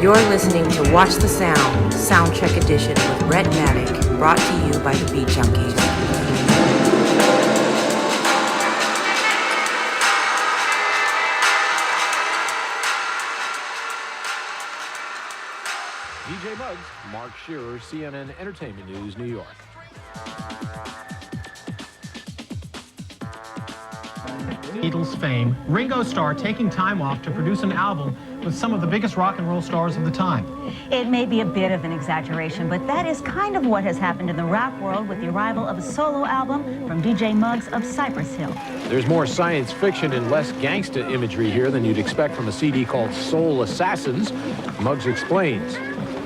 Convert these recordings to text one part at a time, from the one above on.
You're listening to Watch the Sound, Soundcheck Edition with RHETTMATIC, brought to you by the Beat Junkies. DJ Muggs, Mark Shearer, CNN Entertainment News, New York. Beatles fame, Ringo Starr taking time off to produce an album with some of the biggest rock and roll stars of the time. It may be a bit of an exaggeration, but that is kind of what has happened in the rap world with the arrival of a solo album from DJ Muggs of Cypress Hill. There's more science fiction and less gangsta imagery here than you'd expect from a CD called Soul Assassins. Muggs explains.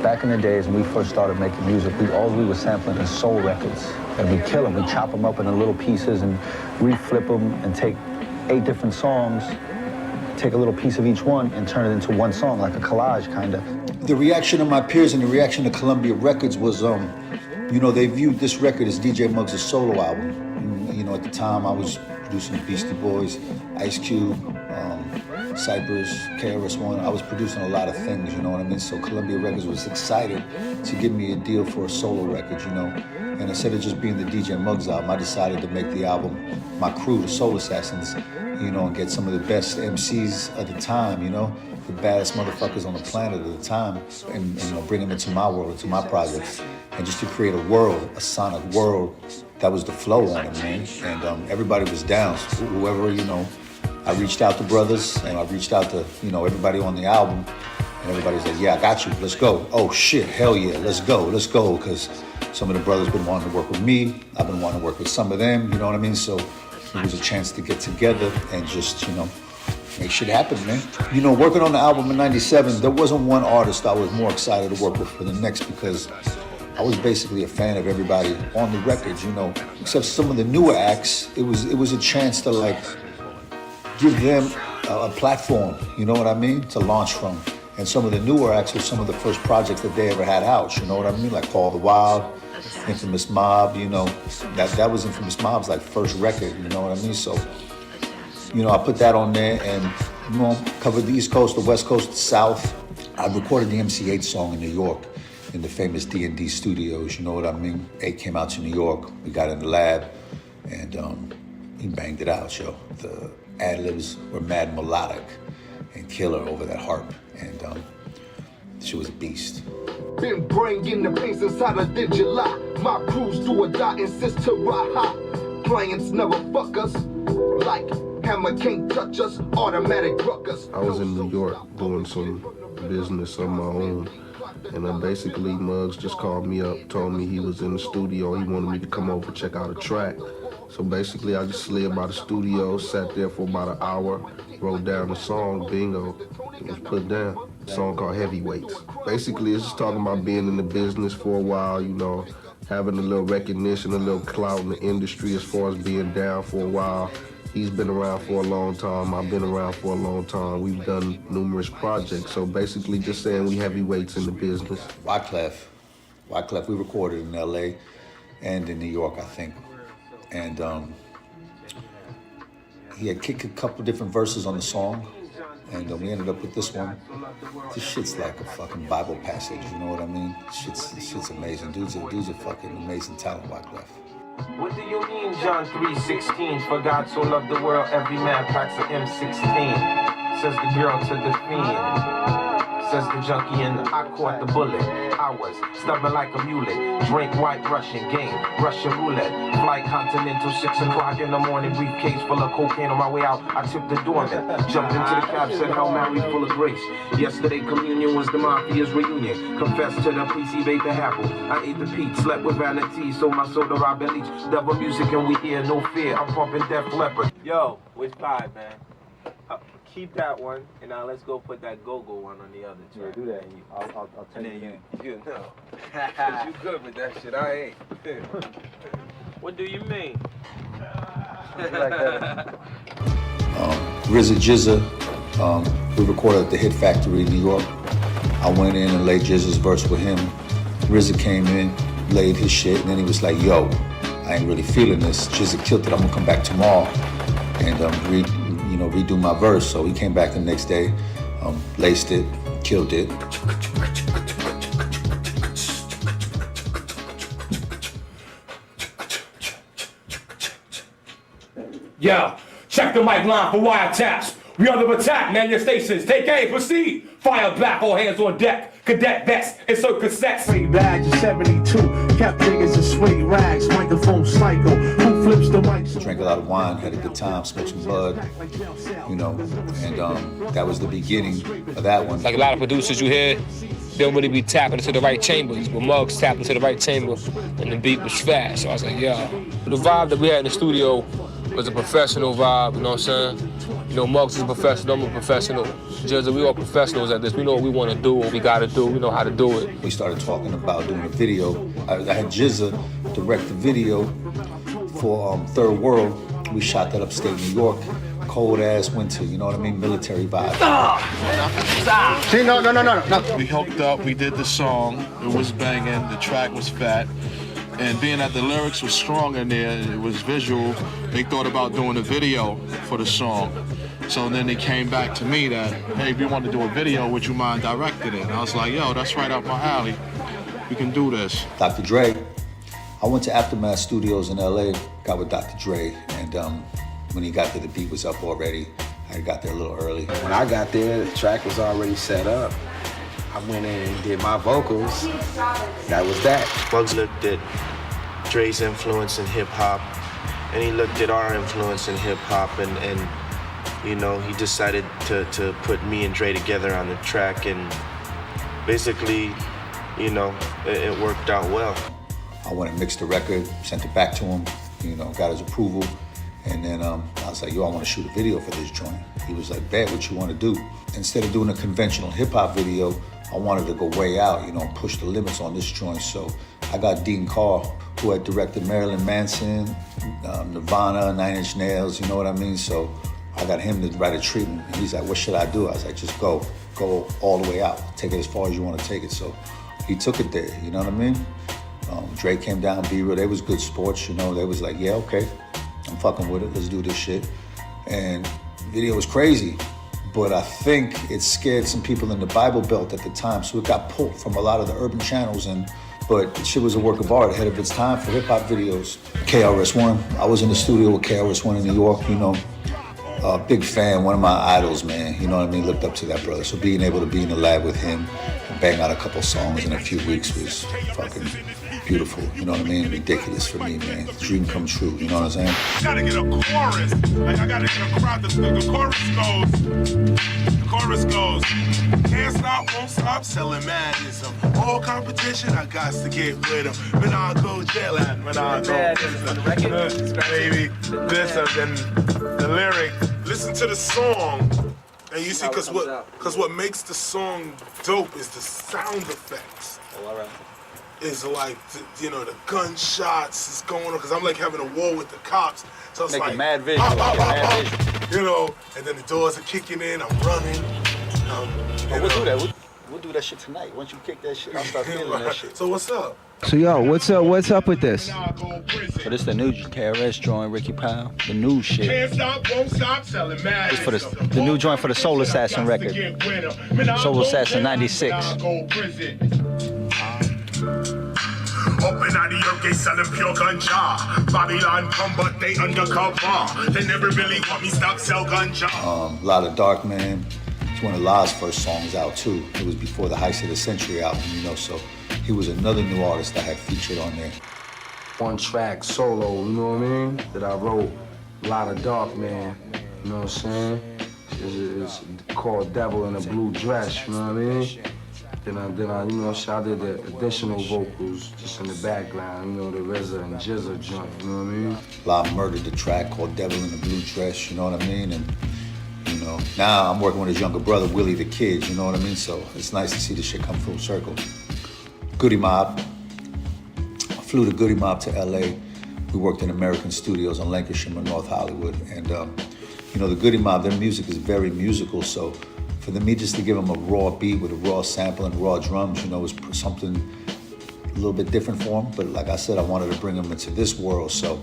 Back in the days when we first started making music, all we were sampling is soul records. And we kill them, we chop them up into little pieces and reflip them and take 8 different songs, take a little piece of each one and turn it into one song, like a collage, kind of. The reaction of my peers and the reaction of Columbia Records was, you know, they viewed this record as DJ Muggs' solo album. And, you know, at the time I was producing the Beastie Boys, Ice Cube, Cypress, KRS-One. I was producing a lot of things, you know what I mean? So Columbia Records was excited to give me a deal for a solo record, you know? And instead of just being the DJ Muggs album, I decided to make the album, my crew, the Soul Assassins, you know, and get some of the best MCs of the time, you know, the baddest motherfuckers on the planet at the time, and you know, bring them into my world, into my projects, and just to create a world, a sonic world that was the flow on it, man. And everybody was down. So whoever, you know, I reached out to brothers, and I reached out to, you know, everybody on the album, and everybody said, yeah, I got you, let's go. Oh shit, hell yeah, let's go, because some of the brothers been wanting to work with me, I've been wanting to work with some of them, you know what I mean? So it was a chance to get together and just, you know, make shit happen, man. You know, working on the album in '97, there wasn't one artist I was more excited to work with for the next, because I was basically a fan of everybody on the records, you know, except some of the newer acts. It was a chance to like give them a platform, you know what I mean, to launch from. And some of the newer acts were some of the first projects that they ever had out, you know what I mean? Like Paul the Wild, Infamous Mob, you know, that was Infamous Mob's like first record, you know what I mean? So, you know, I put that on there and, you know, covered the East Coast, the West Coast, the South. I recorded the MC8 song in New York in the famous D&D studios, you know what I mean? 8 came out to New York, we got in the lab, and he banged it out, yo. The ad-libs were mad melodic and killer over that harp, and she was a beast. Been bringing the pace inside of July. My crews do or die, insist to ride high. Clients never fuck us, like hammer can't touch us, automatic ruckus. I was in New York doing some business of my own, and basically Muggs just called me up, told me he was in the studio, he wanted me to come over check out a track. So basically I just slid by the studio, sat there for about an hour, wrote down the song, bingo, it was put down. A song called Heavyweights. Basically it's just talking about being in the business for a while, you know, having a little recognition, a little clout in the industry as far as being down for a while. He's been around for a long time, I've been around for a long time. We've done numerous projects, so basically just saying we heavyweights in the business. Wyclef, we recorded in LA and in New York, I think. And he had kicked a couple different verses on the song, and we ended up with this one. This shit's like a fucking Bible passage, you know what I mean? Shit's amazing. Dude's a fucking amazing talent, Wyclef. What do you mean, John 3:16? For God so loved the world, every man packs an M16. Says the girl to the fiend. Says the junkie, and I caught the bullet. I was stubborn like a mullet. Drink white Russian game, Russian roulette. Flight continental, 6 o'clock in the morning. Briefcase full of cocaine on my way out. I tipped the doorman. Jumped into the cab, said Hail Mary, full of grace. Yesterday communion was the mafia's reunion. Confessed to the priest, he ate the apple. I ate the peach, slept with vanity, so my soda robbed Leach. Double music and we hear no fear. I'm pumping Def Leppard. Yo, which vibe, man? Keep that one, and now let's go put that go-go one on the other track. Yeah, do that. I'll take and then that. you know. Cause you good with that shit, I ain't. What do you mean? RZA Jizza, we recorded at the Hit Factory in New York. I went in and laid Jizza's verse with him. RZA came in, laid his shit, and then he was like, yo, I ain't really feeling this. Jizza killed it, I'm gonna come back tomorrow and redo my verse. So he came back the next day, laced it, Killed it. Yo, check the mic line for wiretaps. We under attack, man, your stations. Take aim, proceed. Fire back, all hands on deck. Cadet vest, insert cassettes. Sweet badge of 72, kept niggas in sweet rags, microphone psycho, who flips the mic? Drank a lot of wine, had a good time, smoked some bud, you know, and that was the beginning of that one. Like a lot of producers you hear, they don't really be tapping into the right chambers, but Muggs tapped into the right chamber, and the beat was fast. So I was like, yo. The vibe that we had in the studio was a professional vibe, you know what I'm saying? You know, Muggs is a professional, I'm a professional. Jizza, we all professionals at this. We know what we want to do, what we got to do, we know how to do it. We started talking about doing a video. I had Jizza direct the video for Third World. We shot that upstate New York. Cold ass winter, you know what I mean? Military vibe. See, no. We hooked up, we did the song, it was banging, the track was fat. And being that the lyrics were strong in there, it was visual, they thought about doing a video for the song. So then they came back to me that, hey, if you want to do a video, would you mind directing it? And I was like, yo, that's right up my alley. We can do this. Dr. Dre, I went to Aftermath Studios in LA, got with Dr. Dre, and when he got there, the beat was up already. I got there a little early. When I got there, the track was already set up. I went in and did my vocals. That was that. Muggs looked at Dre's influence in hip-hop, and he looked at our influence in hip-hop, and you know, he decided to put me and Dre together on the track, and basically, you know, it worked out well. I went and mixed the record, sent it back to him, you know, got his approval, and then I was like, yo, I want to shoot a video for this joint. He was like, bet, what you want to do? Instead of doing a conventional hip-hop video, I wanted to go way out, you know, push the limits on this joint. So I got Dean Carr, who had directed Marilyn Manson, Nirvana, 9 Inch Nails, you know what I mean? So I got him to write a treatment. And he's like, what should I do? I was like, just go all the way out. Take it as far as you want to take it. So he took it there, you know what I mean? Dre came down, B-Real, they was good sports, you know. They was like, yeah, okay, I'm fucking with it, let's do this shit. And the video was crazy, but I think it scared some people in the Bible Belt at the time, so it got pulled from a lot of the urban channels, but the shit was a work of art ahead of its time for hip-hop videos. KRS-One, I was in the studio with KRS-One in New York, you know. Big fan, one of my idols, man, you know what I mean? Looked up to that brother. So being able to be in the lab with him and bang out a couple songs in a few weeks was fucking beautiful, you know what I mean? Ridiculous for me, man. Dream come true, you know what I'm saying? Gotta get a chorus. Like I gotta get a crowd. The chorus goes. Can't stop, won't stop selling madness. All competition, I got to get rid of. When I go jailin', when I go baby, this and the lyric. Listen to the song, and you see, cause what makes the song dope is the sound effects. Oh, all right. Is like, you know, the gunshots is going on, because I'm like having a war with the cops. So it's Making like, mad visual, mad visual. you know, and then the doors are kicking in, I'm running. We'll do that. We'll do that shit tonight. Once you kick that shit, I'll start feeling that shit. So what's up? So yo, what's up with this? So this the new KRS joint, Ricky Powell, the new shit. Can't stop, won't stop selling mad. It's for the new joint for the Soul Assassin record. Soul Assassin 96. Up and out of your gate selling pure ganja. Babylon come, but they undercover. They never really want me stop sell ganja. A lot of Dark Man. It's one of La's first songs out too. It was before the Heist of the Century album, you know, so he was another new artist I had featured on there. One track solo, you know what I mean? That I wrote, a lot of Dark Man, you know what I'm saying? It's called Devil in a Blue Dress, you know what I mean? Then I you know, I did the additional vocals just in the background, you know, the RZA and Jizza joint, you know what I mean? La murdered the track called Devil in the Blue Dress, you know what I mean? And, you know, now I'm working with his younger brother, Willie the Kid, you know what I mean? So it's nice to see this shit come full circle. Goody Mob. I flew to Goody Mob to LA. We worked in American studios on Lancashire and North Hollywood. And, you know, the Goody Mob, their music is very musical, so for me just to give them a raw beat with a raw sample and raw drums, you know, was something a little bit different for them. But like I said, I wanted to bring them into this world, so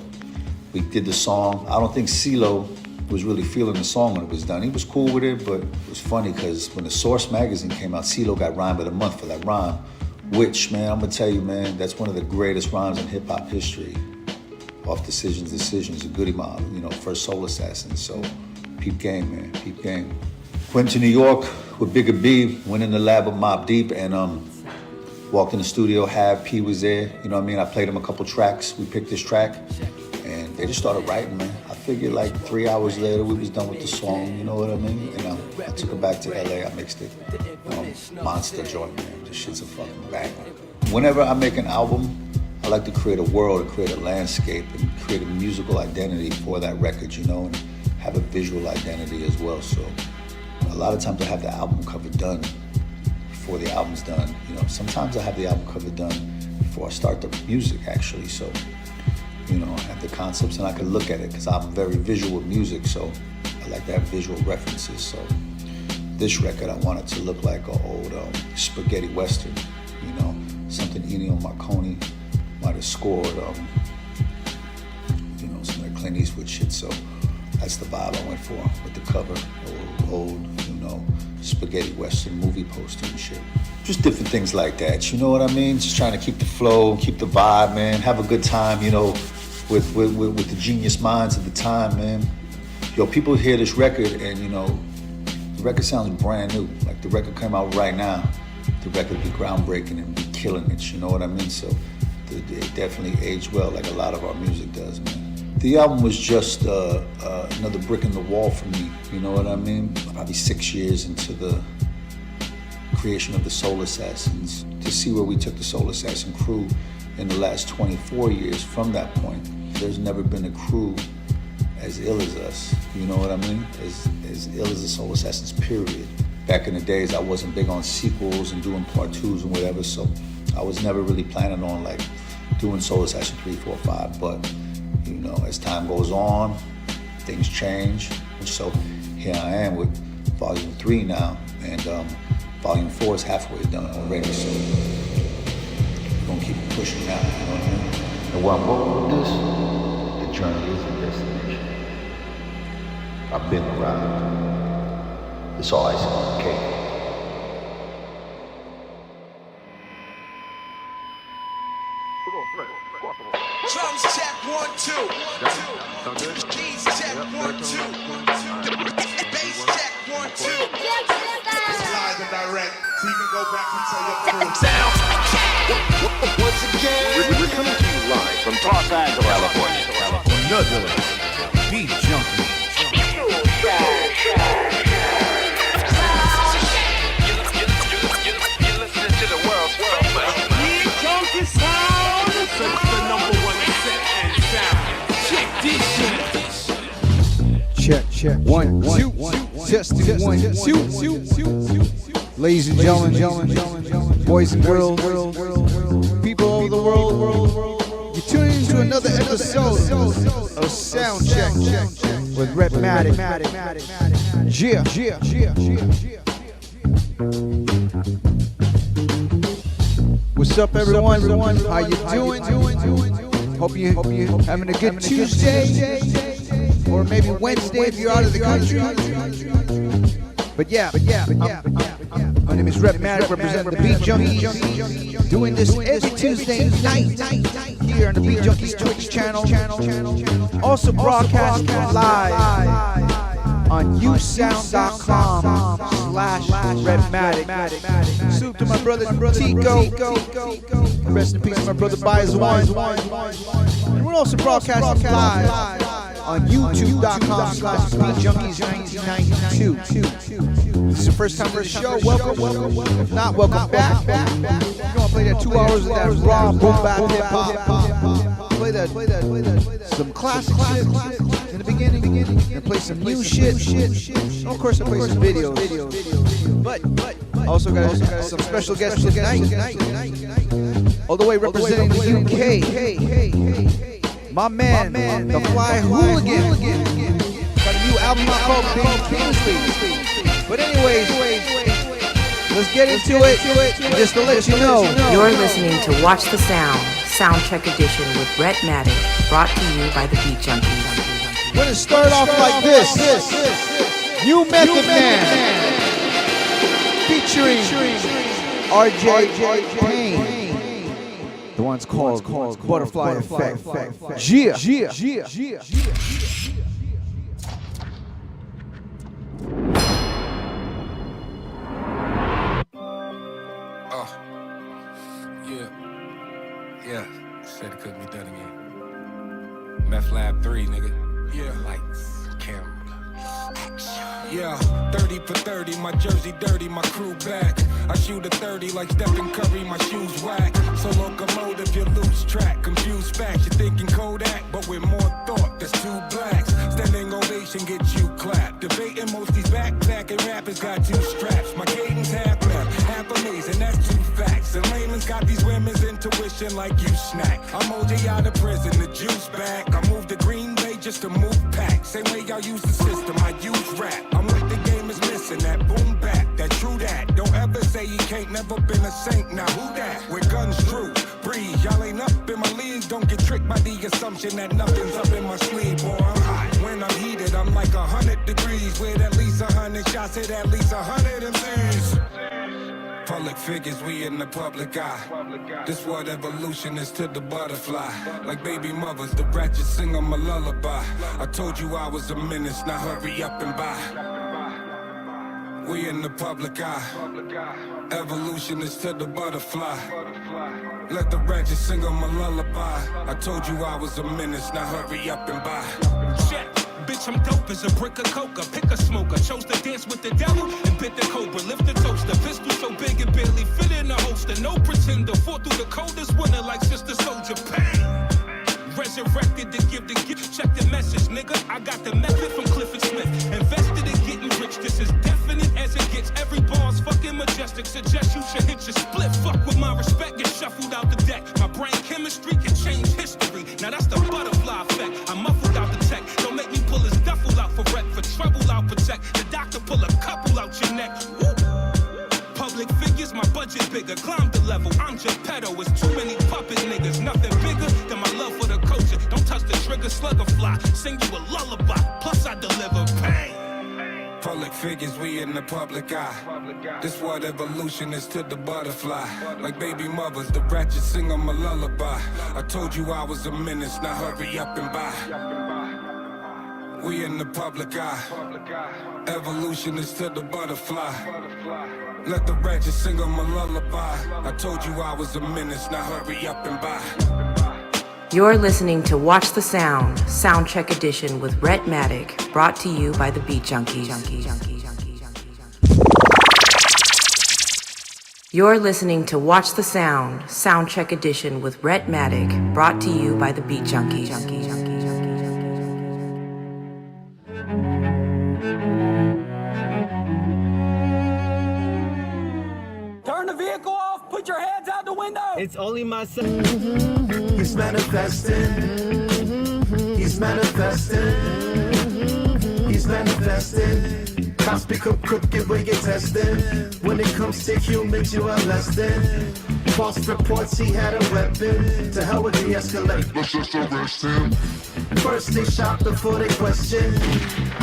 we did the song. I don't think CeeLo was really feeling the song when it was done. He was cool with it, but it was funny because when the Source magazine came out, CeeLo got Rhyme of the Month for that rhyme, which, man, I'm gonna tell you, man, that's one of the greatest rhymes in hip hop history. Off Decisions, a Goody Mob, you know, first Soul Assassin. So peep game, man, peep game. Went to New York with Bigger B, went in the lab with Mobb Deep, and walked in the studio. P was there, you know what I mean? I played him a couple tracks. We picked this track, and they just started writing, man. I figured like 3 hours later we was done with the song, you know what I mean? And I took it back to LA. I mixed it. Monster joint, man. This shit's a fucking banger. Whenever I make an album, I like to create a world, and create a landscape, and create a musical identity for that record, you know, and have a visual identity as well. So a lot of times I have the album cover done before the album's done. You know, sometimes I have the album cover done before I start the music, actually. So, you know, I have the concepts and I can look at it because I'm very visual with music. So I like to have visual references. So this record, I want it to look like an old spaghetti western, you know, something Ennio Morricone might have scored, you know, some of that Clint Eastwood shit. So that's the vibe I went for with the cover, old, you know, spaghetti western movie poster and shit. Just different things like that, you know what I mean? Just trying to keep the flow, keep the vibe, man. Have a good time, you know, with the genius minds of the time, man. Yo, people hear this record and, you know, the record sounds brand new. Like the record came out right now, the record would be groundbreaking and be killing it, you know what I mean? So it definitely aged well, like a lot of our music does, man. The album was just another brick in the wall for me, you know what I mean? Probably 6 years into the creation of the Soul Assassins. To see where we took the Soul Assassin crew in the last 24 years from that point, there's never been a crew as ill as us, you know what I mean? As ill as the Soul Assassins, period. Back in the days, I wasn't big on sequels and doing part twos and whatever, so I was never really planning on like doing Soul Assassin 3, 4, 5, but you know, as time goes on, things change. And so here I am with Volume 3 now, and Volume 4 is halfway done already, so we're gonna keep pushing out, you know what I mean? And where I'm going with this, the journey is the destination. I've been around. It's all icing on the cake. Drums check 1, 2. Keys check 1, 2. Bass check 1, 2. It's live and direct, so you can go back and tell your crew. Sound. Once again, we're coming to you live from Los Angeles, California. Another beat junkie. You're listening to the world's famous Beat junkie sound. It's the number one set and sound. Check this shit. Check. 1, 2. Testing 1, 2. Ladies and gentlemen, boys and girls, people all over the world, you're tuning into another episode of Soundcheck with RHETTMATIC. What's up, everyone? How you doing? Hope you having a good Tuesday, or maybe Wednesday if you're out of the country. But yeah. My name is RHETTMATIC, representing the Beat Junkies, doing this every Tuesday night here on the Beat Junkies Twitch channel. Also broadcasting live on usound.com/RHETTMATIC. Salute to my brother Tico. Rest in peace to my brother Bias1. And we're also broadcasting live on youtube.com/BeatJunkies1992. This is the first time to the show. Welcome. If not, welcome back. We're gonna play that 2 hours of that raw boom bap hip hop. Play that some classic shit in the beginning, and play some new shit. And of course, I play some videos. But also got some special guests tonight. All the way representing the UK. My man, the FLYY Hooligan. Got a new album out called Kingsley. But anyways, let's get into it. Just to let you know, You're listening to Watch the Sound, Soundcheck Edition with RHETTMATIC, brought to you by the Beat Junkies. We're gonna start off like this. New Method Man featuring RJ Payne. The one's called Butterfly Effect. Yeah. Yeah, said it couldn't be done again. Meth Lab 3, nigga. Yeah. Lights, camera. Yeah, 30 for 30, my jersey dirty, my crew back. I shoot a 30 like Stephen Curry, my shoes whack. So locomotive, you lose track. Confused facts, you're thinking Kodak, but with more thought, there's two blacks. Standing ovation, get you clapped. Debating most these backpacking rappers got two straps. My cadence half left, half amazing, that's two facts. And layman's got these women's intuition like you snack. I'm OJ out of prison, the juice back. I moved to Green Bay just to move pack. Same way y'all use the system, I use rap. I'm what the game is missing, that boom back, that true that. Don't ever say you can't, never been a saint. Now who that? With guns true, breathe. Y'all ain't up in my league. Don't get tricked by the assumption that nothing's up in my sleeve. Boy, I'm hot. When I'm heated, I'm like 100 degrees. With at least 100 shots, hit at least 100 MCs. Public figures, we in the public eye. This what evolution is to the butterfly. Like baby mothers, the ratchet sing them a lullaby. I told you I was a menace, now hurry up and buy. We in the public eye. Evolution is to the butterfly. Let the ratchet sing them a lullaby. I told you I was a menace, now hurry up and buy. Shit. Bitch, I'm dope as a brick of coca. Pick a smoker, chose to dance with the devil and bit the cobra. Lift the toaster, pistol so big it barely fit in a holster. No pretender, fought through the coldest winter like Sister Soldier. Pain. Resurrected to give the gift. Check the message, nigga. I got the method from Clifford Smith. Invested in getting rich. This is definite as it gets. Every bar's fucking majestic. Suggest you should hit your split. Fuck with my respect, get shuffled out the deck. My brain chemistry can change history. Now that's the butterfly effect. I'm muffled out the tech. Don't make me pull his duffel out for rep. For trouble I'll protect. The doctor pull a couple out your neck. Woo. Public figures, my budget bigger. Climb the level, I'm Geppetto. It's too many puppet niggas. Nothing bigger than my love for the culture. Don't touch the trigger, slugger fly. Sing you a lullaby, plus I deliver pain. Public figures, we in the public eye. This what evolution is to the butterfly. Like baby mothers, the ratchet sing them a lullaby. I told you I was a menace, now hurry up and buy. We in the public eye. Evolution is to the butterfly. Let the ratchet sing them a lullaby. I told you I was a menace, now hurry up and buy. You're listening to Watch the Sound, Soundcheck Edition with RHETTMATIC, brought to you by the Beat Junkies. You're listening to Watch the Sound, Soundcheck Edition with RHETTMATIC, brought to you by the Beat Junkies. Turn the vehicle off, put your hands out the window. It's only my son. He's manifesting. He's manifesting. He's manifesting. Cops pick up crooked when you're testing. When it comes to humans, you are less than. False reports he had a weapon. To hell with the escalate. Let's just arrest him. First they shot before they question.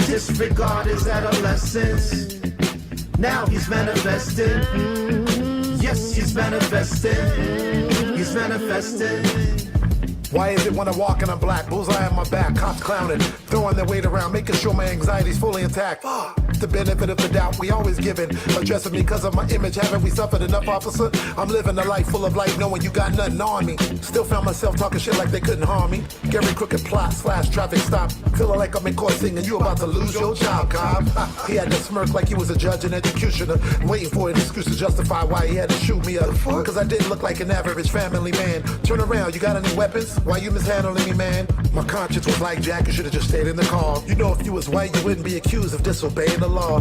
Disregard his adolescence. Now he's manifesting. Yes, he's manifesting. He's manifesting. Why is it when I walk and I'm black? Bullseye on my back, cops clowning, throwing their weight around, making sure my anxiety's fully intact. The benefit of the doubt we always given. Addressing me because of my image, haven't we suffered enough, officer? I'm living a life full of life, knowing you got nothing on me. Still found myself talking shit like they couldn't harm me. Gary Crooked plot / traffic stop. Feeling like I'm in court singing, you about to lose your job, cop. He had to smirk like he was a judge and executioner, waiting for an excuse to justify why he had to shoot me up. Cause I didn't look like an average family man. Turn around, you got any weapons? Why you mishandling me, man? My conscience was like, Jack, you should've just stayed in the car. You know if you was white, you wouldn't be accused of disobeying the law.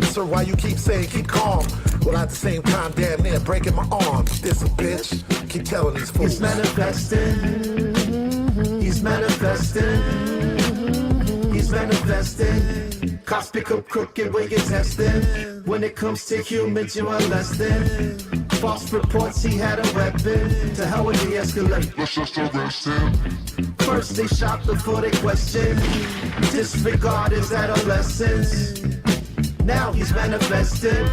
Sir, why you keep saying keep calm? Well, at the same time, damn near breaking my arms. This a bitch. Keep telling these fools. He's manifesting. He's manifesting. He's manifesting. Cops pick up crooked when you're testing. When it comes to humans, you are less than. False reports he had a weapon. To hell with the escalate. Let's just arrest him. First they shop before they question. Disregard his adolescence. Now he's manifesting.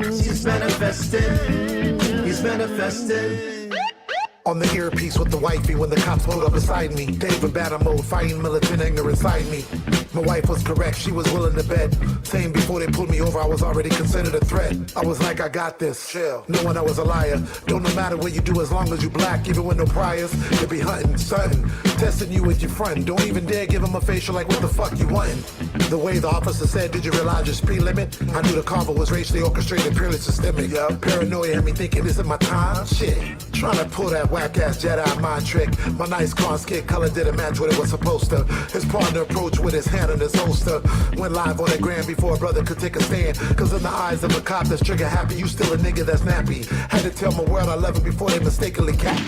He's manifesting. He's manifesting. On the earpiece with the wifey when the cops pulled up beside me. David battle mode, fighting militant anger inside me. My wife was correct, she was willing to bet. Saying before they pulled me over, I was already considered a threat. I was like, I got this. Chill. Knowing I was a liar. Don't no matter what you do as long as you black, even with no priors. You'll be hunting, stunting, testing you with your friend. Don't even dare give him a facial like what the fuck you wantin'. The way the officer said, did you realize your speed limit? I knew the carver was racially orchestrated, purely systemic. Paranoia had me thinking, is it my time? Shit. Trying to pull that whack-ass Jedi mind trick. My nice car skin color didn't match what it was supposed to. His partner approached with his hand on his holster. Went live on the gram before a brother could take a stand. Cause in the eyes of a cop that's trigger happy, you still a nigga that's nappy. Had to tell my world I love him before they mistakenly cap.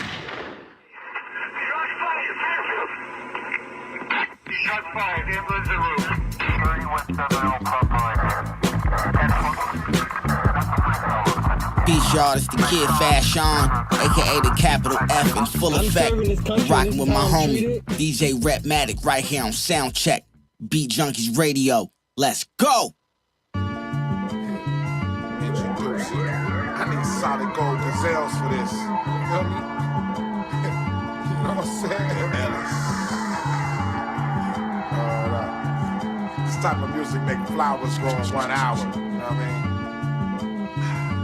Shot fired, ambulance en route. 3170 Peace, y'all. It's the Kid Fashion, aka the capital F in full effect. Rocking with my homie, DJ RHETTMATIC, right here on Soundcheck, Beat Junkies Radio. Let's go! Introducing. I need solid gold gazelles for this. You feel me? You know what I'm saying? This type of music make flowers grow in 1 hour. You know what I mean?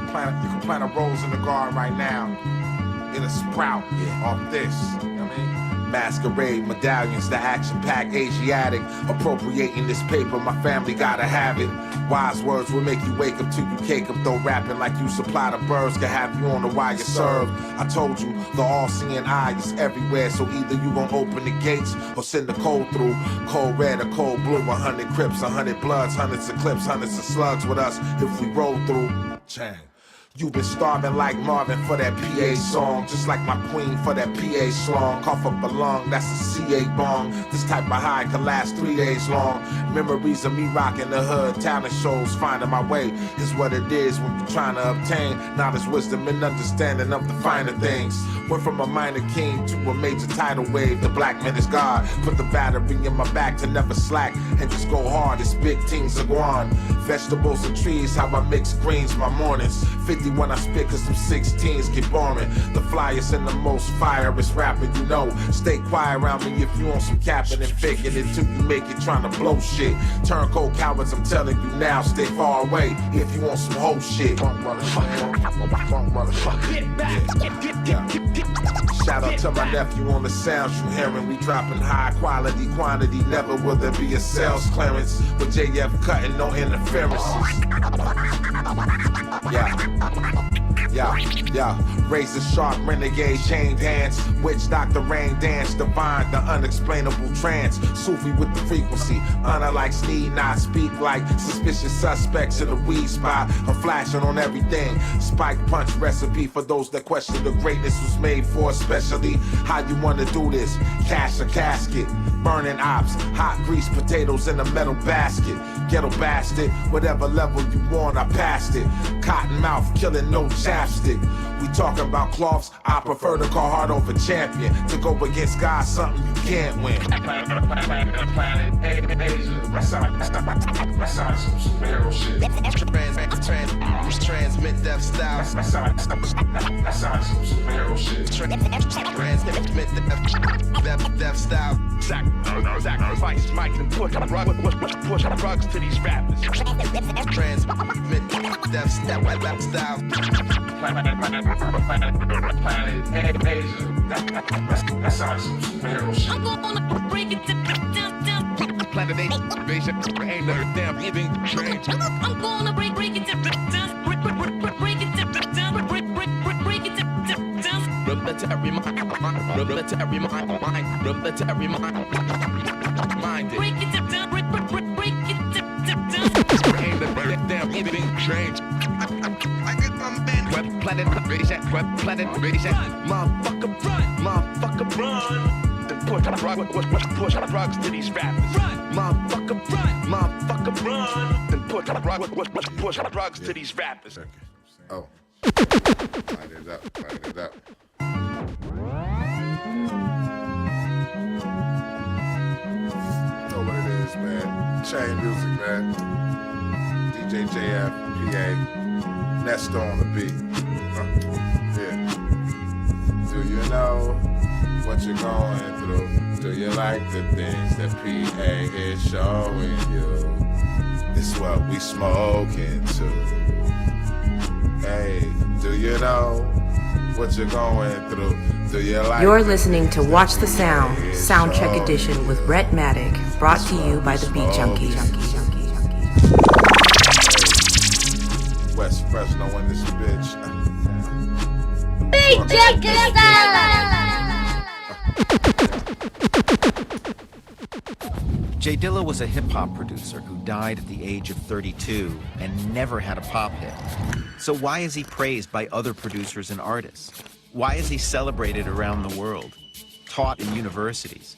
You can plant a rose in the garden right now. It'll sprout off this. You know what I mean? Masquerade, medallions, the action-packed Asiatic. Appropriating this paper, my family gotta have it. Wise words will make you wake up till you cake up. Though rapping like you supply the birds can have you on the wire served. I told you, the all-seeing eye is everywhere. So either you gon' open the gates or send the code through. Cold red or cold blue, 100 Crips, 100 Bloods, hundreds of clips, hundreds of slugs with us if we roll through. Chang. You've been starving like Marvin for that PA song. Just like my queen for that PA slong. Cough up a lung, that's a CA bong. This type of high can last 3 days long. Memories of me rocking the hood. Talent shows, finding my way is what it is when you're trying to obtain knowledge, wisdom, and understanding of the finer things. Went from a minor king to a major tidal wave. The black man is God. Put the battery in my back to never slack and just go hard. It's big things are gone. Vegetables and trees, how I mix greens my mornings. 50 when I spit cause some 16s get boring. The flyest and the most fireest rapper you know. Stay quiet around me if you on some capping and faking it till you make it trying to blow shit. Turncoat cowards, I'm telling you now, stay far away if you want some whole shit. Funk motherfucker. Get back. Shout out to my nephew on the sounds you hearing. We dropping high quality quantity. Never will there be a sales clearance with JF cutting no interferences. Yeah. Razor sharp renegade chained hands. Witch doctor rain dance. Divine the unexplainable trance. Sufi with the frequency. Honor like Sneed not speak like suspicious suspects in the weed spot. I'm flashing on everything. Spike punch recipe for those that question the greatness was made for. Especially how you wanna do this. Cash a casket. Burning ops. Hot greased potatoes in a metal basket. Ghetto bastard. Whatever level you want, I passed it. Cotton mouth killing no chapstick. We talking about cloths, I prefer to call hard over champion. To go against God, something you can't win. Transmit death style. Transmit death style. Sacrifice mic and push drugs to these rappers. Transmit death style. Planet Asia. That's our superhero shit. I'm gonna break it down. Planet Asia ain't no damn living strange. I'm gonna break it down. Break it down. Break it down. Revelatory mind. Revelatory mind. Break it down. Break it down. Ain't no damn living strange. Planet Asia, motherfucker run. Then push drugs to these rappers. Motherfucker run. Then push drugs to these rappers. Oh, light it up. man. Chain music, man. DJ JF, PA. Nesta on the beat. Yeah. Do you know what you're going through? Do you like the things that PA is showing you? It's what we smoking to. Hey, do you know what you're going through? Do you like You're listening to Watch the Sound, Soundcheck Edition with RHETTMATIC, brought to you by the Beat Junkies. West Fresno in this bitch. Beat Junkies style. J Dilla was a hip-hop producer who died at the age of 32 and never had a pop hit. So why is he praised by other producers and artists? Why is he celebrated around the world, taught in universities?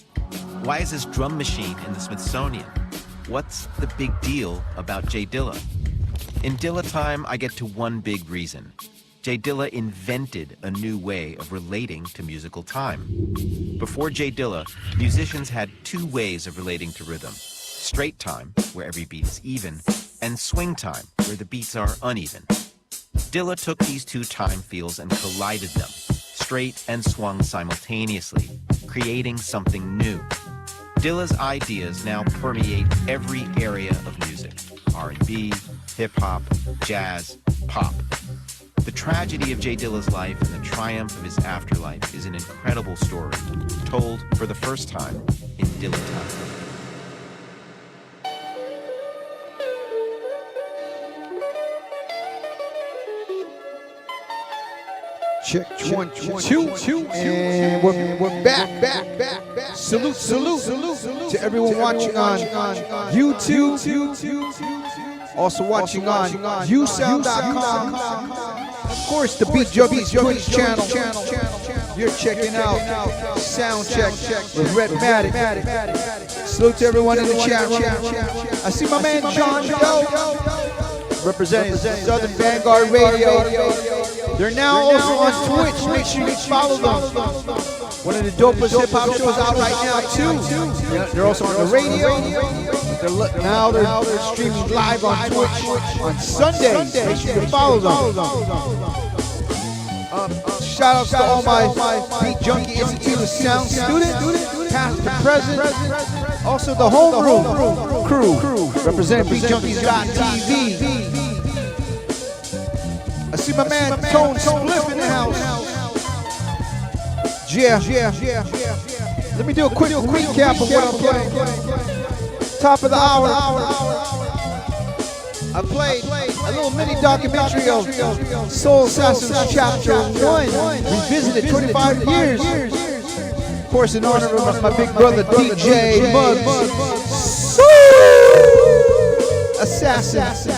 Why is his drum machine in the Smithsonian? What's the big deal about J Dilla? In Dilla time, I get to one big reason. J Dilla invented a new way of relating to musical time. Before J Dilla, musicians had two ways of relating to rhythm. Straight time, where every beat is even, and swing time, where the beats are uneven. Dilla took these two time fields and collided them, straight and swung simultaneously, creating something new. Dilla's ideas now permeate every area of music: R&B, hip-hop, jazz, pop. The tragedy of J Dilla's life and the triumph of his afterlife is an incredible story, told for the first time in Dilla time. Check 1, 2, and we're back. Salute to everyone watching on YouTube. Also watching on usound.com. Of course, the Beat Junkies Twitch channel. You're checking out Soundcheck with RHETTMATIC. Salute to everyone in the chat room. I see my man John Doe representing Southern Vanguard Radio. They're now also on Twitch. Make sure you follow them. One of the dopest hip-hop shows out right now, too. They're also on the radio. Now they're streaming live on Twitch on Sundays. Make sure you follow them. Shout outs to all my Beat Junkie Institute of Sound students, past and present. Also the homeroom crew, representing BeatJunkies.tv. I see my man Tone Spliff in the house. Yeah. Let me do a quick recap of what I'm playing. Top of the hour. I played a little mini documentary of Soul Assassins Chapter 1, revisited 25 years. Of course, in honor of my big brother DJ Muggs. Assassin.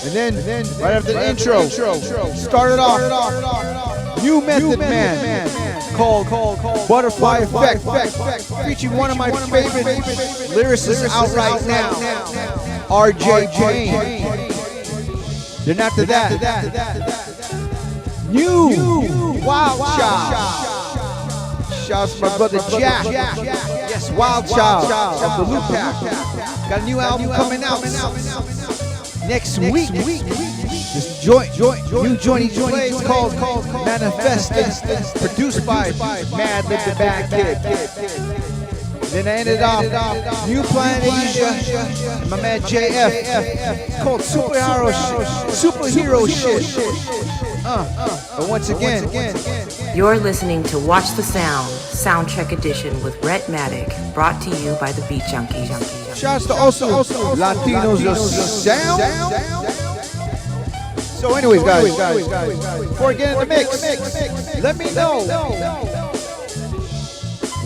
And then, right after the intro, started off New Method Man called Butterfly Effect, featuring one of my favorite lyricists out right now, RJ Jane. Then after that, New Wild Child. Shouts to my brother Jack. Yes, Wild Child of the Loop Pack. Got a new album coming out next week. This new joint he plays called Manifest, produced by Mad Lib the Bad Kid. Then I ended off New Planet Asia and my man JF. It's called Superhero Shit. But once again, You're listening to Watch the Sound, Soundcheck Edition with RHETTMATIC, brought to you by the Beat Junkies. Shouts to also Latinos of Sound. So anyways, guys, before I get in the mix, let me know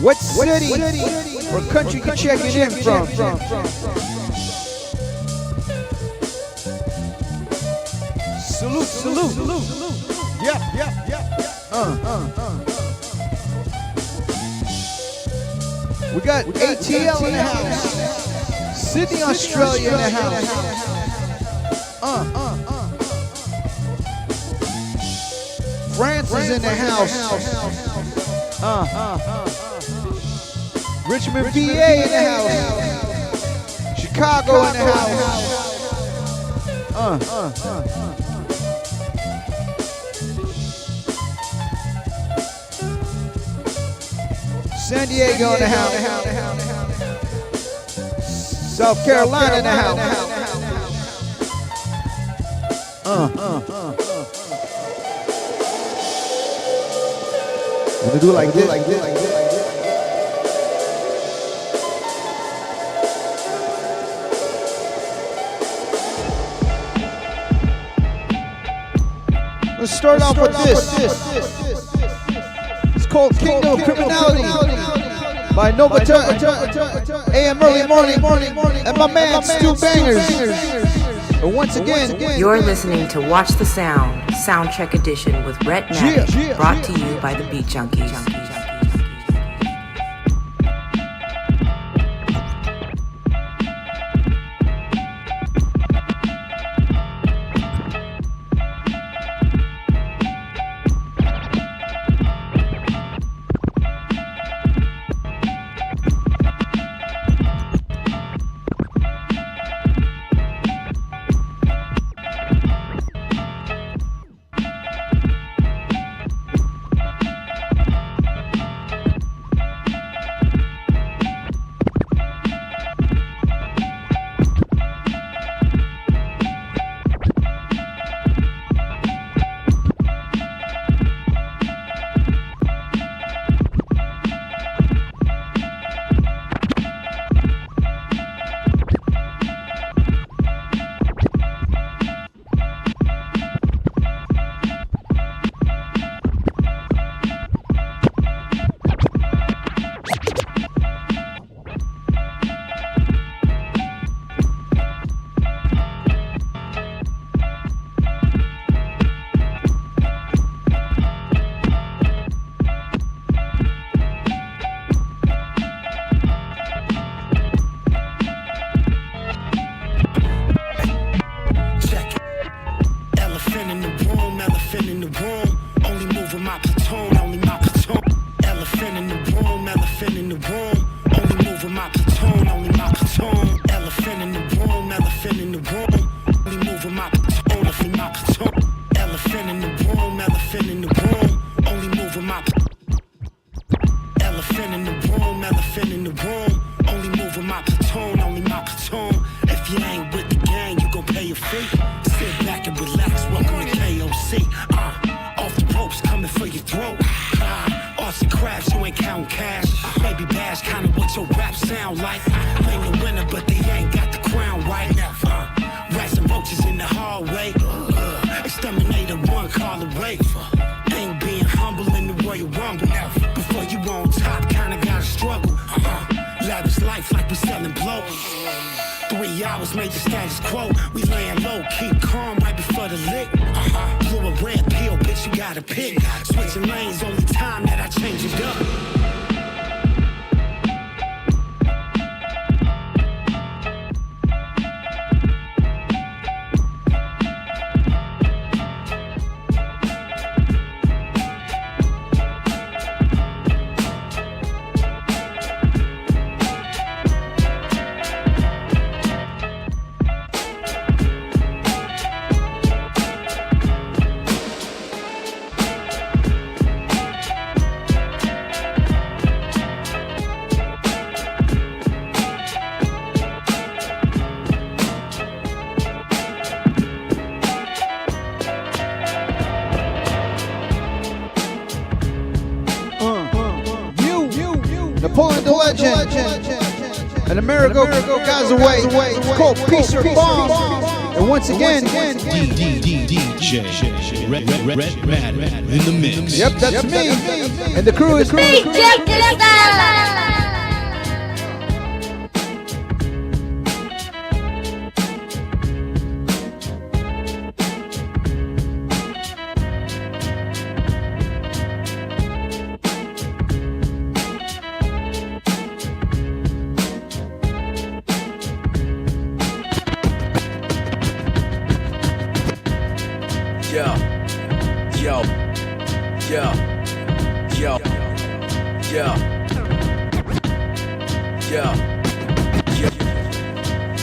what city or country you're checking in from. Salute. Yep. We got ATL in the house. Sydney, Australia in the house. France is in the house. Richmond, PA in the house. Chicago in the house. San Diego in the house. South Carolina in the house. We're gonna do it like this. Let's start off with this. It's called Kingdom of Criminality by Novatar, AM Early Morning, and my man Stu Bangers. And once again, you're listening to Watch the Sound, Soundcheck Edition with RHETTMATIC, brought to you by the Beat Junkies. And America guys away. It's called Peace or Bomb. And once again, DJ RHETTMATIC in the mix. Yep, that's me. And the crew is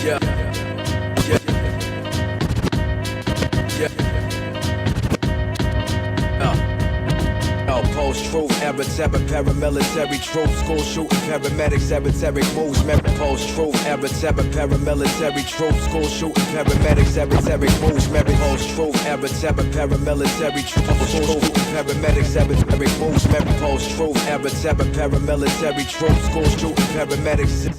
Yeah. Post-truth, error, terror, paramilitary truth, school shooting, paramedics, esoteric moves, merit, post-truth, error, terror, paramilitary truth, school shooting, paramedics, esoteric moves, merit, post-truth, error, terror, paramilitary truth, school shooting, paramedics, esoteric moves, merit, post-truth, error, terror, paramilitary truth, school shooting, paramedics.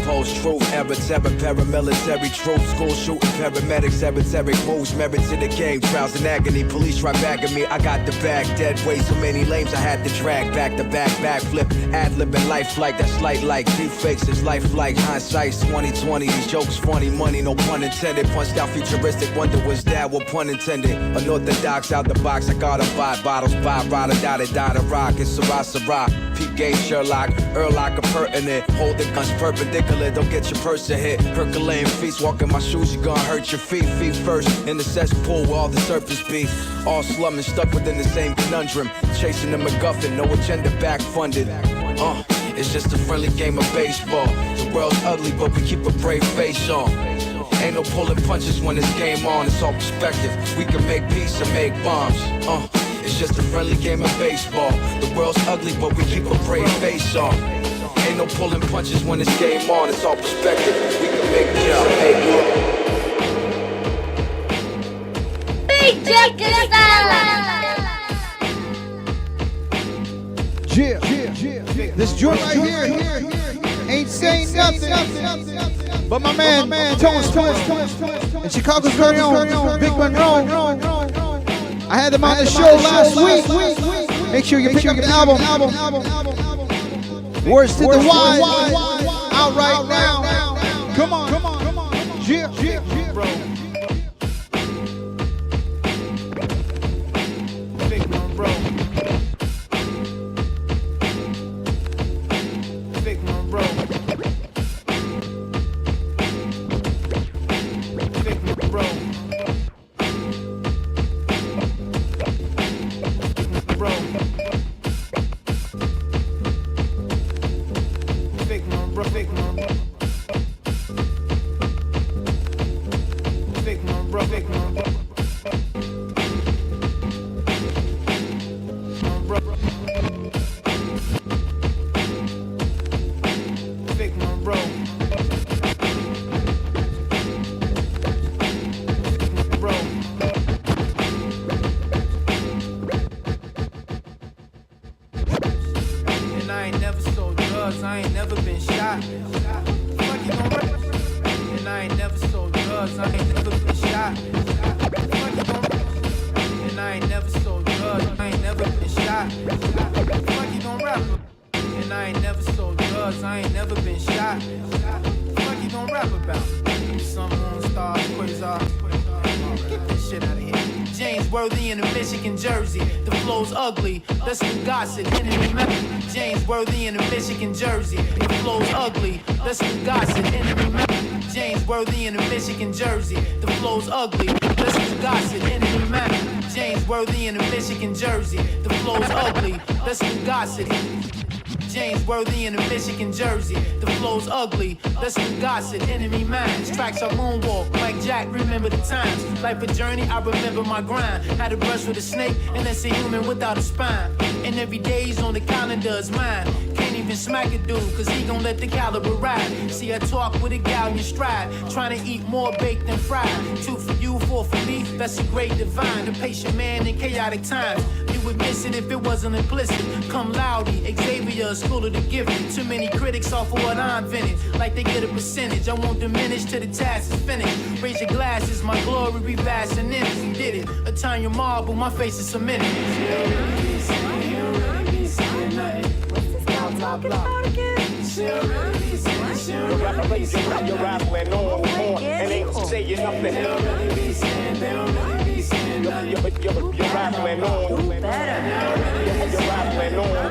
Post-truth, error, terror, paramilitary truth, school shooting, paramedics, esoteric moves, merit to the game, trials and agony, police try bagging me, I got the bag, dead weight, so many lames I had to drag, back to back, backflip, ad-libbing, life like, that's light like, deep fakes is life like, hindsight's 2020, these jokes funny, money, no pun intended, punched out futuristic, wonder was that, what pun intended, unorthodox, out the box, I gotta buy bottles, buy, ride, die, rock, it's Sarah, peep game, Sherlock, Erlock, a pertinent, hold the guns perpendicular, don't get your person hit. Percolating feet, walk in my shoes, you gonna hurt your feet. Feet first in the cesspool where all the serpents be. All slumming, stuck within the same conundrum. Chasing the MacGuffin, no agenda back funded. It's just a friendly game of baseball. The world's ugly, but we keep a brave face on. Ain't no pulling punches when it's game on. It's all perspective. We can make peace or make bombs. It's just a friendly game of baseball. The world's ugly, but we keep a brave face on. Ain't no pulling punches when it's game on. It's all perspective. We can make peace or make bombs. Big Junkie style. This joint right here ain't saying nothing. But my man, Tones, and Chicago's very own, Big Monroe. I had them on the show last week. Make sure you pick up the album. Words to the Y. Out right now. Come on. Bro. Big man, bro. Big man, bro. Big man, bro. Ugly, that's what God said. James Worthy in a Michigan jersey. The flow's ugly, that's what God said. James Worthy in a Michigan jersey. The flow's ugly, that's what God said. Enemy man. James Worthy in a Michigan jersey. The flow's ugly, that's what God said. James Worthy in a Michigan jersey. The flow's ugly, that's what God said. Enemy man. Tracks are moonwalk, like Jack, remember the times. Life a journey, I remember my grind. Had a brush with a snake, and that's a human without a spine. And every day's on the calendar is mine. Can't even smack a dude, cause he gon' let the caliber ride. See, I talk with a galleon stride, trying to eat more baked than fried. 2 for you, 4 for me, that's a great divine. A patient man in chaotic times. You would miss it if it wasn't implicit. Come loudy, Xavier, school of the gifted. Too many critics off of what I invented, like they get a percentage. I won't diminish till the task is finished. Raise your glasses, my glory be vast and empty. Did it, Italian marble, my face is cemented. Talking about again. You're rattling on and ain't saying nothing. You're rattling on. You're rattling on.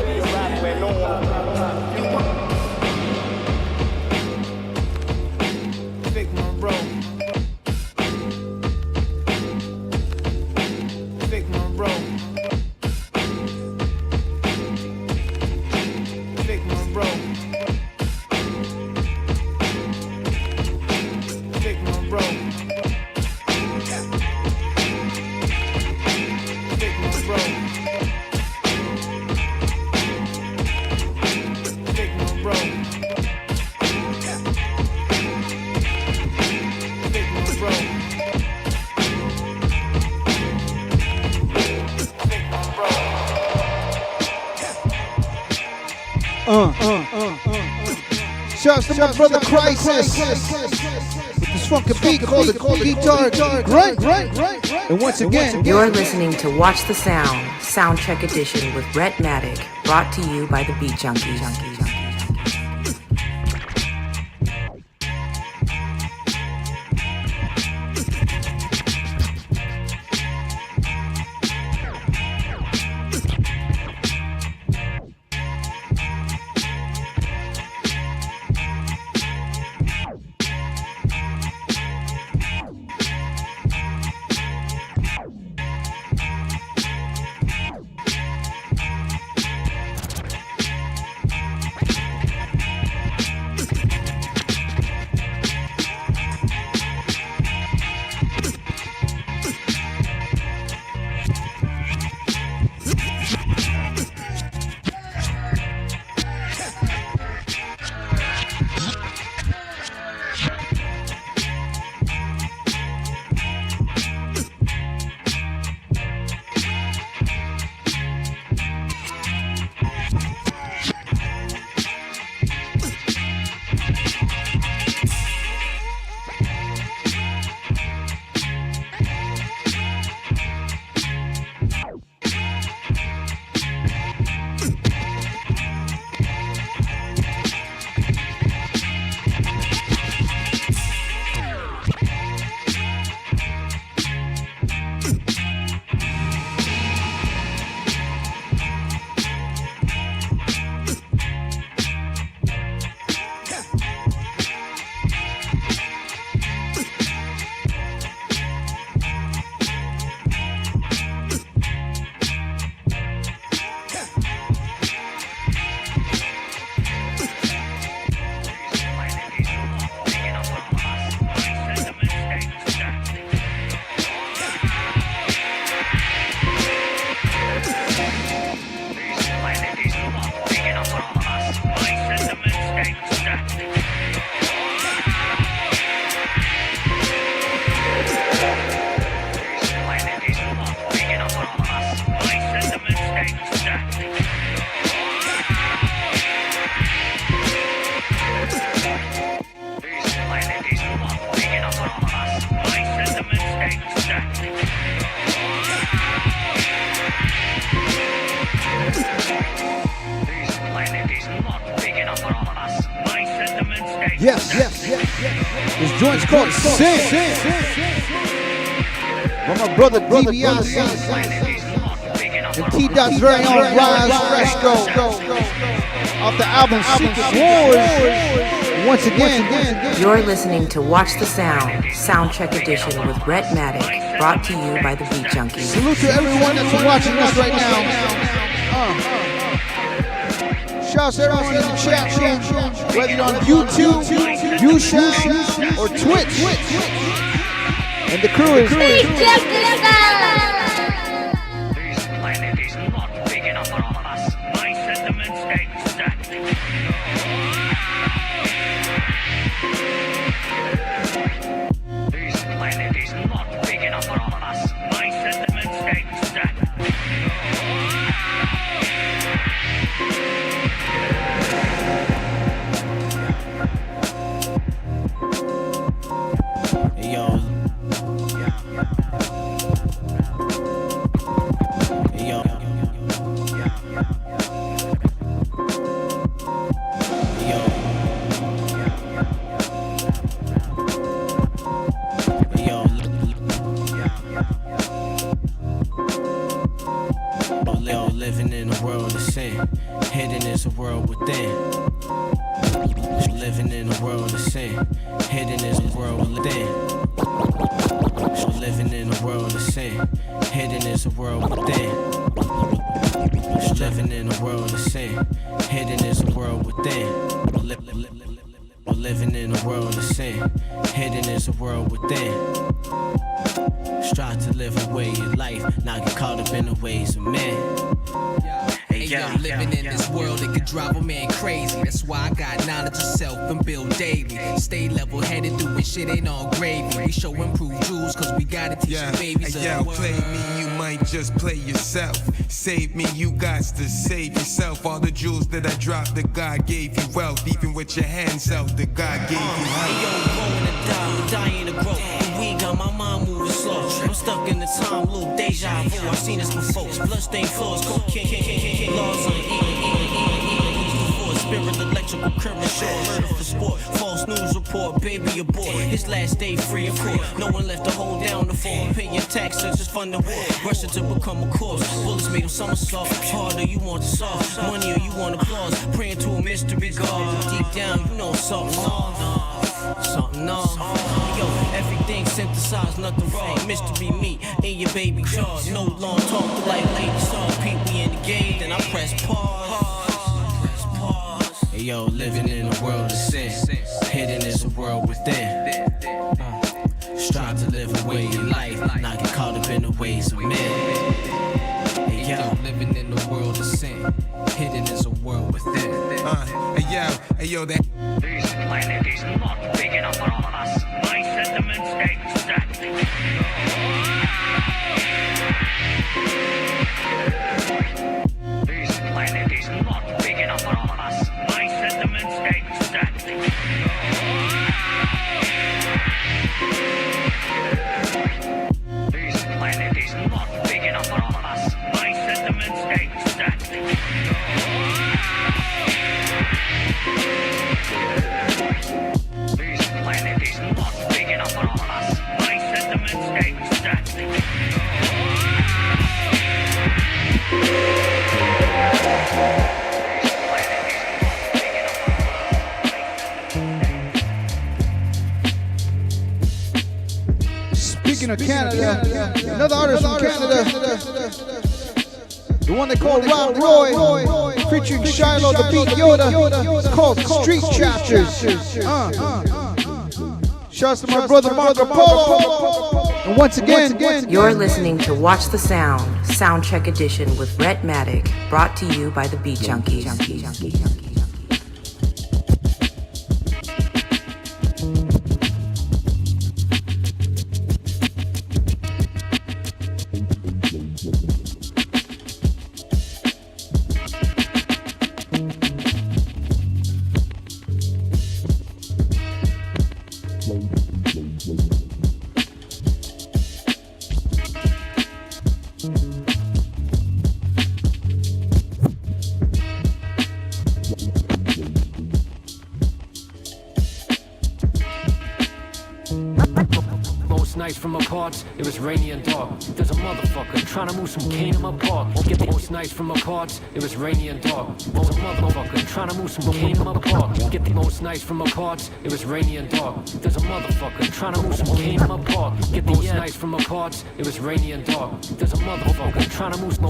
You're rattling on. Big man, bro. Big man, bro. Big man, bro. to my brother Crisis. With this funky beat called the Guitar Grunt. And once again, you're listening to Watch the Sound, Soundcheck Edition with RHETTMATIC, brought to you by the Beat Junkies. Yes. This joint's called Sin. From my brother DiBiase and T-Dot's very own Rise Fresco. Off the album Secret Wars. Once again, you're listening to Watch the Sound, Soundcheck Edition with RHETTMATIC, brought to you by the Beat Junkies. Salute to everyone that's watching us right now. Shouts to everyone in the chat room, whether you're on YouTube, YouSound, or Twitch. And the crew is living in a world of sin. Hidden is a world within. Living in a world of sin. Hidden is a world within. Living in a world of sin. Hidden is a world within. Living in a world of sin. Hidden is a world within. Living in a world of sin. Hidden is a world within. Strive to live a way of life, not get caught up in the ways of men. Hey yo, living in this world, it could drive a man crazy. That's why I got knowledge of self and build daily. Stay level headed, doing shit ain't all gravy. We show improved jewels, cause we gotta teach the babies of the world. Play me, you might just play yourself. Save me, you got to save yourself. All the jewels that I dropped, that God gave you wealth. Even with your hands out, that God gave you health. Yo, growing to die, dying to grow. The weed got my mind moving slow. I'm stuck in the time, little deja vu. I've seen this before. Bloodstained floors, cocaine, laws on spirit, electrical current, short murder for sport. False news report, baby abort. His last day free of court. No one left to hold down the fort. Pay your taxes, just fund the war. Rushing to become a corpse. Bullets made him somersault. Harder, you want the soft. Money or you want applause. Praying to a mystery God. Deep down, you know something off. Something off. Yo, everything synthesized, nothing wrong. Mystery meat in your baby jar. No long talk like lady song. Pete, we in the game, then I press pause. Yo, living in a world of sin. Hidden is a world within. Strive to live away your life, not get caught up in the ways of men. Yo, living in a world of sin. Hidden is a world within. Yo, that. This planet is not big enough for all of us. My sentiments exactly. This planet is not big enough for all of us. My sentiments exactly. This planet is not big enough for all of us. My sentiments exactly. This planet is not big enough for all of us. My sentiments exactly. Speaking of Canada, another artist from Canada, the one they call Rob Roy, featuring Shiloh the Beat Yoda. It's called Street Chapters. Shouts to my brother Marco Polo. And once again, you're listening to Watch the Sound, Soundcheck Edition with RHETTMATIC, brought to you by the Beat Junkies. From apart, it was rainy and dark. There's a motherfucker trying to move some cane in my park. Get the most nights from apart, it was rainy and dark. There's a motherfucker trying to move some cane in my park. Get the most nights from apart, it was rainy and dark. There's a motherfucker trying to move some cane in my park. Get the most nights from apart, it was rainy and dark. There's a motherfucker trying to move some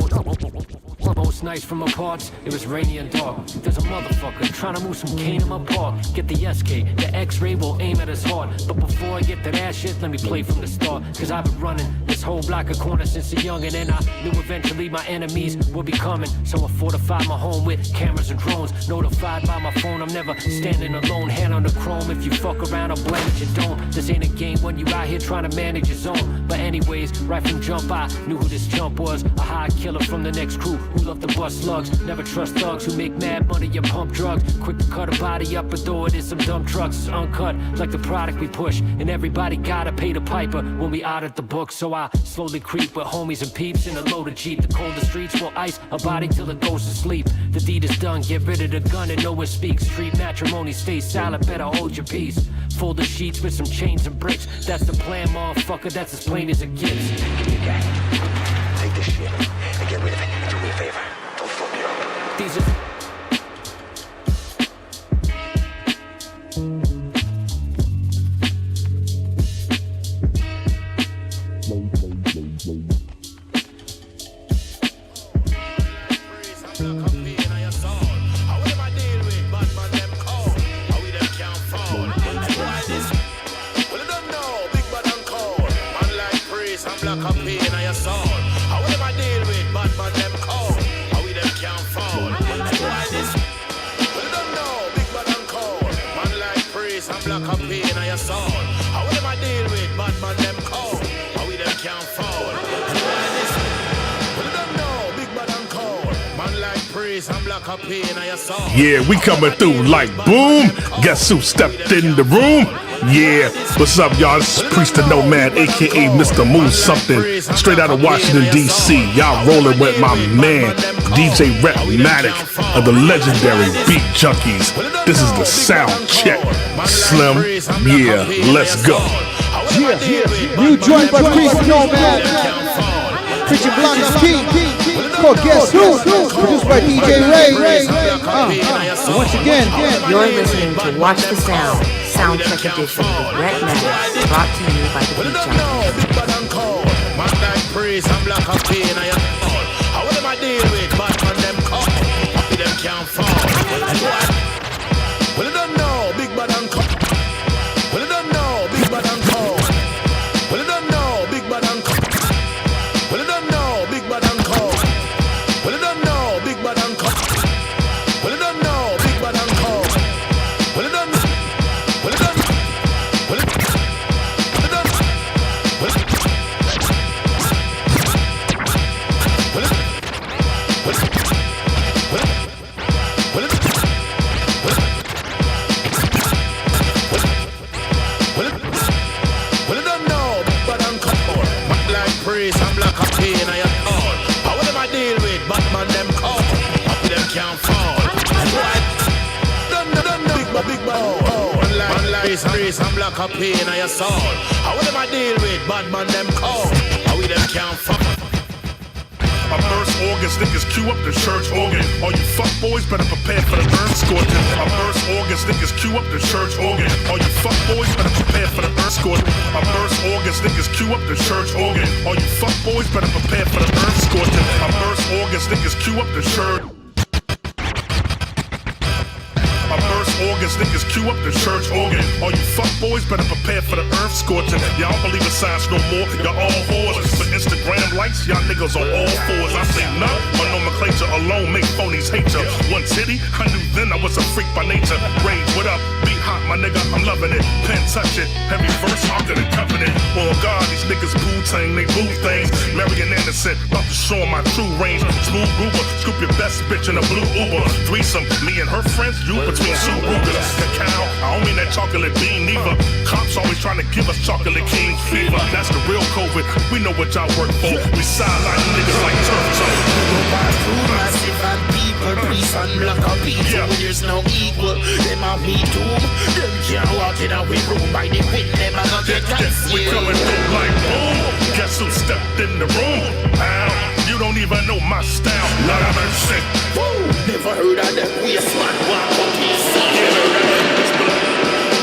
most nights from apart, it was rainy and dark. There's a motherfucker trying to move some cane in my park. Get the SK, the X-ray will aim at his heart. But before I get to that shit, let me play from the start. Cause I've been running this whole block of corners since a youngin', and I knew eventually my enemies would be coming. So I fortified my home with cameras and drones. Notified by my phone, I'm never standing alone. Hand on the chrome, if you fuck around, I'll blame it, you don't. This ain't a game when you out here trying to manage your zone. But anyways, right from jump, I knew who this chump was. A high killer from the next crew who love to bust slugs. Never trust thugs who make mad money and pump drugs. Quick to cut a body up and throw it in some dumb trucks. It's uncut like the product we push, and everybody gotta pay the piper when we out at the book. So I slowly creep with homies and peeps in a loaded Jeep. The coldest streets will ice a body till it goes to sleep. The deed is done, get rid of the gun and no one speaks. Street matrimony, stay silent, better hold your peace. Fold the sheets with some chains and bricks. That's the plan, motherfucker, that's as plain as it gets. Take this shit and get rid of it. And do me a favor, don't fuck me up. These are black up pain and your soul. How will I deal with bad man them cold? How we them can't fall? your soul. How will them I deal with? Bad man them cold. How we them can't fall. Yeah, we coming through like boom. Guess who stepped in the room? Yeah, what's up, y'all? This is Priest the Nomad, aka Mr. Moon Something, straight out of Washington, D.C. Y'all rolling with my man, DJ RHETTMATIC of the legendary Beat Junkies. This is the Soundcheck. Slim, yeah, let's go. Yeah, new joint by Priest the Nomad, preaching Blanca Key. Called Guess Who? Produced by DJ Ray. Once again, you're listening to Watch the Sound, Soundcheck Edition with RHETTMATIC, brought to you by the Beat Junkies. Man like praise and black and pain and your fall. How will them I deal with? Bad man them come. Happy them can't fall. And what? Well, you don't know, big bad and come. Well, you don't know, big bad and come. Well, you don't know, big bad and come. Well, you don't know, big bad and come. Well, you don't know, big bad and come. Well, you don't know, big bad and come. Well, you don't know. Well, you don't know. Well, you don't know. Well, you don't know. Praise and black and pain and your fall. How will them I deal with? Batman them call. Happy them can't fall. And what? Done, big bad. One lies, praise and black and pain and your soul. How will them I deal with? Batman them call. How we them can't fall. My first August, niggas cue up the church organ. All you fuck boys better prepare for the earth scorching. My first August, niggas cue up the church organ. All you fuck boys better prepare for the earth scorching. My first August, niggas cue up the church organ. All you fuck boys better prepare for the earth scorching. My first August, niggas cue up the church. My first August, niggas cue up the church organ. All you fuck boys better prepare for the earth scorching. Y'all don't believe in science no more, y'all all whores. For Instagram likes, y'all niggas on all fours. I say no, my nomenclature alone make phonies hate ya. One titty, I knew then I was a freak by nature. Rage, what up? Beat hot, my nigga, I'm loving it. Pen touch it, heavy verse, I'm gonna cover it. Oh God, these niggas boo-tang, they boo things. Marion Anderson, about to show my true range. Smooth Uber, scoop your best bitch in a blue Uber. Threesome, me and her friends, you between two Rugas. Cacao, I don't mean that chocolate bean neither. Cops always trying to give us chocolate king fever. That's the real COVID, we know what y'all work for. We sideline niggas like turf toe. Massive and people, priest and black and people. There's no equal, them are me too. Them can't walk in a way room by the wind. Them are not get concealed. We coming through like boom. Guess who stepped in the room? Ow, you don't even know my style. Lord have mercy. Never heard of them wasteman. Walk up here, see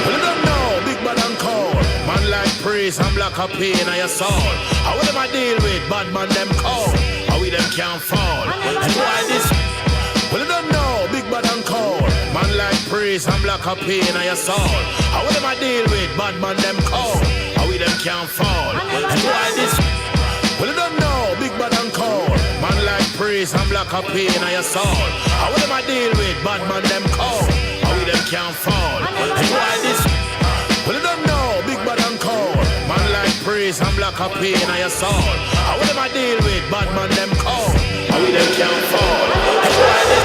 well, you don't know, big bad and cold. Man like praise and black and pain and your soul. How will them I deal with? Bad man them cold. How we them can't fall. And why this? Well, you don't know, big bad and cold. Man like praise and black and pain and your soul. How will them I deal with? Bad man them cold. How we them can't fall. And why this? Well, you don't know, big bad and cold. Man like praise and black and pain and your soul. How will them I deal with? Bad man them cold. How we them can't fall. And why this? Well, you don't know, big bad and cold. Man like praise and black and pain and your soul. How will them I deal with? Bad man them cold. How we them can't fall. And why this?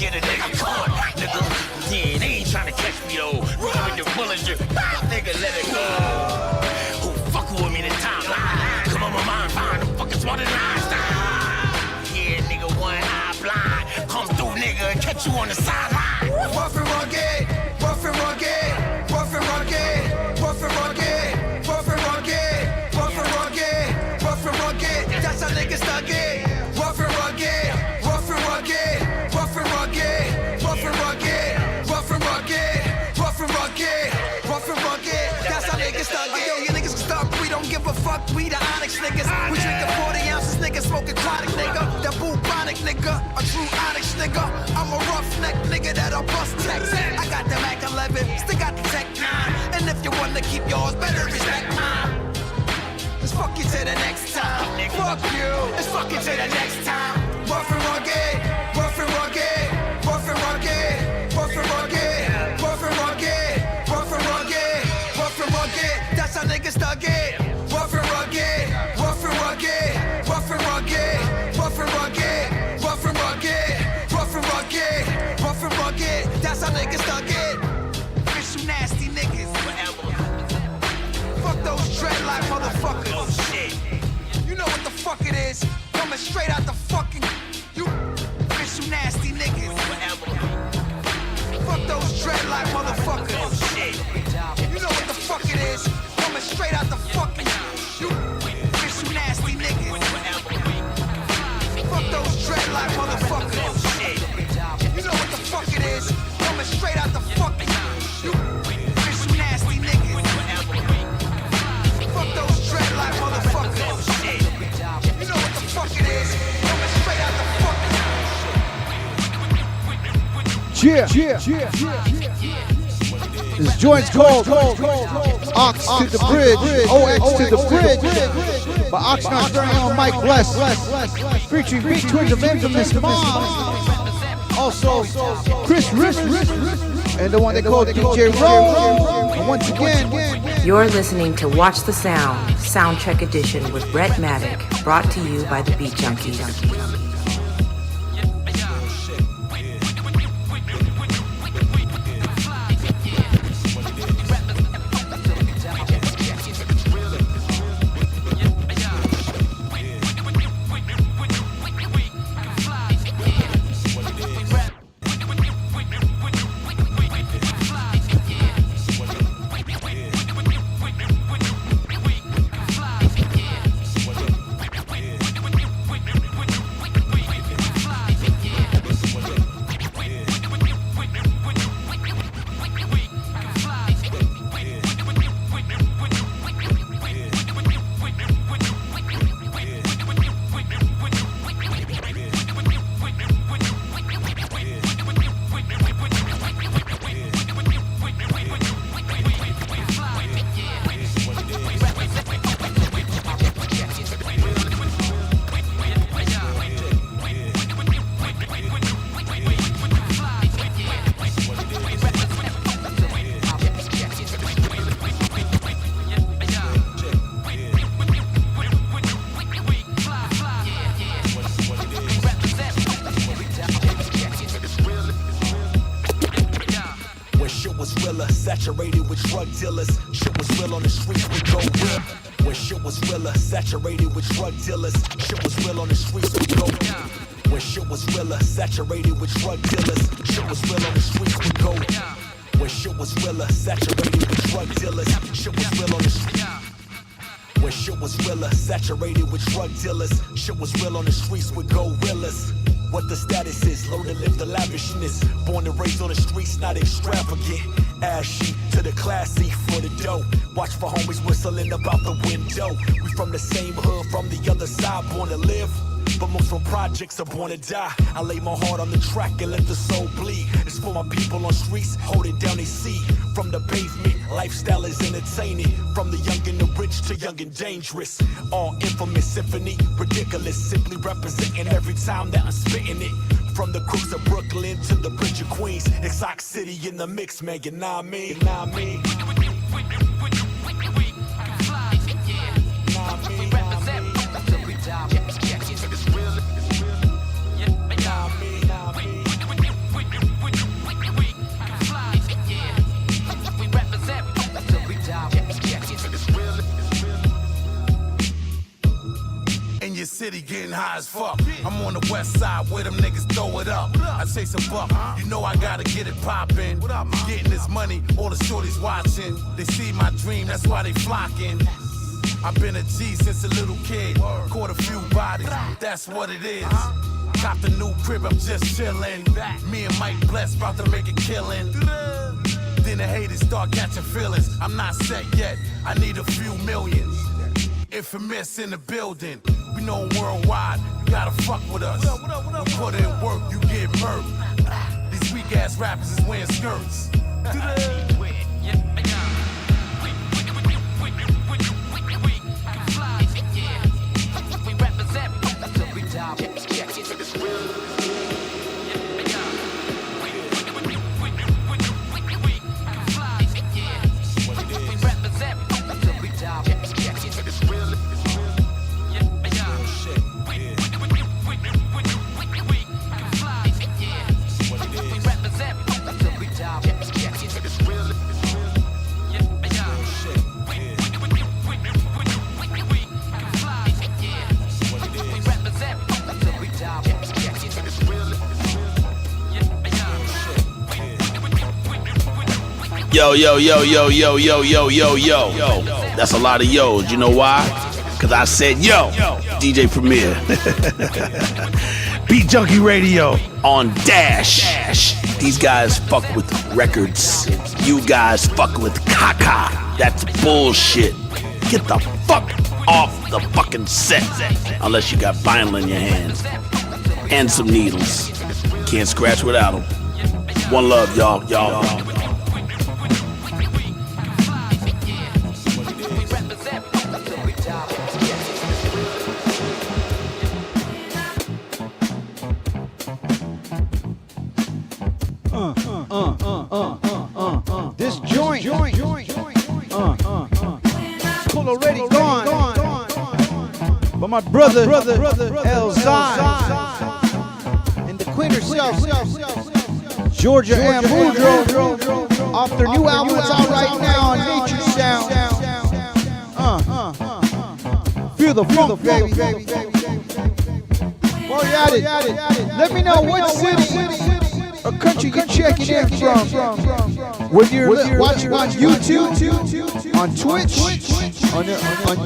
get a nigga caught, nigga. Yeah, they ain't trying to catch me though. Run with the bullets, just nigga, let it go. Who fucking with me this time? Come on, my mind, fine. I'm fucking smarter than Einstein. Yeah, nigga, one eye blind. Come through, nigga, and catch you on the sideline. Rough and rugged, rough and rugged, rough and rugged, rough and rugged, rough and rugged, rough and rugged, rough and rugged. That's how niggas stuck it. Rough and rugged, rough and rugged, rough and rugged, rough and rugged, rough and rugged, rough and rugged, rough and rugged. That's how niggas stuck it. Yo, you niggas stuck. We don't give a fuck. We the Onyx niggas. We drinking 40 ounces, niggas smoking chronic, nigga. That bubonic nigga, a true Onyx nigga. I'm a roughneck nigga that'll bust text. I got the Mac 11, still got the Tech 9. And if you wanna keep yours, better respect mine. Let's fuck you to the next time. Fuck you. Let's fuck you to the next time. Rough and rugged, rough and rugged, rough and rugged, rough and rugged, rough and rugged, rough and rugged, rough and rugged. That's how niggas stuck it. Rough and rugged, rough and rugged, rough and rugged, rough and rugged, rough and rugged, rough and rugged, rough and rugged. That's how niggas stuck it. Bitch, you nasty niggas. Fuck those dreadlock motherfuckers. Oh shit. You know what the fuck it is. Coming straight out the fucking. You bitch, you nasty niggas. Fuck those dreadlock motherfuckers. Oh shit. You know what the fuck it is. Coming straight out the fucking. You bitch, you nasty niggas. Fuck those dreadlock motherfuckers. Oh shit. You know what the fuck it is. Coming straight out the fucking. You bitch, you nasty niggas. Fuck those dreadlock motherfuckers. Oh shit. You know what the fuck it is. Coming straight out the fucking. Yeah. This joint's called Ox to the Bridge, OX to the Bridge, by Oxnard's very own Mike Bless, featuring Big Twins of Infamous Mom, also Chris Rich, and the one they call DJ Roll. And once again, You're listening to Watch the Sound, Soundcheck Edition with RHETTMATIC, brought to you by the Beat Junkies. Saturated with drug dealers, shit was real on the streets, we go real. When shit was realer, saturated with drug dealers, shit was real on the streets, we go. When shit was realer, saturated with drug dealers, shit was real on the streets, we go. When shit was realer, saturated with drug dealers, shit was real on the streets. When shit was realer, saturated with drug dealers, shit was real on the streets with gorillas. What the status is, learn to live the lavishness. Born and raised on the streets, not extravagant. Ashy to the classy for the dough. Watch for homies whistling about the window. We from the same hood, from the other side, born to live. But most from projects are born to die. I lay my heart on the track and let the soul bleed. It's for my people on streets, holding down they see. From the pavement, lifestyle is entertaining. From the young and the rich to young and dangerous. All infamous symphony, ridiculous. Simply representing every time that I'm spitting it. From the crooks of Brooklyn to the bridge of Queens. Exotic City in the mix, man, you know what I mean? You know what I mean? city getting high as fuck. I'm on the west side where them niggas throw it up. I chase a buck, you know I gotta get it poppin'. Getting this money, all the shorties watching. They see my dream, that's why they flocking. I've been a G since a little kid. Caught a few bodies, that's what it is. Got the new crib, I'm just chillin'. Me and Mike Bless about to make a killin'. Then the haters start catching feelings. I'm not set yet, I need a few millions. Infamous in the building, we know worldwide, you gotta fuck with us. You put in work, you get murked. These weak ass rappers is wearing skirts. Yo, yo, yo, yo, yo, yo, yo, yo, yo. That's a lot of yo's. You know why? Because I said yo. DJ Premier. Beat Junkie Radio on Dash. These guys fuck with records. You guys fuck with caca. That's bullshit. Get the fuck off the fucking set. Unless you got vinyl in your hands. And some needles. Can't scratch without them. One love, y'all. This joint, cool already gone. But my brother El Zai and the queen herself, Georgia and Boudreaux, off their new album that's out right now on Nature Sound. Feel the funk, baby. While you're at it, let me know what city or country you're checking in from. Whether you're watching on YouTube, on Twitch, on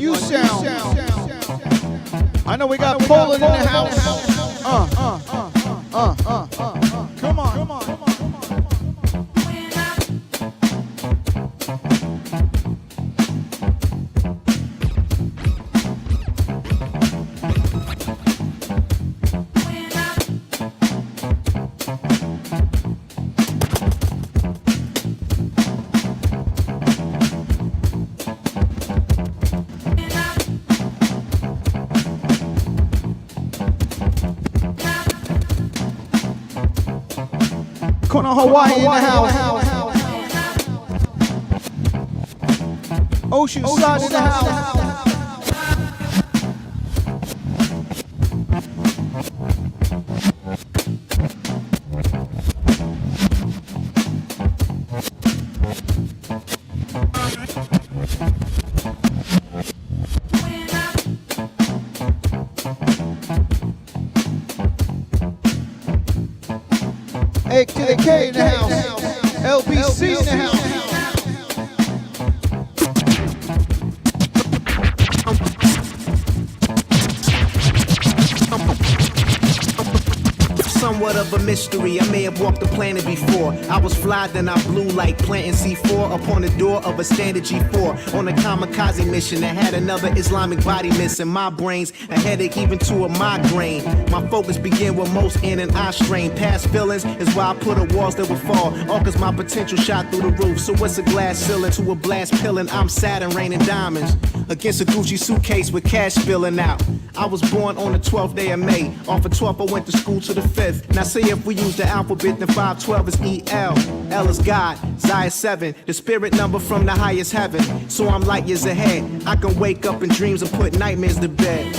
YouSound. I know we got Poland in the house. Come on. Kona Hawaii in the house. Oceanside in the house. A to the K in the house. LBC in the house. Somewhat of a mystery, I may have walked the planet before. I was fly, then I blew like planting C4 upon the door of a standard G4 on a kamikaze mission that had another Islamic body missing. My brain's a headache even to a migraine. My focus began with most in and eye strain. Past feelings is why I put up walls that would fall, all cause my potential shot through the roof. So what's a glass ceiling to a blast pillin'? I'm Saturn raining diamonds against a Gucci suitcase with cash spilling out. I was born on the 12th day of May. Off of 12th I went to school to the 5th. Now say if we use the alphabet, then 512 is EL. L is God, Zai is 7, the spirit number from the highest heaven. So I'm light years ahead. I can wake up in dreams and put nightmares to bed.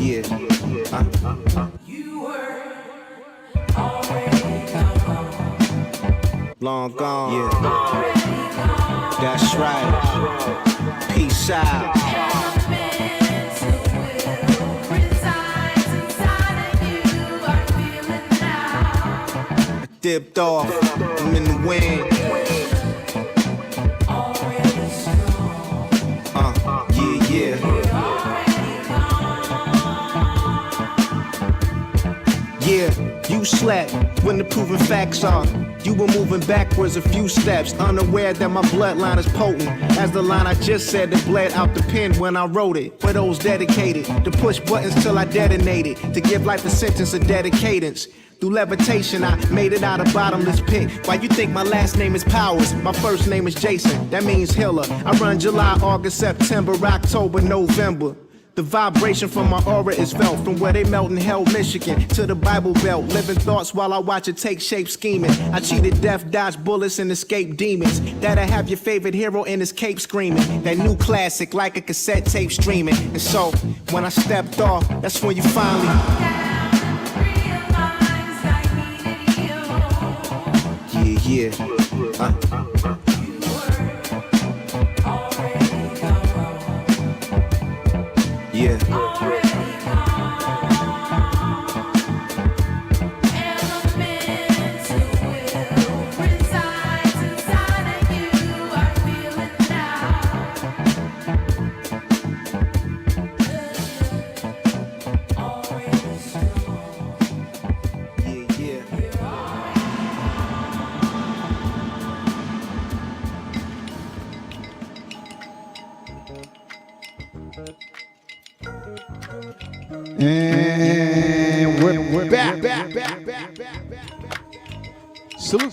Yeah. Long gone. Yeah. That's right. Peace out. Dipped off, I'm in the wind. Yeah, you slept when the proven facts are. You were moving backwards a few steps, unaware that my bloodline is potent. As the line I just said that bled out the pen when I wrote it. For those dedicated to push buttons till I detonated, to give life a sentence of dedicatance. Through levitation, I made it out of bottomless pit. Why you think my last name is Powers? My first name is Jason, that means healer. I run July, August, September, October, November. The vibration from my aura is felt from where they melt in Hell, Michigan to the Bible Belt. Living thoughts while I watch it take shape scheming. I cheated death, dodged bullets, and escaped demons. That I have your favorite hero in his cape screaming. That new classic like a cassette tape streaming. And so, when I stepped off, that's when you finally... Yeah. Yeah. And we're back. Salute.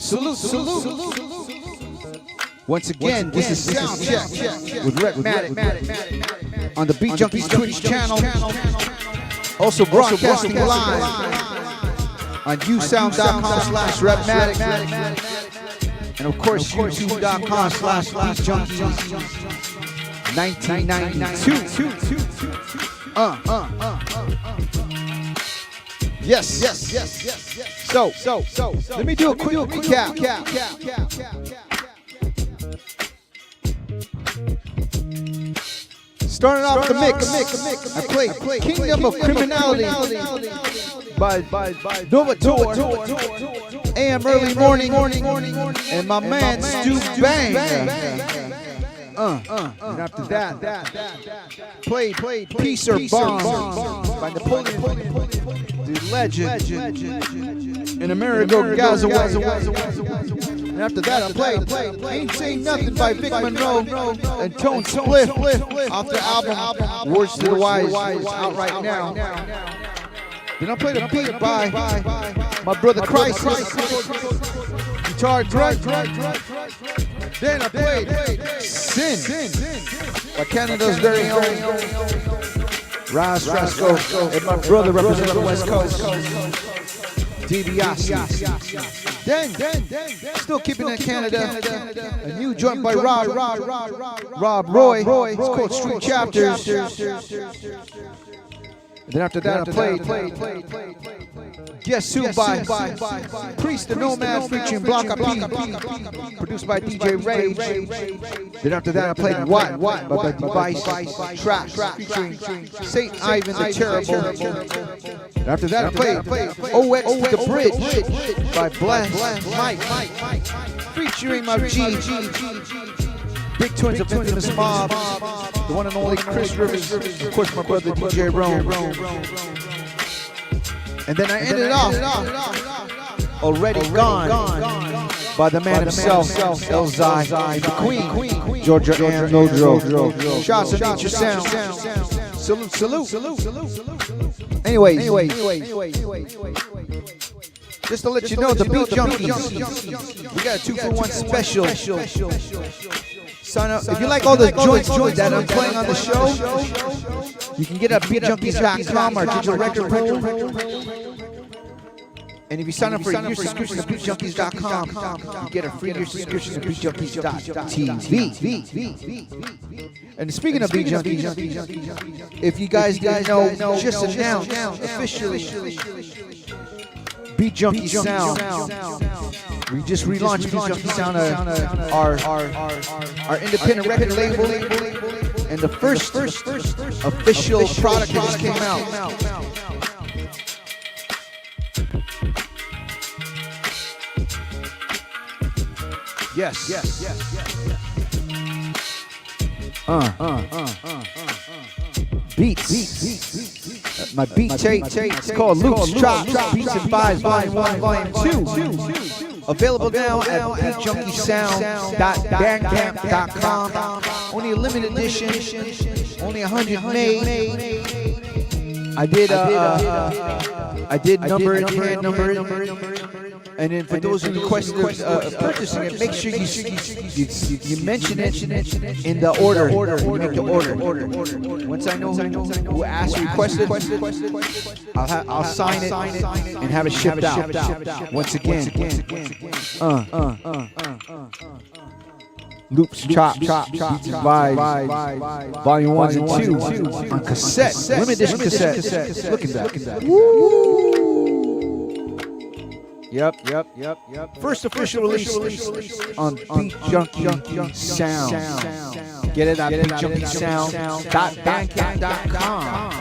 Once again, this is Soundcheck with RHETTMATIC on the Beat Junkies Twitch channel. Also broadcasting live on usound.com/RHETTMATIC. And of course, youtube.com/BeatJunkies 1992. Yes. So, let me do a quick recap. Starting off the mix, I played Kingdom of Criminality by Novator, AM Early Morning, and my man Stu Bang. And after that, played Peace or Bomb by Napoleon, the legend, and Amerigo Gazaway. And after that, I played Ain't Saying Nothing by Vic Monroe and Tone Spliff off the album Words to the Wise, out right now. Then I played a beat by my brother Crisis, guitar drag. Then I played Sin by Canada's very own Raz Frasco and my brother representing the West Coast, DiBiase. Then, still keeping it in Canada, a new joint by Rob Roy. It's called Street Chapters. And then after that, I played Guess Who by Priest the Nomad featuring Blocka P, produced by DJ Rage. Then after that, I played What by Device Tracks featuring Saint Ivan the Terrible. And after that, I played OX The Bridge by Bless Mike featuring my G. Big Twins of Infamous Mob, the one and only Chris Rivers, of course my brother DJ Rome. And then I ended off Already Gone by the man himself, Elzai, and the Queen, Georgia Ann Lodro. Shouts to Nature Sound. Salute. Anyways, just to let you know, the Beat Junkies, we got a 2-for-1 special. Sign up. If you like all the joints that I'm playing on the show, you can get at beatjunkies.com, our digital record pool. And if you sign up for a year subscription to beatjunkies.com, you get a free year subscription to beatjunkies.tv. And speaking of Beat Junkies, if you guys didn't know, just announced officially Beat Junkies Sound We just relaunched Beat Junkie Sound, our independent record label, and the first official product that just came out. Yes. Beats. My beat tape. It's called Luke's Chops, Beats and Vibes, Volume 1, Volume 2. Available now at beatjunkiesound.bandcamp.com. Only a limited edition. Only 100 made. I did number it, hand number it. And then for those who requested purchasing it, make sure you mention it in the order. You make the order. Once I know who asked requested, I'll sign it and have it shipped out. Once again, Loops, Chops, Beats and Vibes, Volume 1 and 2 on cassette, limited edition cassette. Look at that. Woo! Yep. First official release on Beat Junkie Sound. Get it at beatjunkiesound.bandcamp.com.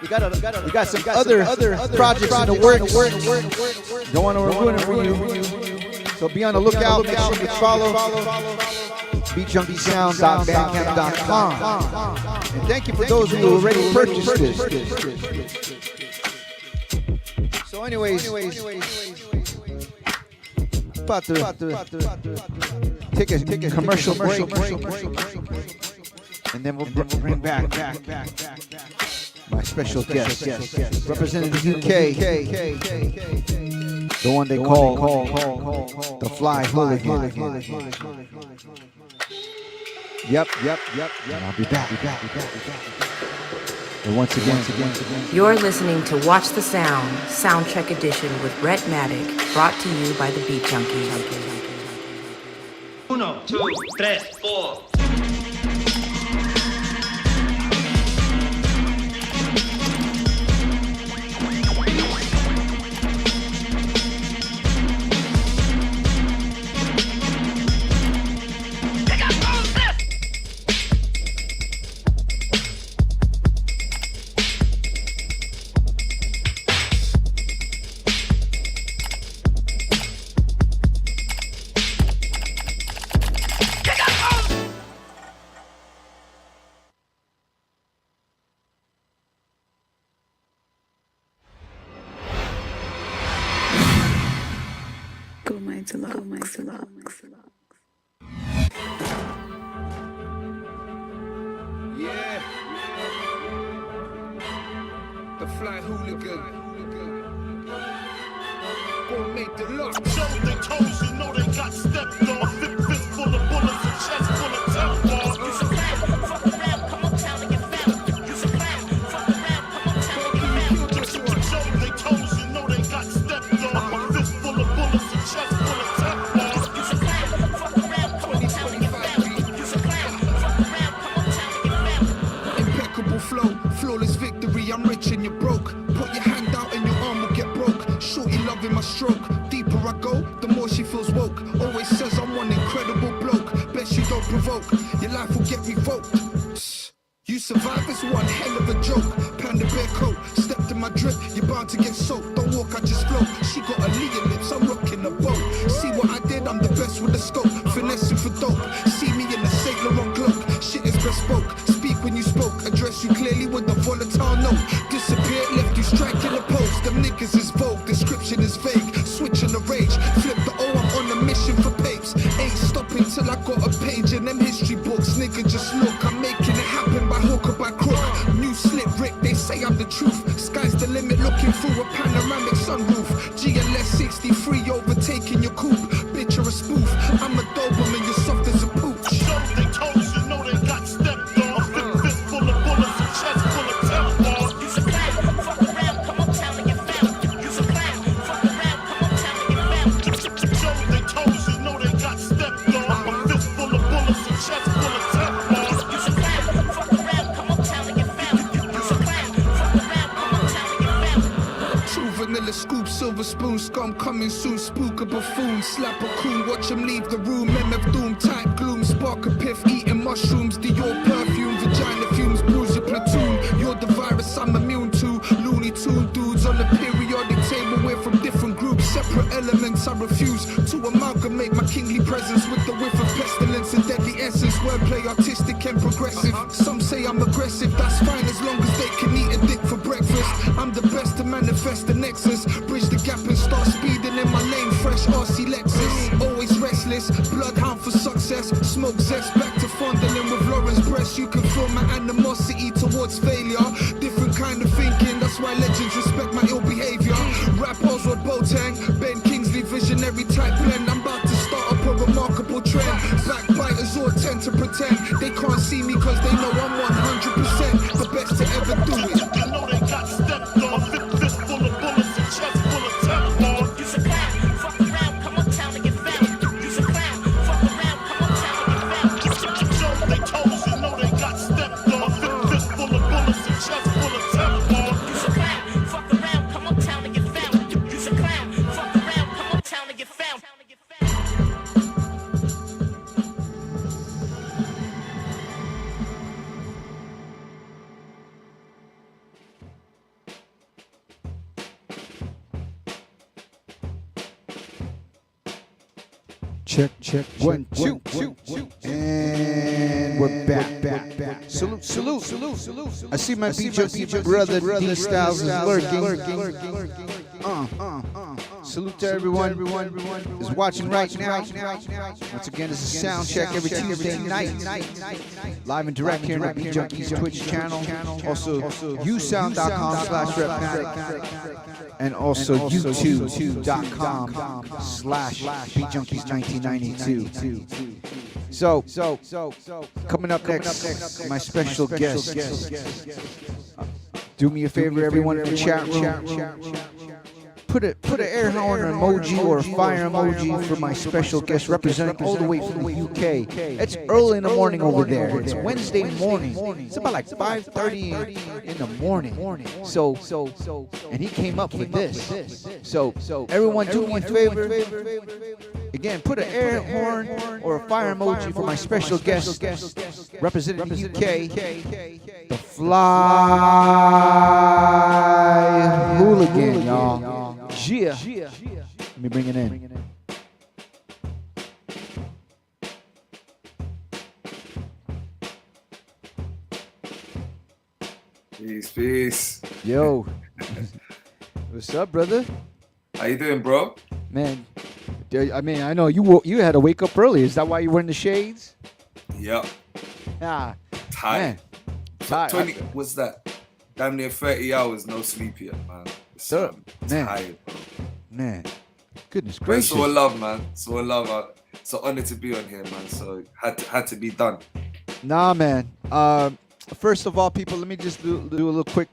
We got some other projects in the works. Don't want to ruin it for you. So be on the lookout. Make sure you follow beatjunkiesound.bandcamp.com. And thank you for those who already purchased this. So anyways, about to take a commercial break, and then we'll bring back my special guest, representing the UK, the one they call the FLYY Hooligan. Yep. And I'll be back. And once again. You're listening to Watch the Sound, Soundcheck Edition with RHETTMATIC, brought to you by the Beat Junkies. 1, 2, 3, 4. Yeah. The FLYY Hooligan. Gonna make the luck. Show they toes, you know they got stepped on. Fist full of bullets and chest full of Teflon. You should clap, fuck around, come on town and get found. You should clap, fuck around, come on town and get found. Show they toes, you know they got stepped on. Fist full of bullets and chest full of Teflon. You should clap, fuck around, come on town and get found. You should clap, fuck around, come on town and get found. Impeccable flow, flawless victory. I'm rich and you're broke. Put your hand out and your arm will get broke. Shorty loving my stroke. Deeper I go, the more she feels woke. Always says I'm one incredible bloke. Best you don't provoke, your life will get revoked. You survive is one hell of a joke. Panda bear coat, stepped in my drip, you're bound to get soaked. Don't walk, I just float. She got Aaliyah lips, I'm rocking a boat. See what I did, I'm the best with the scope. Finessing for dope, see me in the Saint Laurent cloak. Shit is bespoke, speak when you spoke. Address you clearly with a volatile note. Disappear, left you striking a pose. Them niggas is vogue, description is vague. Switching the rage, flip the O, I'm on a mission for papes. Ain't stopping till I got a page in them history books. Nigga, just look, I'm making it happen by hook or by crook. New slip Rick, they say I'm the truth. Sky's the limit, looking through a panoramic sunroof. GLS 63 overtaking your coupe. Bitch, you're a spoof. I'm a Doberman, you're soft as a pooch. Show they toes, you know they got stepped on. Fist full of bullets and chest full of Teflon. You should clap, fuck around, come on town and get found. You should clap, fuck around, come on town and get found. Show they toes, you know they got stepped on. Fist full of bullets and chest full of Teflon. You should clap, fuck around, come on town and get found. You should clap, fuck around, come on town and get found. True vanilla scoop silver spoon, scum coming soon, spook a buffoon, slap a coon, watch him leave the room, MF doom, tight gloom, spark a piff, eating mushrooms, Dior perfume, vagina fumes, bruise your platoon, you're the virus I'm immune to, Looney Tune dudes on the periodic table, we're from different groups, separate elements, I refuse to amalgamate my kingly presence with the whiff of pestilence and deadly essence, wordplay artistic and progressive, some say I'm aggressive, that's fine as long as they can eat a dick for breakfast, I'm the best to manifest the nexus, bridge the gap and start speeding in my lane, fresh RC Lexus, always restless, bloodhound for success, smoke zest back to fondling with Lauren's breast, you can feel my animosity towards failure, different kind of thinking, that's why legends respect my ill behavior, rap Oswald Boateng, Ben Kingsley, visionary type blend, I'm about to start up a remarkable trend, backbiters all tend to pretend, they can't see me cause they know I'm 100% the best to ever do it. I know they got stepped on, fist full of bullets and chest full of Teflon. You's a clown, fuck around, come uptown and get found. You's a clown, fuck around, come uptown and get found. They told you know they got stepped on, fist full of bullets and chest full of Teflon. You's a clown, fuck around, come uptown and get found. You's a clown, fuck around, come uptown and get found. Check, 1, 2, and we're back. Salute. I see my BJ brother D Styles is lurking. Salute to everyone is watching right now. Once again, this is Soundcheck every Tuesday night. Live and direct here on Beat Junkies Twitch channel. Also, usound.com/RHETTMATIC. And also youtube.com/BeatJunkies1992. So coming up next, my special guest. Do me a favor, everyone in the chat room. Put an air horn emoji or a fire emoji for my special guest representing all the way from the UK. It's early in the morning over there. It's Wednesday morning. It's about like 5:30 in the morning. So, and he came up with this. So, everyone do me a favor. Again, put an air horn or a fire emoji for my special guest representing the UK, the FLYY Hooligan, y'all. Yeah. Let me bring it in. Peace. Yo. What's up, brother? How you doing, bro? Man, I mean, I know you had to wake up early. Is that why you're wearing the shades? Yep. Ah. Tired. Tired. 20, what's that? Damn near 30 hours, no sleep yet, man. So tired, bro. Man. Goodness gracious. It's all love, man. It's all love. It's an honor to be on here, man. So had to be done. Nah, man. First of all, people, let me just do a little quick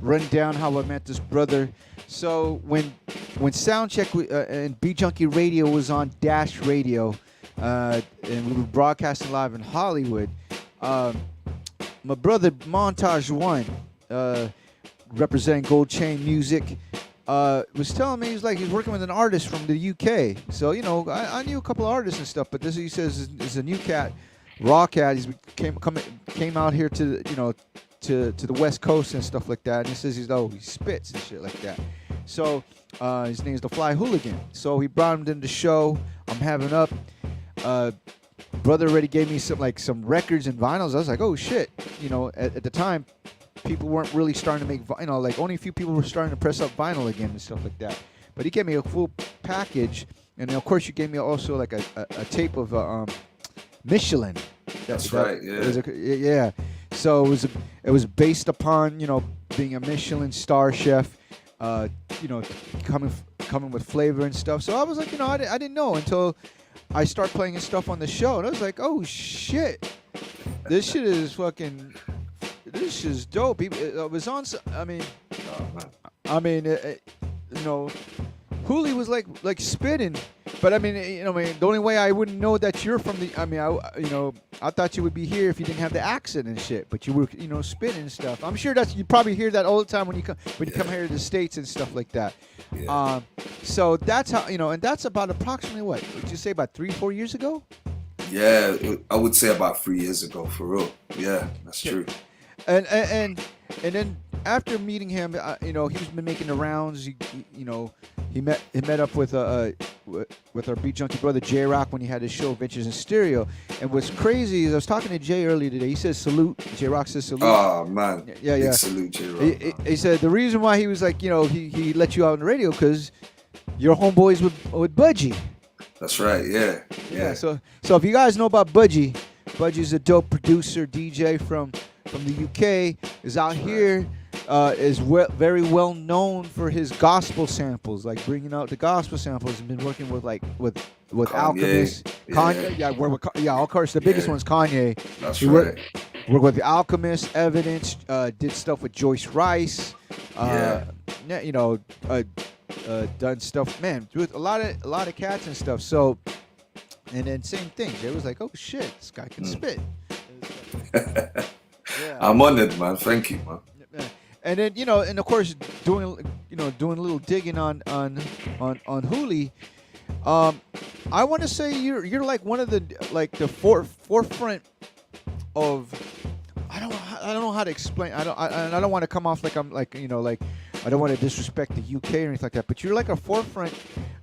rundown how I met this brother. So when Soundcheck and Beat Junkie Radio was on Dash Radio, and we were broadcasting live in Hollywood, my brother Montage One, representing Gold Chain Music, was telling me he's working with an artist from the UK. So I knew a couple of artists and stuff, but this he says is a new cat. Raw cat. He came out here to the West Coast and stuff like that. And he says he spits and shit like that. So his name is the FLYY Hooligan. So he brought him to the show. I'm having up. Brother already gave me some records and vinyls. I was like, oh shit. At the time, people weren't really starting to make only a few people were starting to press up vinyl again and stuff like that. But he gave me a full package, and of course you gave me also like a tape of Michelin. That's right. Yeah. So it was based upon being a Michelin star chef, coming with flavor and stuff. So I was like, I didn't know until I started playing his stuff on the show, and I was like, oh shit, this shit is fucking. This is dope. It was on. Hooli was like spitting But I mean, the only way I wouldn't know that you're from the, I thought you would be here if you didn't have the accent and shit. But you were, spitting and stuff. I'm sure you probably hear that all the time when you come here to the States and stuff like that. Yeah. So that's how, and that's about approximately what? Would you say about 3-4 years ago? Yeah, I would say about 3 years ago, for real. Yeah, that's true. And then after meeting him, he's been making the rounds. He met up with our beat junkie brother J Rock when he had his show Ventures in Stereo. And what's crazy is I was talking to Jay earlier today. He says salute. J Rock says salute. Oh man, yeah. Big salute, J Rock. He said the reason why he was like, he let you out on the radio because you're homeboys with Budgie. That's right. Yeah. So if you guys know about Budgie, Budgie's a dope producer, DJ from the UK. Is out here. Is very well known for his gospel samples, like bringing out the gospel samples, and been working with Kanye. Alchemist, Kanye, of course the biggest one's Kanye. That's right. Worked with Alchemist, Evidence, did stuff with Joyce Rice. Done stuff, man, with a lot of cats and stuff. So, and then same thing. Jay was like, "Oh shit, this guy can spit." I'm honored, man. Thank you, man. And then and of course doing a little digging on Hooli. I want to say you're like one of the forefront of. I don't know how to explain. I don't want to come off like I'm like I don't want to disrespect the UK or anything like that. But you're like a forefront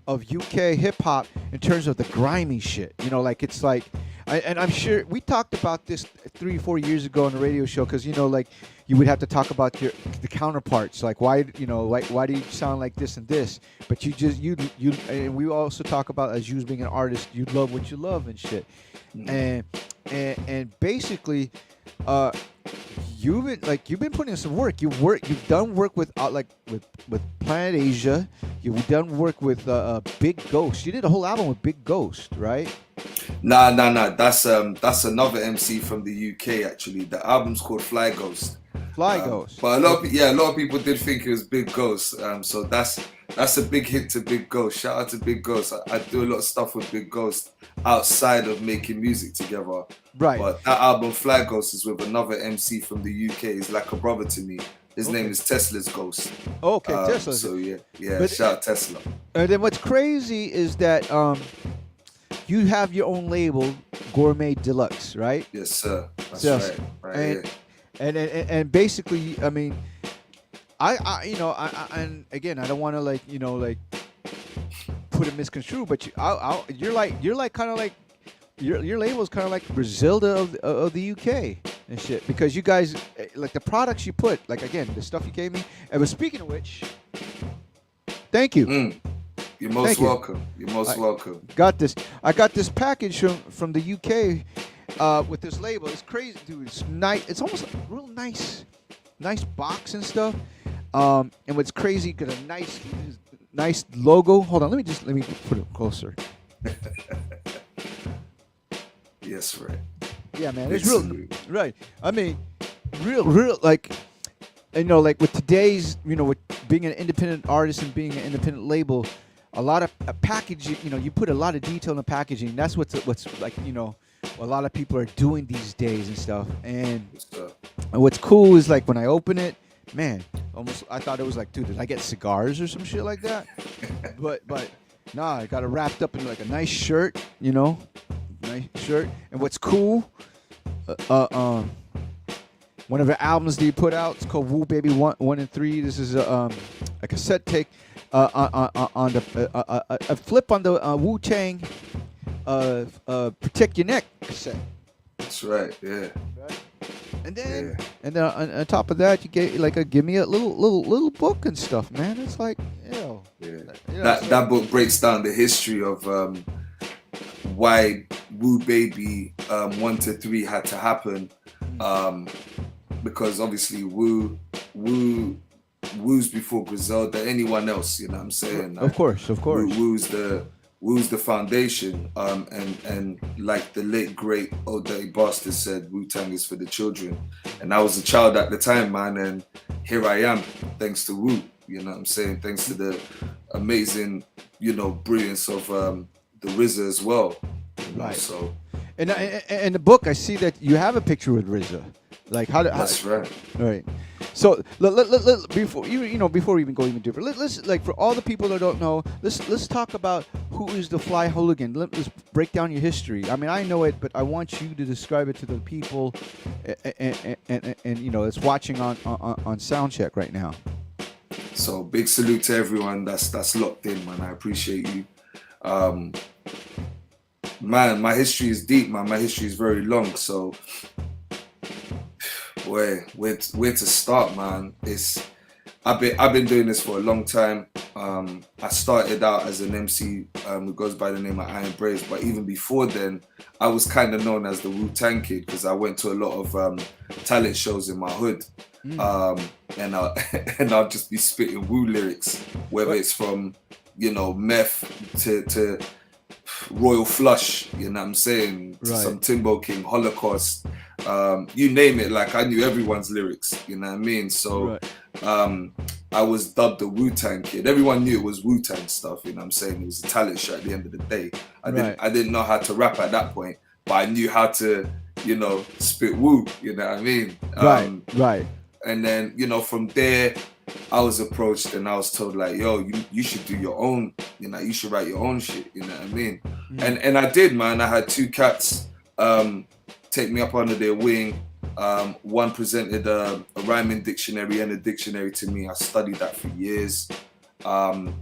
of UK hip hop in terms of the grimy shit. It's like. And I'm sure we talked about this 3-4 years ago on the radio show because you would have to talk about the counterparts, like why do you sound like this and this, but you and we also talk about as you being an artist, you love what you love and shit, and basically, you've been putting in some work. You've done work with Planet Asia. You've done work with Big Ghost. You did a whole album with Big Ghost, right? Nah. That's another MC from the UK actually. The album's called FLYY Ghost. FLYY Ghost. But a lot of people did think it was Big Ghost. So that's a big hit to Big Ghost. Shout out to Big Ghost. I do a lot of stuff with Big Ghost outside of making music together. Right. But that album FLYY Ghost is with another MC from the UK. He's like a brother to me. His name is Tesla's Ghost. Okay, Tesla. So but shout out Tesla. And then what's crazy is that you have your own label, Gourmet Deluxe, right? Yes, sir. That's right. And basically, I mean, I and again, I don't want to put it misconstrued, but you're like kind of like your label is kind of like Brazilda of the UK and shit, because you guys like the products you put, like again the stuff you gave me. And speaking of which, thank you. You're most welcome. You're most welcome. I got this package from the UK with this label. It's crazy, dude. It's nice. It's almost like a real nice box and stuff. And what's crazy, got a nice logo. Hold on, let me put it closer. Yes, right. Yeah, man. It's real, right? I mean, real like. Like with today's, with being an independent artist and being an independent label, a lot of packaging, you put a lot of detail in the packaging. That's what's like, a lot of people are doing these days and stuff. And what's cool is like when I open it, man, almost I thought it was like, dude, did I get cigars or some shit like that? but nah, I got it wrapped up in like a nice shirt, nice shirt. And what's cool, one of the albums that you put out, it's called Woo Baby 1 and 3. This is a cassette take on a flip on the Wu-Tang Protect Your Neck cassette. That's right, yeah. Right? And then on top of that, you get give me a little book and stuff, man. It's like, that book breaks down the history of why Woo Baby 1 to 3 had to happen. Because obviously Woo's before Griselda, anyone else, you know what I'm saying? Of course. Woo's the foundation, and like the late great Old Dirty Bastard said, Wu-Tang is for the children. And I was a child at the time, man, and here I am, thanks to Wu, you know what I'm saying? Thanks to the amazing, brilliance of the RZA as well. Right. So, and in the book, I see that you have a picture with RZA. Like that's right. Right. So before before we even go even deeper, let's like for all the people that don't know, let's talk about who is the Fly Hooligan. Let's break down your history. I mean, I know it, but I want you to describe it to the people, and that's watching on Soundcheck right now. So big salute to everyone that's locked in, man. I appreciate you. Man, my history is deep, man. My history is very long. So, boy, where to start, man? I've been doing this for a long time. I started out as an MC who goes by the name of Iron Braves, but even before then, I was kind of known as the Wu-Tang Kid because I went to a lot of talent shows in my hood. And I'll just be spitting Wu lyrics, whether it's from meth to Royal Flush, you know what I'm saying, to some Timbo King, Holocaust, you name it. Like I knew everyone's lyrics, you know what I mean. So I was dubbed the Wu-Tang Kid. Everyone knew it was Wu-Tang stuff, you know what I'm saying. It was a talent show at the end of the day. I didn't know how to rap at that point, but I knew how to spit Wu, you know what I mean. Right. And then, from there, I was approached and I was told like, yo, you should do your own, you should write your own shit, you know what I mean? And I did, man. I had two cats take me up under their wing. One presented a rhyming dictionary and a dictionary to me. I studied that for years. I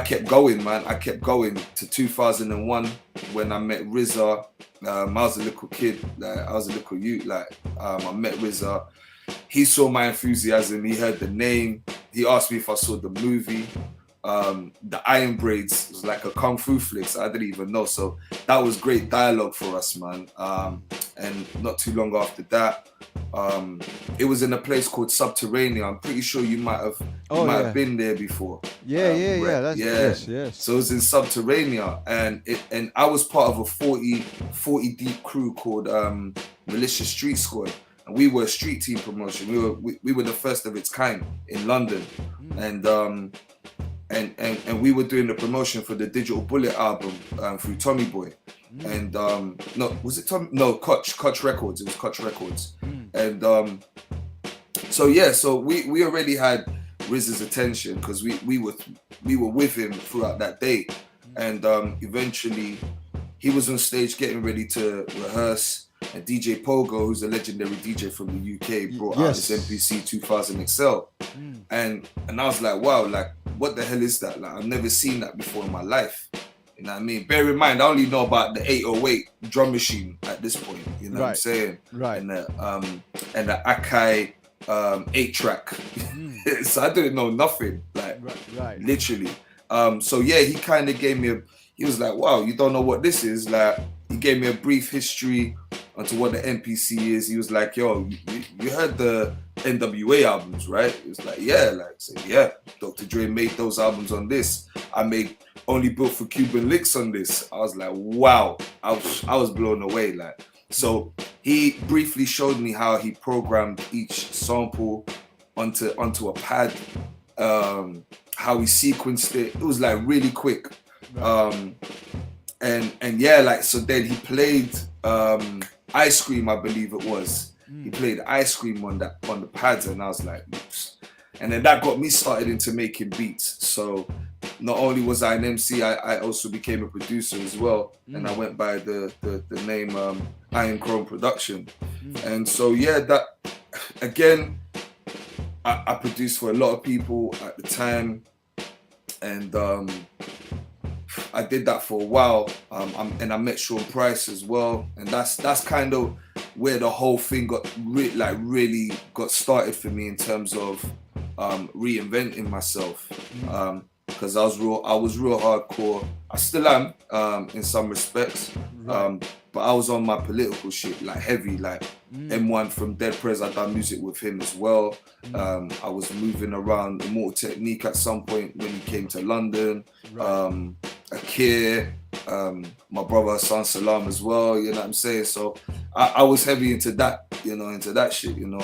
kept going, man. I kept going to 2001 when I met RZA. I was a little kid, I was a little youth. I met RZA. He saw my enthusiasm. He heard the name. He asked me if I saw the movie. The Iron Braids was like a kung fu flick, so I didn't even know. So that was great dialogue for us, man. And not too long after that, it was in a place called Subterranean. I'm pretty sure you might have been there before. Yes. So it was in Subterranean, and I was part of a 40 deep crew called Malicious Street Squad. And we were a street team promotion. We were the first of its kind in London, and we were doing the promotion for the Digital Bullet album through Tommy Boy, and no, was it Tommy? No, Koch Records. It was Koch Records, and so we already had RZA's attention because we were with him throughout that day, and eventually he was on stage getting ready to rehearse. And DJ Pogo, who's a legendary DJ from the UK, brought out his MPC 2000 XL. And I was like, wow, like, what the hell is that? Like, I've never seen that before in my life. You know what I mean? Bear in mind, I only know about the 808 drum machine at this point. You know what I'm saying? Right. And the Akai 8-track. So I didn't know nothing. Like, literally. So yeah, he kind of gave me he was like, wow, you don't know what this is? Like, he gave me a brief history onto what the MPC is. He was like, yo, you heard the NWA albums, right? It was like, yeah. Like, so yeah, Dr. Dre made those albums on this. I made Only Built for Cuban Licks on this. I was like, wow. I was blown away. Like, so he briefly showed me how he programmed each sample onto a pad, how he sequenced it. It was like really quick. And yeah, like, so then he played Ice Cream, I believe it was. He played Ice Cream on the pads, and I was like, oops. And then that got me started into making beats. So not only was I an MC, I also became a producer as well. And I went by the name Iron Chrome Production. And so yeah, that again, I produced for a lot of people at the time, and I did that for a while, and I met Sean Price as well, and that's kind of where the whole thing got really got started for me in terms of reinventing myself, because I was real hardcore. I still am in some respects, but I was on my political shit like heavy, like M1 from Dead Prez. I done music with him as well. I was moving around Immortal Technique at some point when he came to London. Akir, my brother Hassan Salam as well, you know what I'm saying? So I was heavy into that, into that shit, and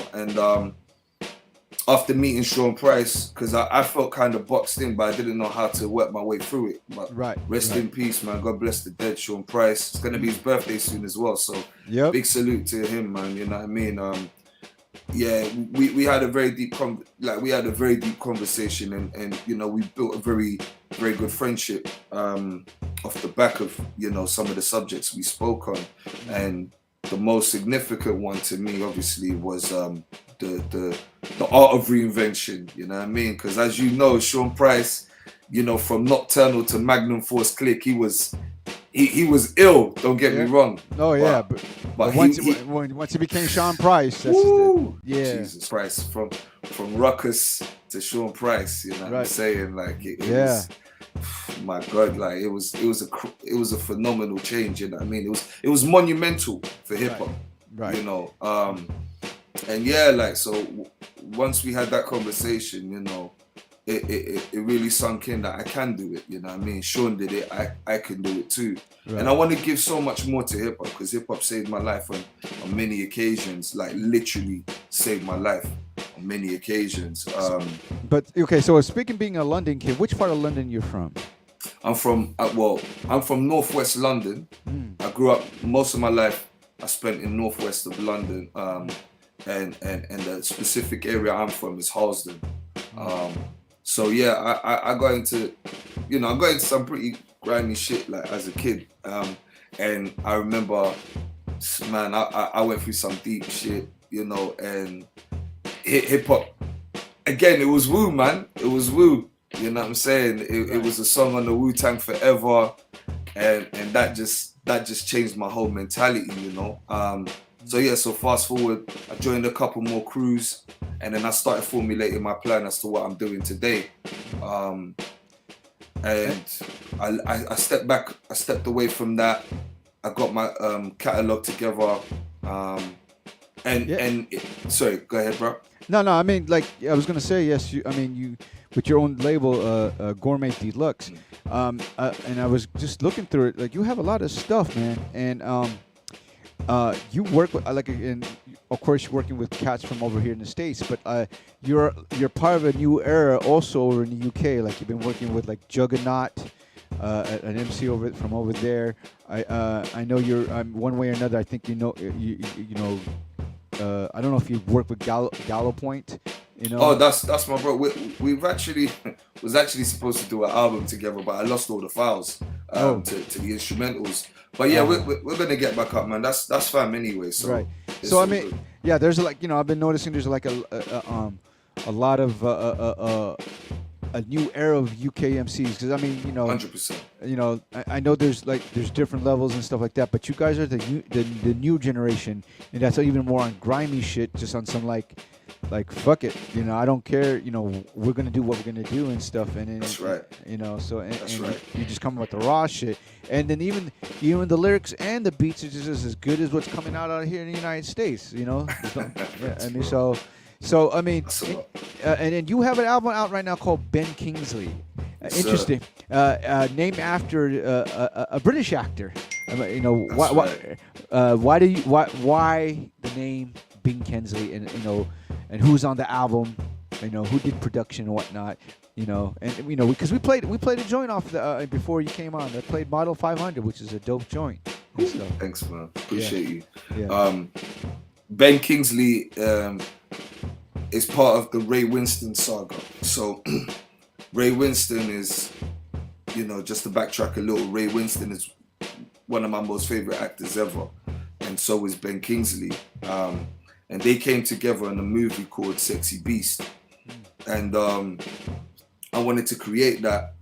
after meeting Sean Price, because I felt kind of boxed in, but I didn't know how to work my way through it. But rest in peace, man. God bless the dead, Sean Price. It's gonna be his birthday soon as well, so big salute to him, man. You know what I mean? Yeah, we had a very deep conversation, and you know, we built a very good friendship off the back of, you know, some of the subjects we spoke on, and the most significant one to me, obviously, was the art of reinvention. You know what I mean? Because as you know, Sean Price, you know, from Nocturnal to Magnum Force Click, he was ill. Don't get me wrong. Oh yeah, but once he became Sean Price, that's Jesus Christ, from Ruckus to Sean Price. You know what I'm saying? Like it was, my God, like it was a phenomenal change. You know what I mean? It was monumental for hip hop. Right. You know, and yeah, like, so once we had that conversation, you know, it really sunk in that I can do it. You know what I mean? Sean did it, I can do it too. Right. And I want to give so much more to hip hop, because hip hop saved my life on many occasions, like literally saved my life on many occasions. But okay, so speaking being a London kid, which part of London you're from? I'm from Northwest London. I grew up, most of my life I spent in Northwest of London, and the specific area I'm from is Harlesden. So yeah, I got into, you know, I got into some pretty grimy shit like as a kid, and I remember, man, I went through some deep shit, you know, and hip hop, again, it was woo, man, it was woo, you know what I'm saying? It was a song on the Wu-Tang Forever, and that just changed my whole mentality, you know. So yeah, so fast forward, I joined a couple more crews, and then I started formulating my plan as to what I'm doing today. And I stepped back, I stepped away from that. I got my catalog together. Sorry, go ahead, bro. No, I mean, like, I was gonna say, yes, you with your own label, Gourmet Deluxe, and I was just looking through it. Like, you have a lot of stuff, man, and you work with, like, and of course you're working with cats from over here in the States, but you're part of a new era also over in the UK. Like, you've been working with like Juggernaut, an MC from over there. I know you're one way or another. I think you know. I don't know if you work with Gallo Point. You know? Oh, that's my bro. We've actually was actually supposed to do an album together, but I lost all the files to the instrumentals. But yeah, we're gonna get back up, man. That's fam anyway. So right. So I mean, yeah, there's like, you know, I've been noticing there's like a lot of a new era of UK MCs, because I mean, you know, 100%. You know, I know there's different levels and stuff like that, but you guys are the new generation, and that's even more on grimy shit, just on some like fuck it, you know, I don't care, you know, we're gonna do what we're gonna do and stuff, and that's right, you know, so that's right. You just come with the raw shit, and then even the lyrics and the beats are just as good as what's coming out here in the United States, you know. Yeah, I mean, so I mean, and then you have an album out right now called Ben Kingsley. Interesting, named after a British actor. You know, why the name Ben Kingsley, and you know, and who's on the album, you know, who did production and whatnot, you know, and you know, because we played a joint off the before you came on. I played Model 500, which is a dope joint. So, thanks, man. Appreciate you. Yeah. Ben Kingsley is part of the Ray Winston saga. So Ray Winston is, you know, just to backtrack a little, Ray Winston is one of my most favorite actors ever, and so is Ben Kingsley. And they came together in a movie called Sexy Beast, and I wanted to create that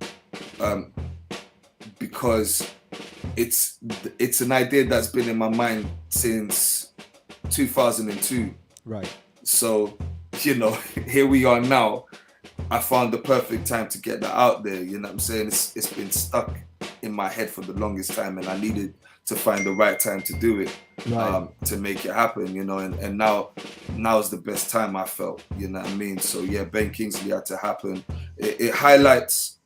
because it's an idea that's been in my mind since 2002. Right. So, you know, here we are now. I found the perfect time to get that out there. You know what I'm saying? It's been stuck in my head for the longest time, and I needed to find the right time to do it, to make it happen, you know, and now's the best time, I felt, you know what I mean? So yeah, Ben Kingsley had to happen. It highlights,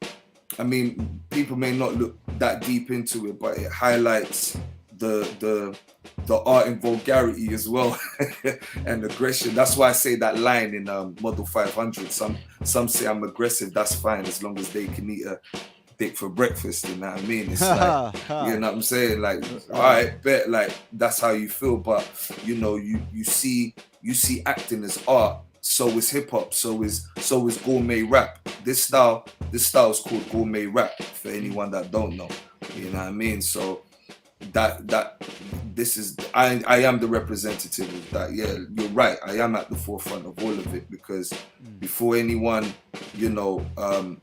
I mean, people may not look that deep into it, but it highlights the the art in vulgarity as well and aggression. That's why I say that line in Model 500. Some say I'm aggressive. That's fine as long as they can eat a dick for breakfast. You know what I mean? It's like, you know what I'm saying? Like, all right, bet, like that's how you feel. But you know, you see acting as art. So is hip hop. So is gourmet rap. This style is called gourmet rap. For anyone that don't know, you know what I mean? So that this is I am the representative of that. Yeah, you're right. I am at the forefront of all of it because before anyone, you know,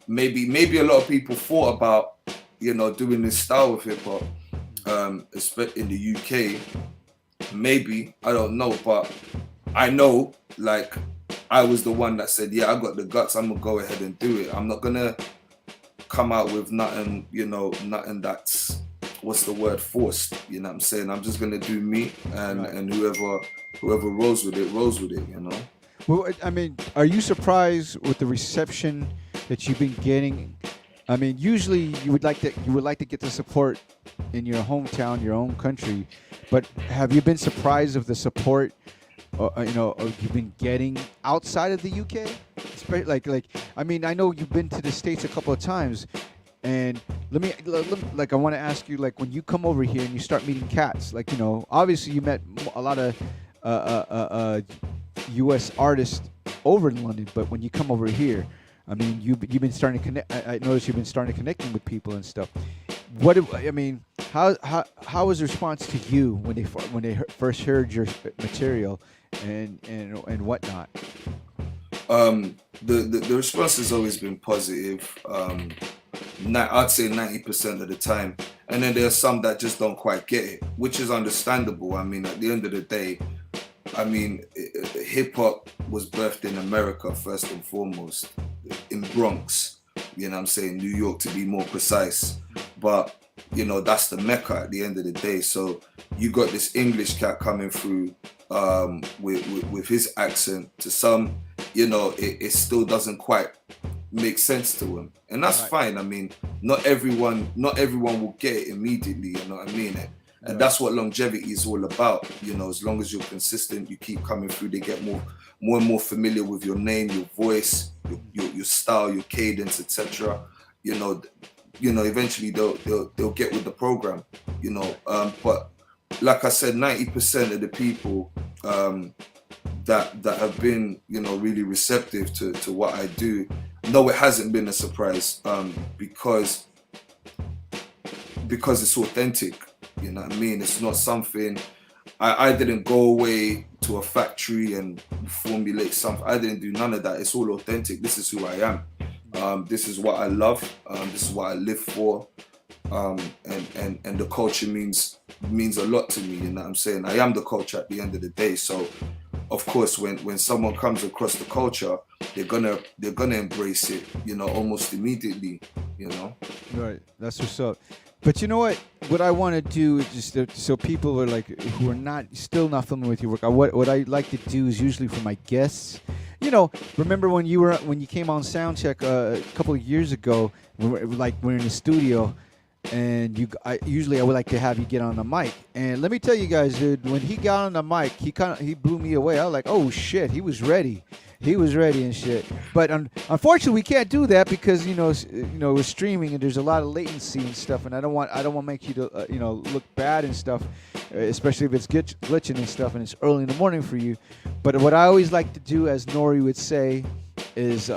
maybe a lot of people thought about, you know, doing this style of hip hop, especially in the UK. Maybe, I don't know, but I know, like, I was the one that said, yeah, I got the guts. I'm gonna go ahead and do it. I'm not gonna come out with nothing, you know, nothing that's, what's the word, forced. You know what I'm saying? I'm just gonna do me, and whoever rolls with it. You know. Well, I mean, are you surprised with the reception that you've been getting? I mean, usually you would like to get the support in your hometown, your own country, but have you been surprised of the support, you know, you've been getting outside of the UK? Like, I mean, I know you've been to the States a couple of times, and I want to ask you, like, when you come over here and you start meeting cats, like, you know, obviously you met a lot of U.S. artists over in London, but when you come over here, I mean, you've been starting to connect. I noticed you've been starting to connecting with people and stuff. How was the response to you when they first heard your material and whatnot? The response has always been positive. I'd say 90% of the time, and then there are some that just don't quite get it, which is understandable. I mean, at the end of the day, I mean, hip hop was birthed in America first and foremost, in Bronx, you know what I'm saying, New York to be more precise. But, you know, that's the Mecca at the end of the day. So you got this English cat coming through with his accent. To some, you know, it still doesn't quite make sense to him. And that's fine. I mean, not everyone will get it immediately, you know what I mean? And that's what longevity is all about. You know, as long as you're consistent, you keep coming through, they get more and more familiar with your name, your voice, your style, your cadence, etc. You know, eventually they'll get with the program. You know, but like I said, 90% of the people that have been, you know, really receptive to what I do, no, it hasn't been a surprise, because it's authentic. You know what I mean? It's not something, I didn't go away to a factory and formulate something. I didn't do none of that. It's all authentic. This is who I am. This is what I love. This is what I live for. And the culture means a lot to me. You know what I'm saying? I am the culture at the end of the day. So, of course, when someone comes across the culture, they're gonna embrace it, you know, almost immediately, you know. Right. That's what's up. But you know what? What I want to do is just so people are like who are still not familiar with your work. What I like to do is usually for my guests. You know, remember when you came on Soundcheck a couple of years ago? We're in the studio, and I would like to have you get on the mic. And let me tell you guys, dude, when he got on the mic, he blew me away. I was like, oh shit, he was ready. He was ready and shit. But unfortunately, we can't do that because you know we're streaming and there's a lot of latency and stuff. And I don't want to make you to look bad and stuff, especially if it's glitching and stuff and it's early in the morning for you. But what I always like to do, as Nori would say, is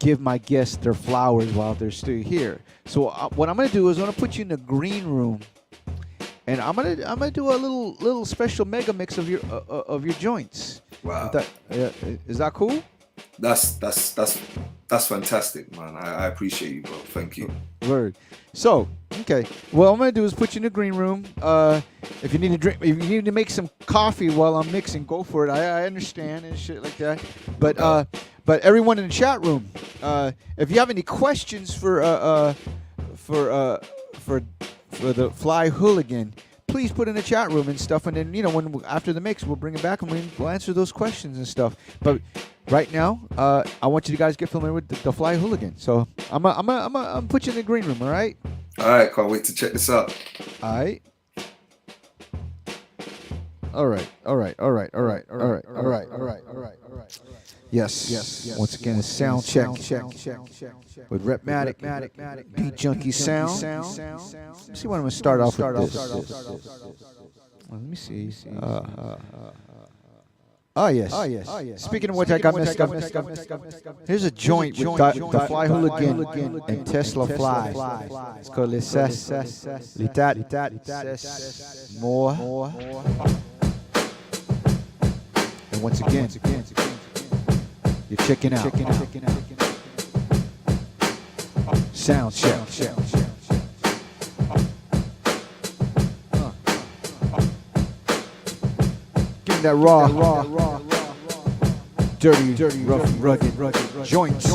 give my guests their flowers while they're still here. So what I'm gonna do is I'm gonna put you in the green room, and I'm gonna do a little special mega mix of your joints. Wow. Is that cool? That's fantastic, man. I appreciate you, bro. Thank you. Word. So, okay. What I'm gonna do is put you in the green room. If you need to drink, if you need to make some coffee while I'm mixing, go for it. I understand and shit like that. But everyone in the chat room, if you have any questions for the Fly Hooligan, please put in the chat room and stuff, and then when after the mix we'll bring it back and we'll answer those questions and stuff. But right now, I want you guys to get familiar with the Fly Hooligan. So I'm put you in the green room. All right. All right. Can't wait to check this out. All right. Yes. Once again, it's Soundcheck with RHETTMATIC, Beat Junkie Sound. Let's see what I'm gonna start off with this. Let me see. Oh yes. Speaking of which, I got messed up. Here's a joint with the Fly Hooligan and Tesla Fly. It's called Les More. And once again, you're checking out Soundcheck. Give me that raw, dirty, rough, and rugged joints.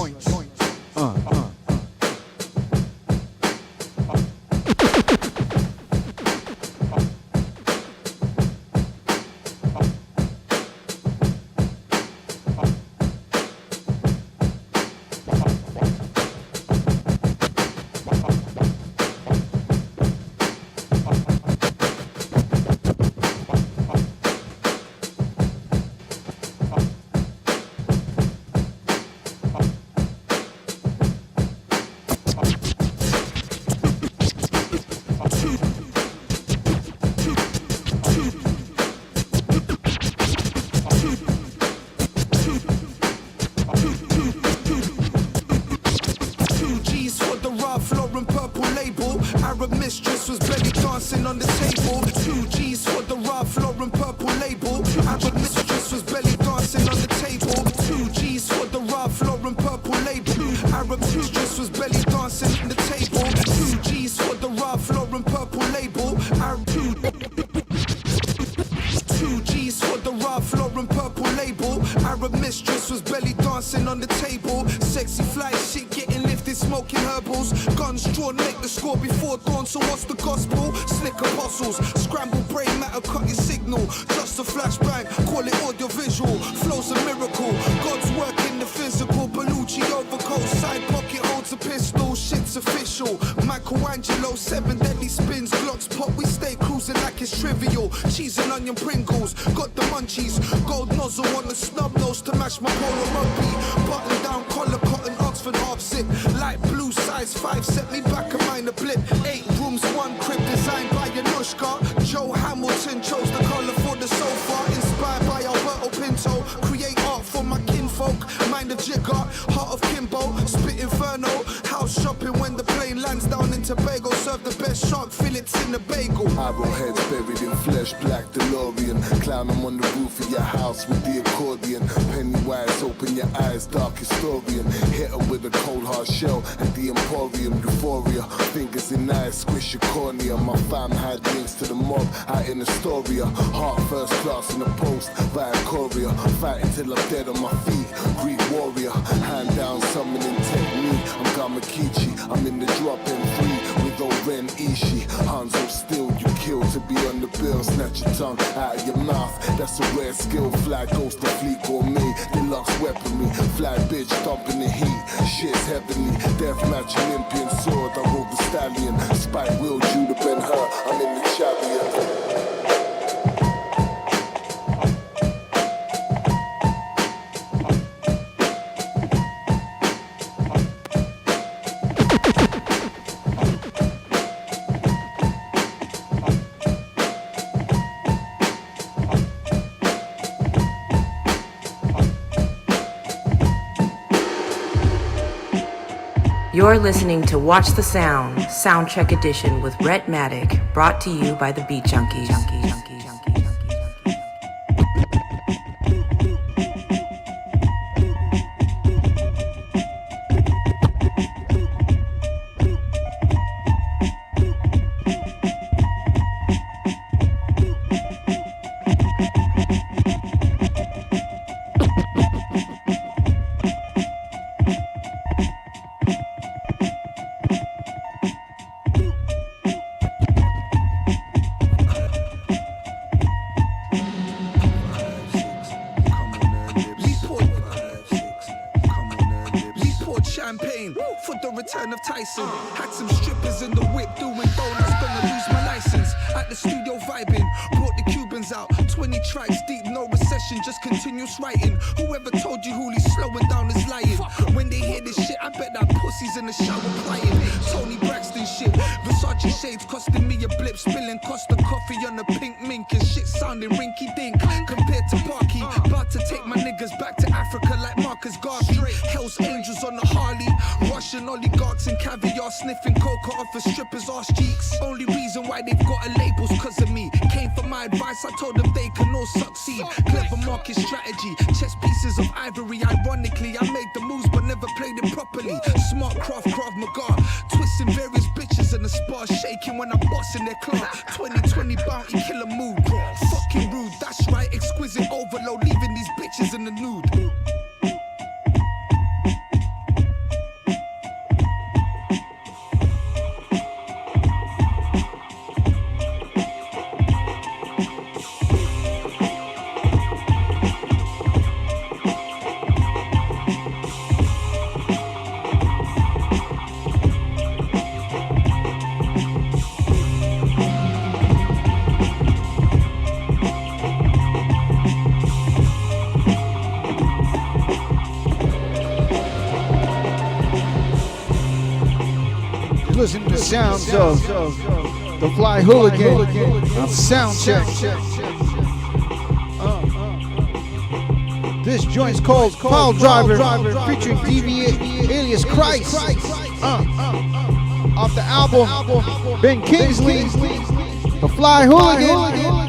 Arrowheads buried in flesh, black DeLorean. Clown them on the roof of your house with the accordion. Pennywise, open your eyes, dark historian. Hit them with a cold hard shell at the Emporium. Euphoria, fingers in eyes, squish your cornea. My fam had links to the mob out in Astoria. Heart first class in the post, via Korea. Fighting till I'm dead on my feet, Greek warrior. Hand down summoning technique, I'm Gamakichi. I'm in the drop M3 with Oren Ishii. Hanzo still, you kill to be on the bill. Snatch your tongue out of your mouth, that's a rare skill. Fly ghost to fleet gourmet, deluxe weaponry. Fly bitch dumping the heat, shit's heavenly. Deathmatch Olympian sword, I rode the stallion. Spike will Judah Ben Hur, I'm in the chariot. You're listening to Watch the Sound, Soundcheck Edition with RHETTMATIC, brought to you by the Beat Junkies. Had some strippers in the whip doing donuts, gonna lose my license. At the studio vibing, brought the Cubans out, 20 tracks deep, no recession, just continuous writing. Whoever told you Hoolie's slowing down is lying. When they hear this shit, I bet that pussy's in the shower crying. Tony Braxton shit, Versace shades costing me a blip, spilling Costa coffee on a pink mink and shit sounding rinky dink compared to Parky. About to take my niggas back to Africa like Marcus Garvey. Hell's Angels on the Harley, Russian oligarchs and caviar sniffing coca off of strippers' arse cheeks. Only reason why they've got a label's cause of me. Came for my advice, I told them they can all succeed. Clever market strategy, chess pieces of ivory. Ironically, I made the moves but never played it properly. Smart craft, Krav Maga, twisting various bitches in the spar, shaking when I'm bossing their club. 2020 bounty killer mood, fucking rude. That's right, exquisite overload, leaving these bitches in the nude. Listening to the sounds of the Fly Hooligan on Soundcheck. This joint's called Pile Driver, featuring DV alias Christ. Off the album Ben Kingsley, the Fly Hooligan.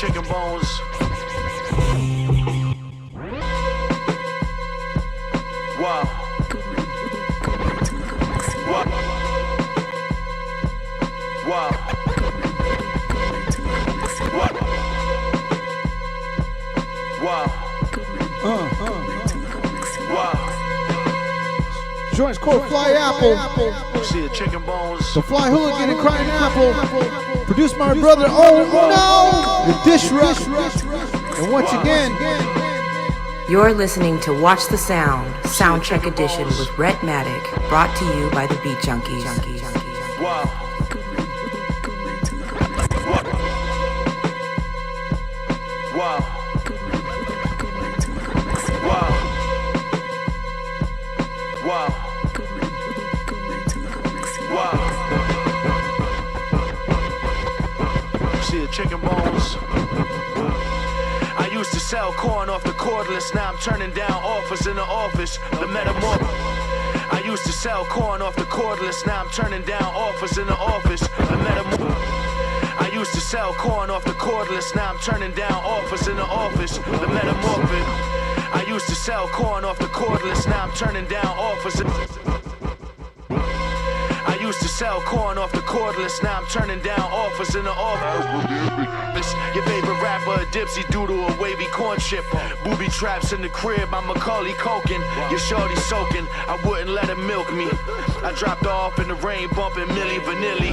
chicken bones. Wow. Wow. Wow. Wow. Wow. Joints called Fly Apple. See the chicken bones. The Fly Hooligan and Crying Apple. Produced by my brother. Oh no! The Dish Rush. And once again, You're listening to Watch the Sound, Soundcheck Edition with RHETTMATIC, brought to you by the Beat Junkies. Wow. Wow. Wow. Wow. Wow. See the chicken bones. I used to sell corn off the cordless, now I'm turning down offers in the office. The metamorph. I used to sell corn off the cordless, now I'm turning down offers in the office. The metamorph. I used to sell corn off the cordless, now I'm turning down offers in the office. The metamorphic. I used to sell corn off the cordless, now I'm turning down offers. I used to sell corn off the cordless, now I'm turning down offers in the office. Your favorite rapper, a dipsy doodle, a wavy corn chip. Booby traps in the crib, I'm Macaulay Culkin. Your shorty soaking, I wouldn't let him milk me. I dropped her off in the rain, bumping Milli Vanilli.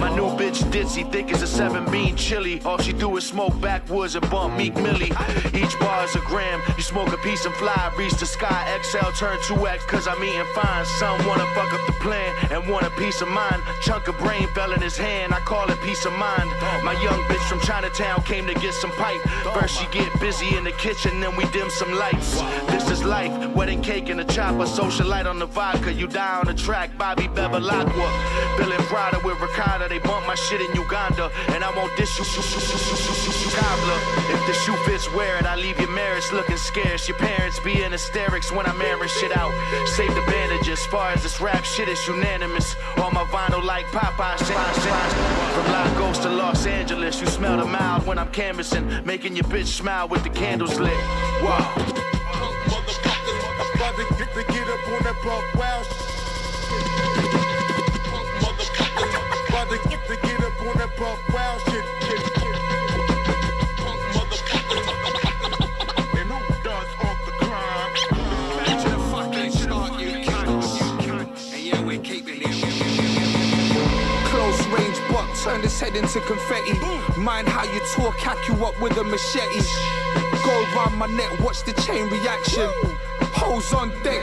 My new bitch ditzy, thick as a 7-bean chili. All she do is smoke backwoods and bump Meek Millie. Each bar is a gram, you smoke a piece and fly. Reach the sky, XL turn 2X, cause I'm eating fine. Some wanna fuck up the plan and want a piece of mind. Chunk of brain fell in his hand, I call it peace of mind. My young bitch from Chinatown came to get some pipe. First she get busy in the kitchen, then we dim some lights. This is life, wedding cake and a chopper. Socialite on the vodka, you die on the track. Bobby Bevilacqua, Bill and Prada with ricotta. They bump my shit in Uganda, and I won't dish you cobbler. If the shoe fits, wear it. I leave your marriage looking scarce. Your parents be in hysterics when I'm airing shit out. Save the bandages. Far as this rap shit is unanimous. All my vinyl like Popeye. From Lagos to Los Angeles, you smell the mild when I'm canvassing, making your bitch smile with the candles lit. Wow. Brother, get up on that buck wild. Brother, get up on that buck wild shit. And who does off the crime? Back to the fucking start, you cunt. And yeah, we're keeping it. Close range buck, turn his head into confetti. Mind how you talk, hack you up with a machete. Gold round my neck, watch the chain reaction. Hoes on deck.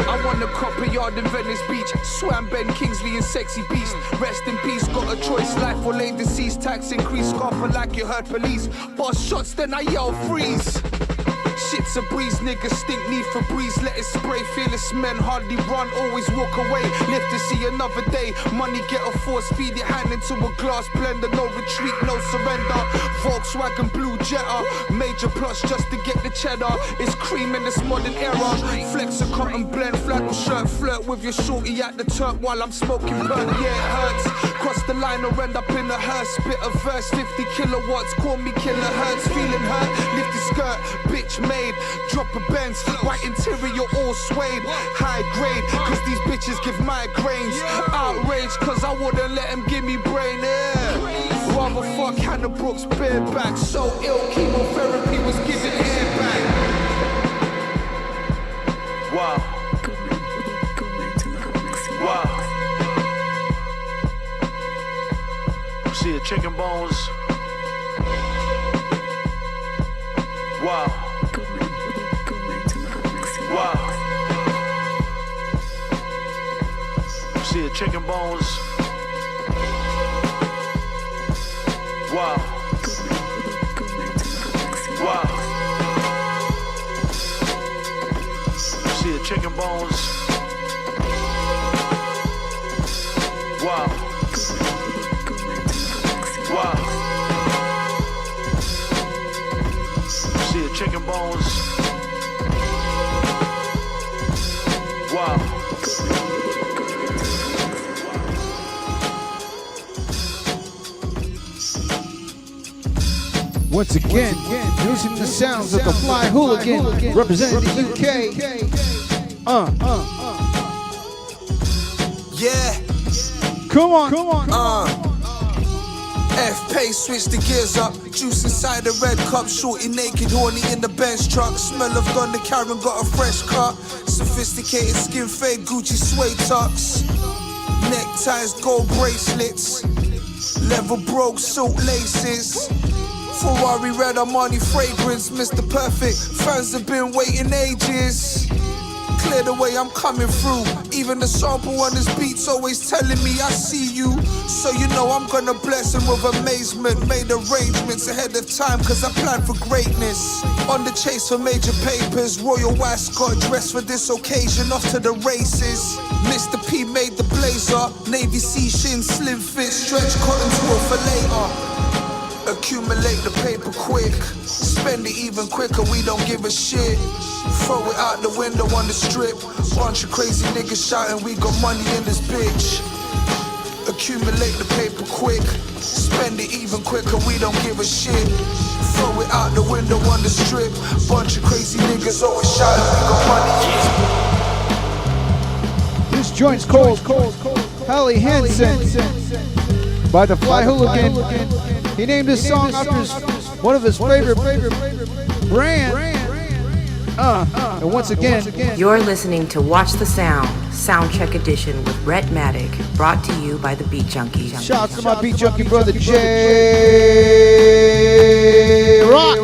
I won a copper yard in Venice Beach. Swam Ben Kingsley and Sexy Beast. Rest in peace, got a choice, life or lay deceased. Tax increase, scarper like you heard police. Boss shots, then I yell freeze. Shit's a breeze, niggas stink, need for breeze. Let it spray, fearless men hardly run, always walk away. Live to see another day. Money get a force, feed it hand into a glass blender. No retreat, no surrender. Volkswagen blue Jetta, major plus just to get the cheddar. It's cream in this modern era. Flex a cotton blend, flannel shirt, flirt with your shorty at the turf while I'm smoking burnt. Yeah, it hurts. Cross the line or end up in a hearse. Spit a verse, 50 kilowatts, call me killer hurts. Feeling hurt, lift the skirt, bitch made. Drop a Benz, white interior all suede. High grade, cause these bitches give migraines. Outrage, cause I wouldn't let them give me brain. Yeah. Rather fuck Hannah Brooks bareback. So ill, chemotherapy was giving air back. Wow. Wow. See the chicken bones. Wow. Wow. See the chicken bones. Wow. Wow. See the chicken bones. Wow. Wow. See the chicken bones. Wow. Once again, using the sounds of the Fly Hooligan, representing the UK. Yeah. Come on. F-Pace, switch the gears up. Juice inside the red cup. Shorty naked, horny in the Benz truck. Smell of gun, the Karen got a fresh cut. Sophisticated skin fade, Gucci suede tucks. Neckties, gold bracelets. Level broke, silk laces. Ferrari red Armani fragrance. Mr. Perfect, fans have been waiting ages. Clear the way, I'm coming through. Even the sample on this beat's always telling me I see you. So you know I'm gonna bless him with amazement. Made arrangements ahead of time cause I planned for greatness. On the chase for major papers. Royal Ascot dressed for this occasion. Off to the races. Mr. P made the blazer. Navy sea shin, slim fit. Stretch cotton to a later. Accumulate the paper quick. Spend it even quicker, we don't give a shit. Throw it out the window on the strip. Bunch of crazy niggas shouting, we got money in this bitch. Accumulate the paper quick. Spend it even quicker, we don't give a shit. Throw it out the window on the strip. Bunch of crazy niggas always shouting, we got money in this bitch. This joint's called Hallie Hansen by the Fly Hooligan. He named this song after one of his favorite brands. And once again, you're listening to Watch the Sound, Soundcheck Edition with RHETTMATIC, brought to you by the Beat Junkies. Shout out to my Beat Junkie brother J Rock.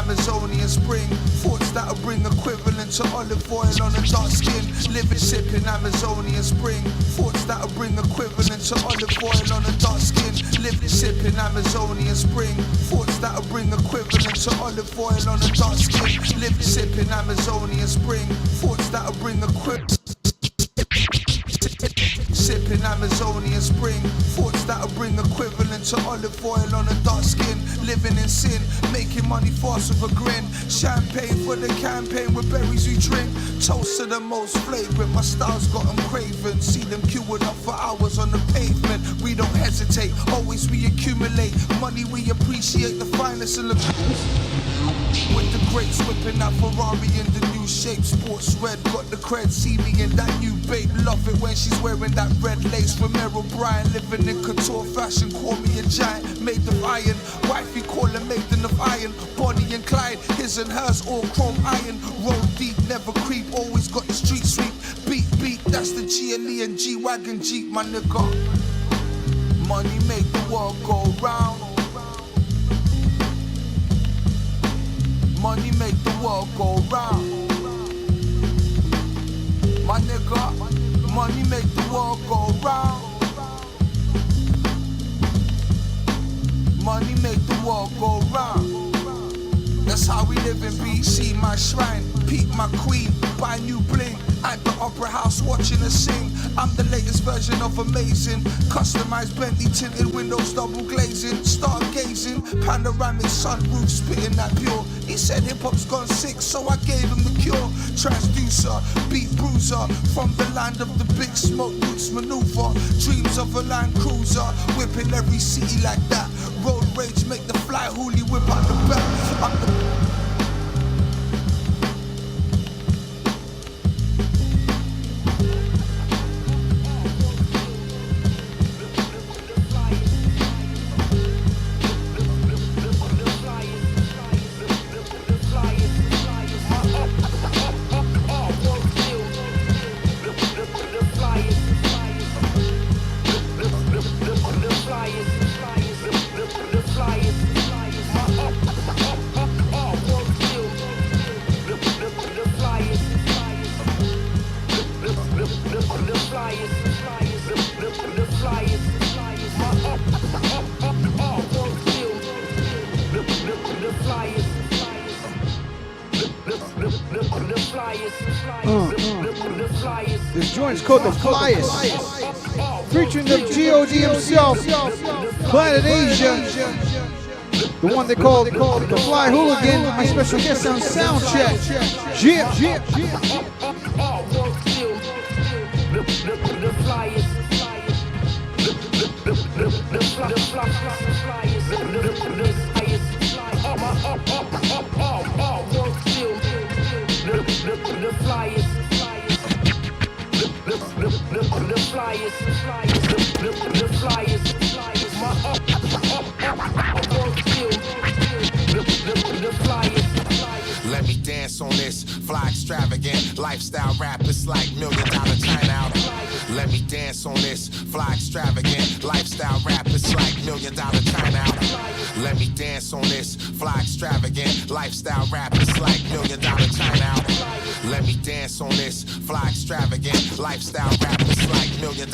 Amazonian spring, thoughts that'll bring equivalent to olive oil on a dark skin. Living sipping Amazonian spring, thoughts that'll bring equivalent to olive oil on a dark skin. Living sipping Amazonian spring, thoughts that'll bring equivalent to olive oil on a dark skin. Living sipping Amazonian spring, thoughts that'll bring equivalent. Sipping Amazonian spring, thoughts that'll bring equivalent to olive oil on a dark skin. Living in sin, making money fast with a grin. Champagne for the campaign with berries we drink. Toast to the most flagrant, my style's got them craving. See them queuing up for hours on the pavement. We don't hesitate, always we accumulate. Money we appreciate, the finest in the... With the greats whipping that Ferrari in the new shape. Sports red, got the cred, see me in that new babe. Love it when she's wearing that red lace. Romero Bryan, living in couture fashion. Call me a giant, made of iron. Wifey call her maiden of iron. Bonnie and Clyde, his and hers, all chrome iron. Roll deep, never creep, always got the street sweep. Beat, that's the GLE and G-Wagon Jeep, my nigga. Money make the world go round. Money make the world go round. My nigga, money make the world go round. Money make the world go round. That's how we live in BC, my shrine. Peak my queen, buy new bling. At the opera house watching her sing. I'm the latest version of amazing. Customized Bentley tinted windows, double glazing. Start gazing, panoramic sunroof, spitting that pure. He said hip hop's gone sick, so I gave him the cure. Transducer, beat bruiser, from the land of the big smoke roots maneuver. Dreams of a Land Cruiser, whipping every city like that. Road rage, make the fly hoolie whip out the back. I'm the This joint's called The Flyers, featuring the G.O.D. himself, Planet Asia, the one they call the Fly Hooligan, my special guest on Soundcheck. Yeah. Let me dance on this fly extravagant lifestyle rap. It's like $1 million China out. Let me dance on this fly extravagant lifestyle rap. It's like $1 million China out. Let me dance on this fly extravagant lifestyle rap. It's like $1 million China out. Let me dance on this fly extravagant lifestyle rap. It's like $1 million.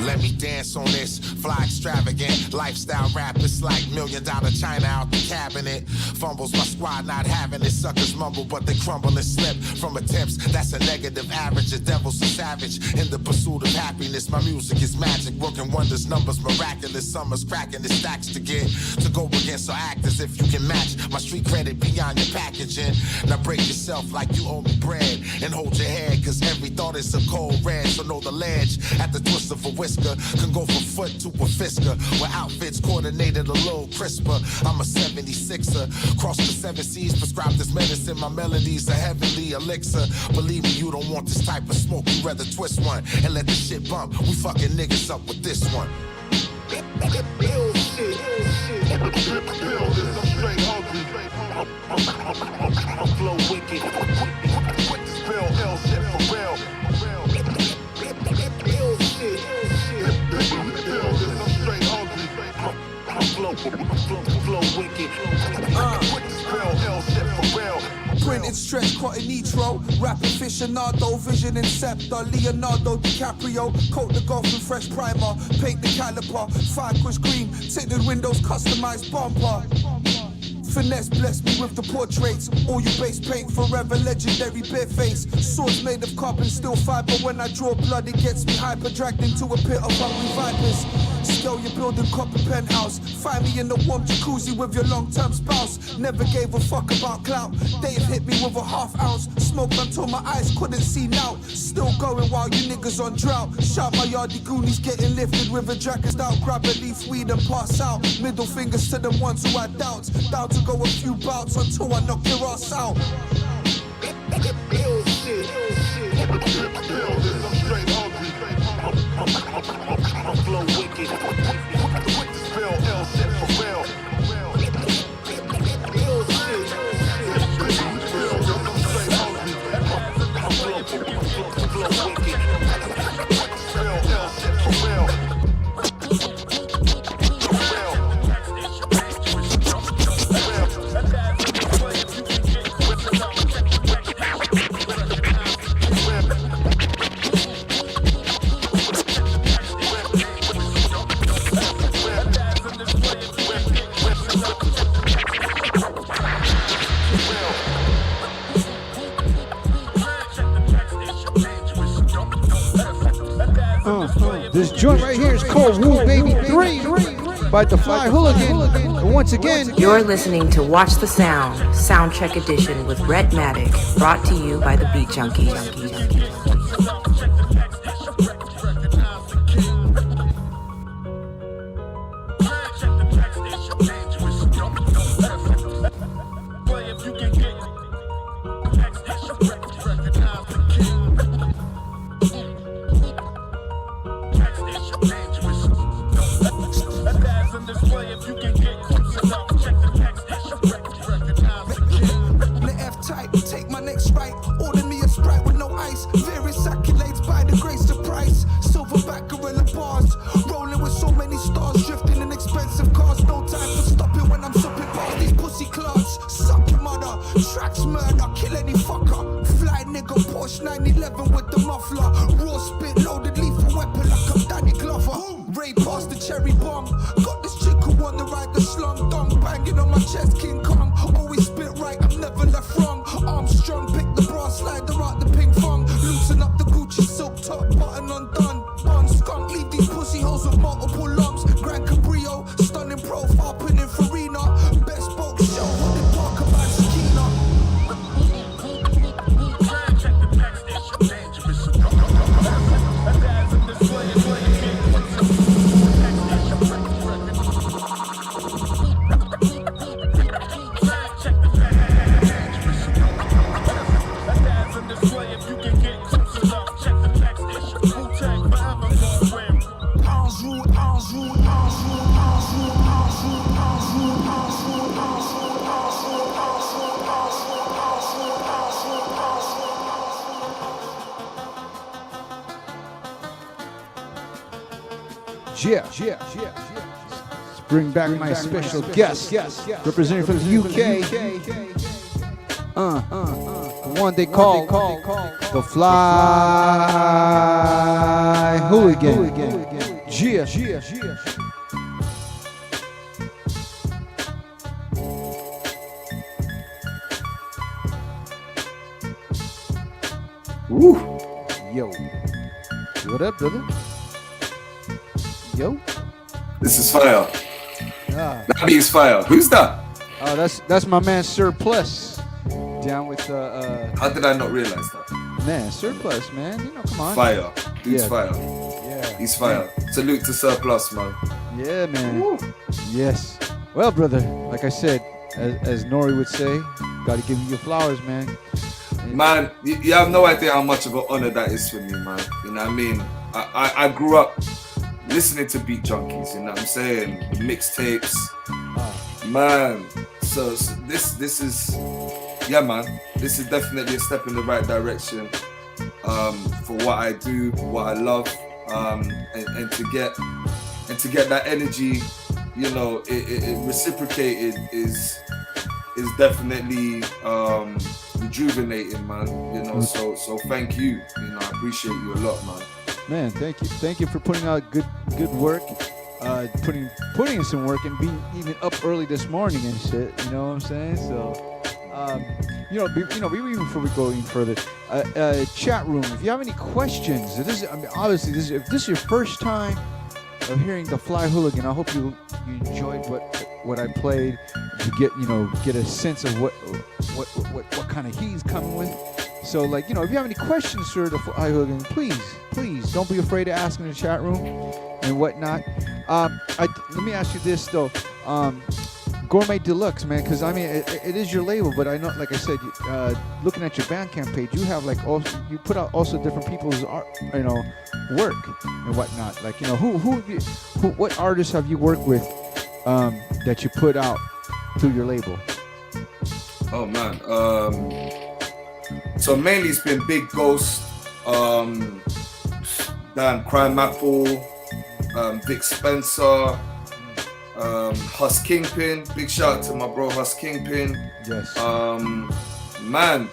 Let me dance on this fly extravagant lifestyle rap. It's like $1 million China out the cabinet. Fumbles my squad not having it. Suckers mumble but they crumble and slip from attempts. That's a negative average. The devil's a savage in the pursuit of happiness. My music is magic, working wonders, numbers miraculous. Summers cracking the stacks to get to go against our actors. If you can match my street credit beyond your packaging, now break yourself like you owe me bread and hold your head, cause every thought is a cold red. So know the ledge at the twist of a whisker can go from foot to a fisker, where outfits coordinated a little crisper. I'm a 76er, cross the 7 seas, prescribed this medicine. My melodies a heavenly elixir. Believe me, you don't want this type of smoke. You rather twist one and let the shit bump. We fucking niggas up with this one. Ill shit. I'm straight hungry. I'm flow wicked. Spell L shit for real. Ill shit. I'm straight hungry. I'm flow wicked. Spell L shit for real. Printed stretch, cotton nitro, rapid aficionado, vision inceptor, Leonardo DiCaprio, coat the golf in fresh primer, paint the caliper, 5 kush green, tinted windows, customized bumper. Finesse bless me with the portraits. All you base paint, forever legendary bare face. Swords made of carbon steel fiber. When I draw blood, it gets me hyper. Dragged into a pit of hungry vipers. Scale your building, copper penthouse. Find me in the warm jacuzzi with your long-term spouse. Never gave a fuck about clout. Dave hit me with a ½ ounce. Smoked until my eyes couldn't see now. Still going while you niggas on drought. Shout my yardie goonies getting lifted with a jacket out. Grab a leaf weed and pass out. Middle fingers to them ones who had doubts. Down to go a few bouts until I knock your ass out. Ill shit. I'm straight hungry. I'm flow wicked. Spell L shit for real. Ill shit. I'm straight hungry. I'm flow wicked. Spell L shit for real. This joint right here is called Woo Baby 3 by the Fly Hooligan. And once again, You're listening to Watch the Sound, Soundcheck Edition with RHETTMATIC, brought to you by the Beat Junkies. Take my next right, order me a Sprite with no ice. Various accolades by the grace of Christ. Silverback gorilla bars, rolling with so many stars, drifting in expensive cars. No time for stopping when I'm supping past these pussy clouds. Suck your mother, tracks murder, kill any fucker. Fly nigga, Porsche 911 with the muffler. Raw spit, loaded lethal weapon like I'm Danny Glover. Ray past the cherry bomb. Got this chick who wanna ride the slum. Dong banging on my chest, King Kong. Always spit right, I'm never left wrong. Armstrong, pick the brass slider out the ping pong. Loosen up the Gucci silk top, button undone. Bun skunk, leave these pussy holes with multiple lumps. Grand Cabrio, stunning profile, pinning Farina. Best boat show, what they talk about Sakina. Yeah. Let's bring back my special guest, representing from the UK. The one they call the Fly Hooligan. Yeah. Woo. Yo. What up, brother? Yo. This is fire. That beat's fire. Who's that? Oh, that's my man Surplus. Down with How did I not realize that? Man, Surplus, man. You know, come on. Fire. Dude's Yeah. fire. Yeah. He's fire. Salute to Surplus, man. Yeah, man. Woo. Yes. Well, brother, like I said, as Nori would say, gotta give you your flowers, man. Man, you have no idea how much of an honor that is for me, man. You know what I mean? I grew up listening to Beat Junkies, you know what I'm saying? Mixtapes. Man, so this is, yeah, man. This is definitely a step in the right direction for what I do, what I love, and to get that energy, you know, it reciprocated is definitely rejuvenating, in, man. You know, so thank you. You know, I appreciate you a lot, man. Man, thank you for putting out good work, putting in some work and being even up early this morning and shit. You know what I'm saying? So, before we go even further, chat room. If you have any questions, obviously, if this is your first time of hearing the Fly Hooligan, I hope you enjoyed what I played. To get a sense of what kind of he's coming with. So, if you have any questions for the Fly Hooligan, please don't be afraid to ask in the chat room and whatnot. Let me ask you this though, Gourmet Deluxe, man, because I mean it is your label, but I know, like I said, looking at your Bandcamp page, you have you put out also different people's art, work and whatnot. What artists have you worked with that you put out through your label? Oh man, so mainly it's been Big Ghost, Dan Crime Apple, Vic Spencer, Hus Kingpin. Big shout out to my bro Hus Kingpin. Yes. Man,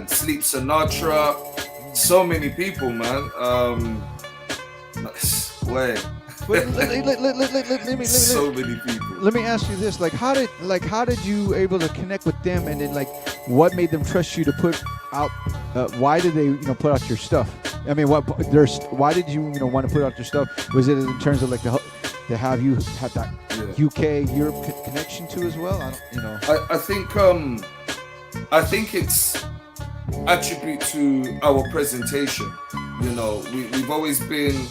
Sleep Sinatra. So many people, man. Wait. So many people. Let me ask you this: how did you able to connect with them, and then what made them trust you to put out? Why did they put out your stuff? I mean, why did you want to put out your stuff? Was it in terms of like to have you have that UK Europe connection to as well? I think it's attribute to our presentation. We've always been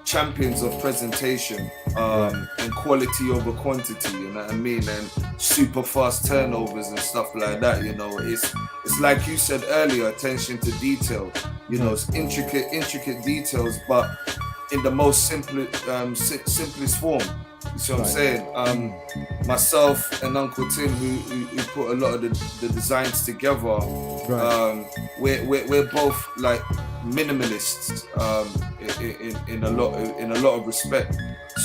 champions of presentation and quality over quantity, you know what I mean, and super fast turnovers and stuff like that. It's like you said earlier, attention to detail. It's intricate details, but in the most simplest form. You see what I'm saying? Myself and Uncle Tim, who put a lot of the designs together, we're both like minimalists in a lot of respect.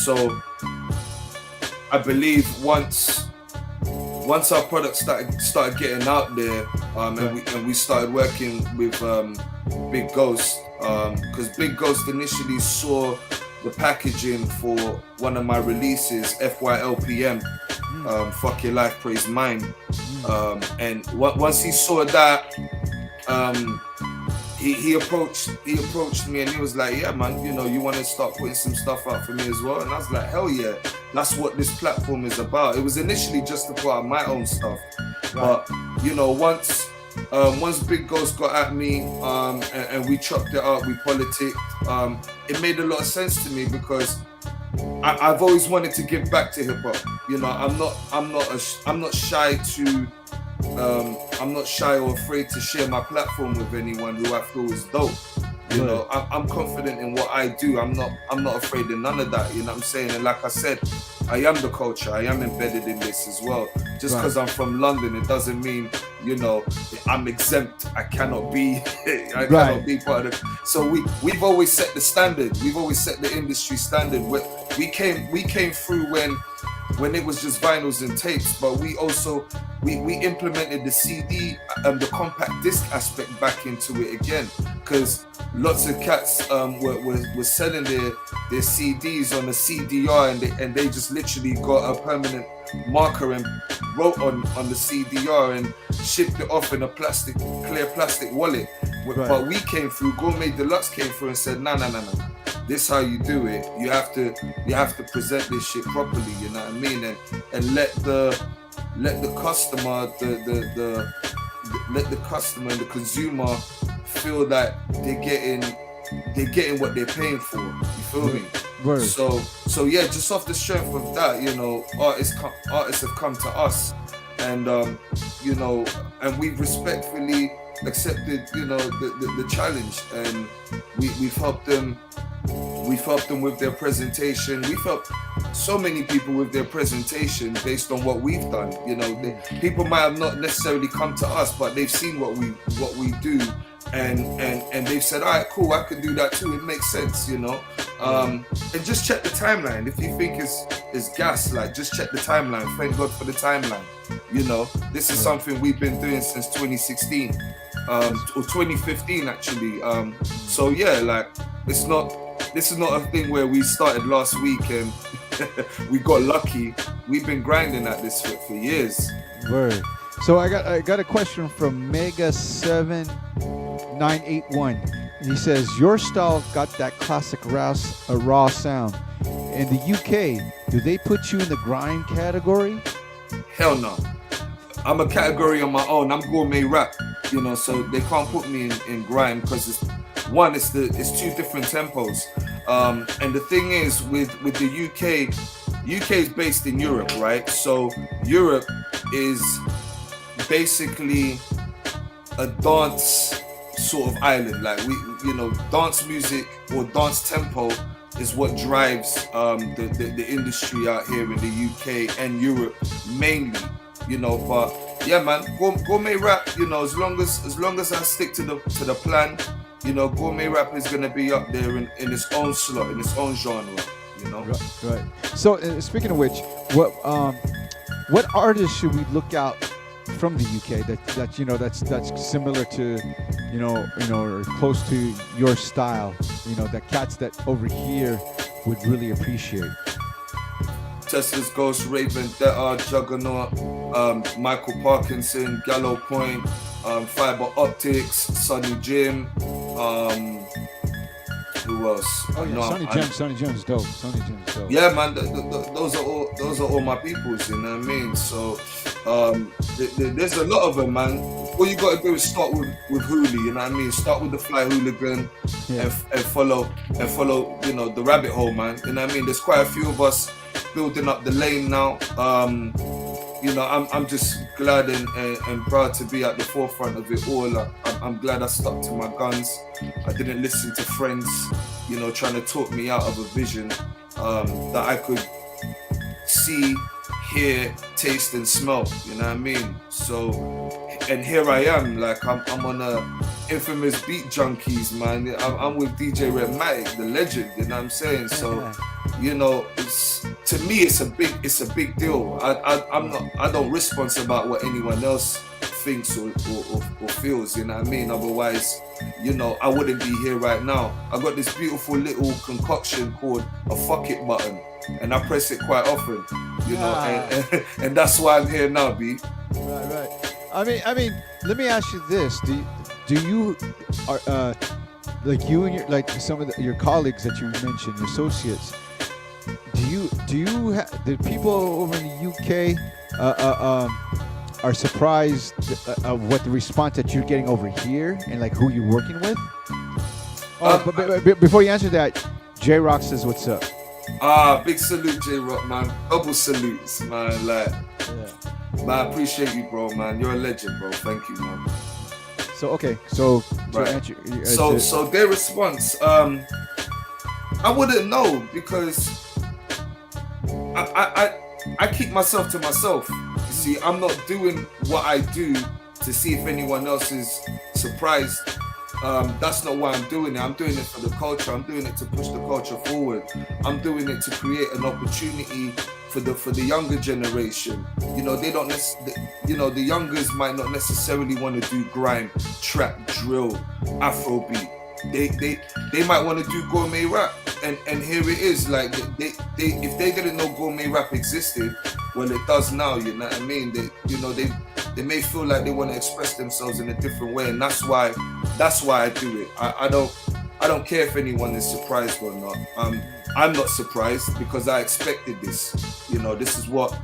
So I believe once our product started getting out there, and we started working with Big Ghost, because Big Ghost initially saw the packaging for one of my releases, FYLPM, Fuck Your Life, Praise Mine, and once he saw that, he approached me and he was like, yeah man, you want to start putting some stuff out for me as well? And I was like, hell yeah, that's what this platform is about. It was initially just to put out my own stuff, but once Big Ghost got at me, and we chopped it up, we politicked, it made a lot of sense to me because I've always wanted to give back to hip hop. I'm not shy or afraid to share my platform with anyone who I feel is dope. I'm confident in what I do. I'm not afraid of none of that. You know what I'm saying? And like I said, I am the culture. I am embedded in this as well. Just because I'm from London, it doesn't mean I'm exempt. I cannot be. Cannot be part of it. So we've always set the standard. We've always set the industry standard. We came through when it was just vinyls and tapes, but we also we implemented the CD and the compact disc aspect back into it again, because lots of cats were selling their CDs on a CDR, and they just literally got a permanent marker and wrote on the CDR and shipped it off in a clear plastic wallet. But we came through, Gourmet Deluxe came through and said, no. This how you do it. You have to present this shit properly. You know what I mean? And let the customer, let the customer and the consumer feel that they're getting what they're paying for. You feel me? Word. So yeah, just off the strength of that, artists have come to us, and and we've respectfully accepted, the challenge, and we've helped them. We've helped them with their presentation. We've helped so many people with their presentation based on what we've done. People might have not necessarily come to us, but they've seen what we do, and they've said, all right, cool, I can do that too. It makes sense, And just check the timeline. If you think it's gas, like, just check the timeline. Thank God for the timeline. This is something we've been doing since 2016, or 2015 actually. So yeah, like, this is not a thing where we started last week and we got lucky. We've been grinding at this for years. Word. So I got a question from Mega7981. He says, your style got that classic raw sound. In the UK, do they put you in the grime category? Hell no. I'm a category on my own. I'm gourmet rap, so they can't put me in grime because it's two different tempos. And the thing is with the UK is based in Europe, right? So Europe is basically a dance sort of island. Like dance music or dance tempo is what drives the industry out here in the UK and Europe mainly. But yeah, man, gourmet rap, as long as I stick to the plan, gourmet rap is gonna be up there in its own slot, in its own genre, Right. So speaking of which, what artists should we look out from the UK that's similar to, or close to your style, that cats that over here would really appreciate? Tesla's Ghost, Raven, Detta, Juggernaut, Michael Parkinson, Gallo Point, Fiber Optics, Sonny Jim, Who else? Oh yeah, Sonny Jones, dope. Sonny Jones, dope. Yeah, man. Those are all my peoples. You know what I mean? So there's a lot of them, man. All you got to do is start with Hooli. You know what I mean? Start with the Fly Hooligan and follow. You know, the rabbit hole, man. You know what I mean? There's quite a few of us building up the lane now. You know, I'm just glad and proud to be at the forefront of it all. I'm glad I stuck to my guns. I didn't listen to friends, you know, trying to talk me out of a vision that I could see, hear, taste, and smell. You know what I mean? So, and here I am, like I'm on a infamous Beat Junkies, man. I'm with DJ RHETTMATIC, the legend. You know what I'm saying? So, you know, to me, it's a big deal. I don't response about what anyone else thinks or feels. You know what I mean? Otherwise, you know, I wouldn't be here right now. I got this beautiful little concoction called a fuck it button, and I press it quite often. You know, and that's why I'm here now, B. Right. I mean, let me ask you this: do you like you and your some of your colleagues that you mentioned, your associates? Do people over in the UK are surprised of what the response that you're getting over here and like who you're working with? But before you answer that, J Rock says, "What's up?" Big salute, J Rock, man. Double salutes, man. Like, man, I appreciate you, bro, man. You're a legend, bro. Thank you, man. So okay, so right. So their response, I wouldn't know because I keep myself to myself. You see, I'm not doing what I do to see if anyone else is surprised. That's not why I'm doing it. I'm doing it for the culture. I'm doing it to push the culture forward. I'm doing it to create an opportunity for the younger generation. You know, they don't you know, the youngers might not necessarily want to do grime, trap, drill, Afrobeat. They might want to do gourmet rap, and here it is. Like they if they didn't know gourmet rap existed, well, it does now. You know what I mean? They may feel like they want to express themselves in a different way, and that's why I do it. I don't care if anyone is surprised or not. I'm not surprised because I expected this. You know, this is what